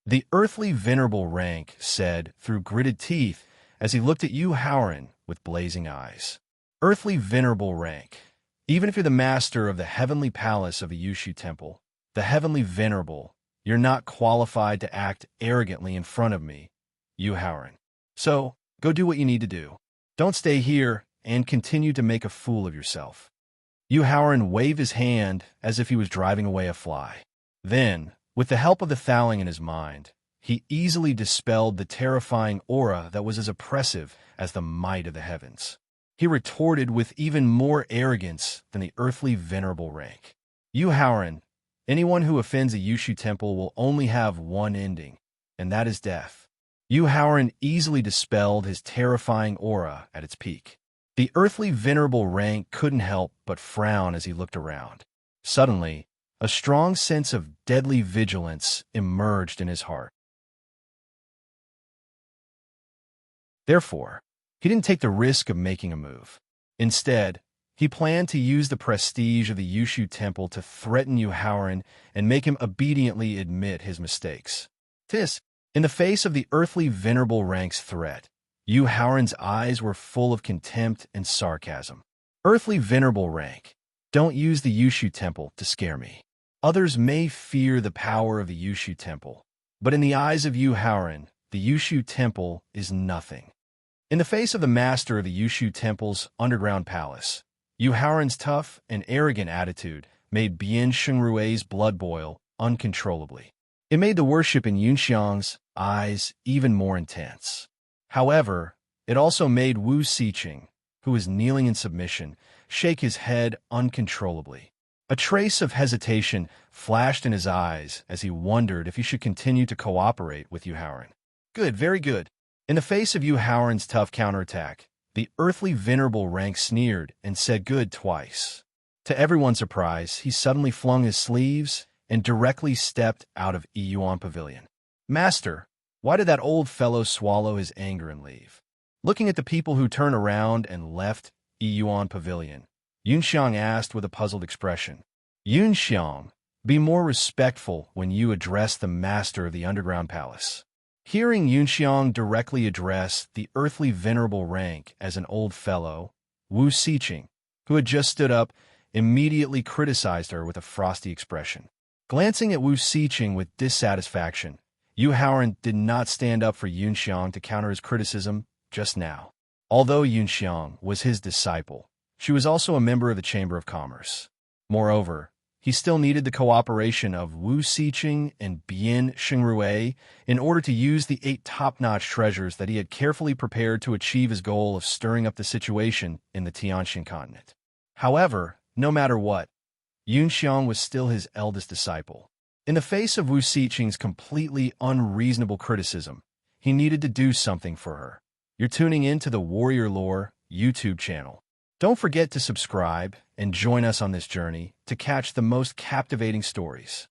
the earthly venerable rank said through gritted teeth as he looked at Yu Howren with blazing eyes. "Earthly venerable rank, even if you're the master of the heavenly palace of a Yushu temple, the heavenly venerable, you're not qualified to act arrogantly in front of me, Yu Howren. So, go do what you need to do. Don't stay here and continue to make a fool of yourself." Yu Howren waved his hand as if he was driving away a fly. Then, with the help of the Thaling in his mind, he easily dispelled the terrifying aura that was as oppressive as the might of the heavens. He retorted with even more arrogance than the earthly venerable rank. "Yu Howren, anyone who offends a Yushu temple will only have one ending, and that is death." Yu Howren easily dispelled his terrifying aura at its peak. The earthly venerable rank couldn't help but frown as he looked around. Suddenly, a strong sense of deadly vigilance emerged in his heart. Therefore, he didn't take the risk of making a move. Instead, he planned to use the prestige of the Yushu temple to threaten Yu Howren and make him obediently admit his mistakes. In the face of the earthly venerable rank's threat, Yu Howren's eyes were full of contempt and sarcasm. "Earthly venerable rank, don't use the Yushu temple to scare me. Others may fear the power of the Yushu temple, but in the eyes of Yu Howren, the Yushu temple is nothing." In the face of the master of the Yushu temple's underground palace, Yu Howren's tough and arrogant attitude made Bian Shengrui's blood boil uncontrollably. It made the worship in Yunxiang's eyes even more intense. However, it also made Wu Xiqing, who was kneeling in submission, shake his head uncontrollably. A trace of hesitation flashed in his eyes as he wondered if he should continue to cooperate with Yu Howren. "Good, very good." In the face of Yu Howren's tough counterattack, the earthly venerable rank sneered and said good twice. To everyone's surprise, he suddenly flung his sleeves and directly stepped out of Yuan Pavilion. "Master, why did that old fellow swallow his anger and leave?" Looking at the people who turned around and left Yuan Pavilion, Yunxiang asked with a puzzled expression. "Yunxiang, be more respectful when you address the master of the underground palace." Hearing Yunxiang directly address the earthly venerable rank as an old fellow, Wu Xiqing, who had just stood up, immediately criticized her with a frosty expression. Glancing at Wu Xiqing with dissatisfaction, Yu Howren did not stand up for Yunxiang to counter his criticism just now. Although Yunxiang was his disciple, she was also a member of the Chamber of Commerce. Moreover, he still needed the cooperation of Wu Xiqing and Bian Shengrui in order to use the 8 top-notch treasures that he had carefully prepared to achieve his goal of stirring up the situation in the Tianxin continent. However, no matter what, Yunxiang was still his eldest disciple. In the face of Wu Xiqing's completely unreasonable criticism, he needed to do something for her. You're tuning in to the Warrior Lore YouTube channel. Don't forget to subscribe and join us on this journey to catch the most captivating stories.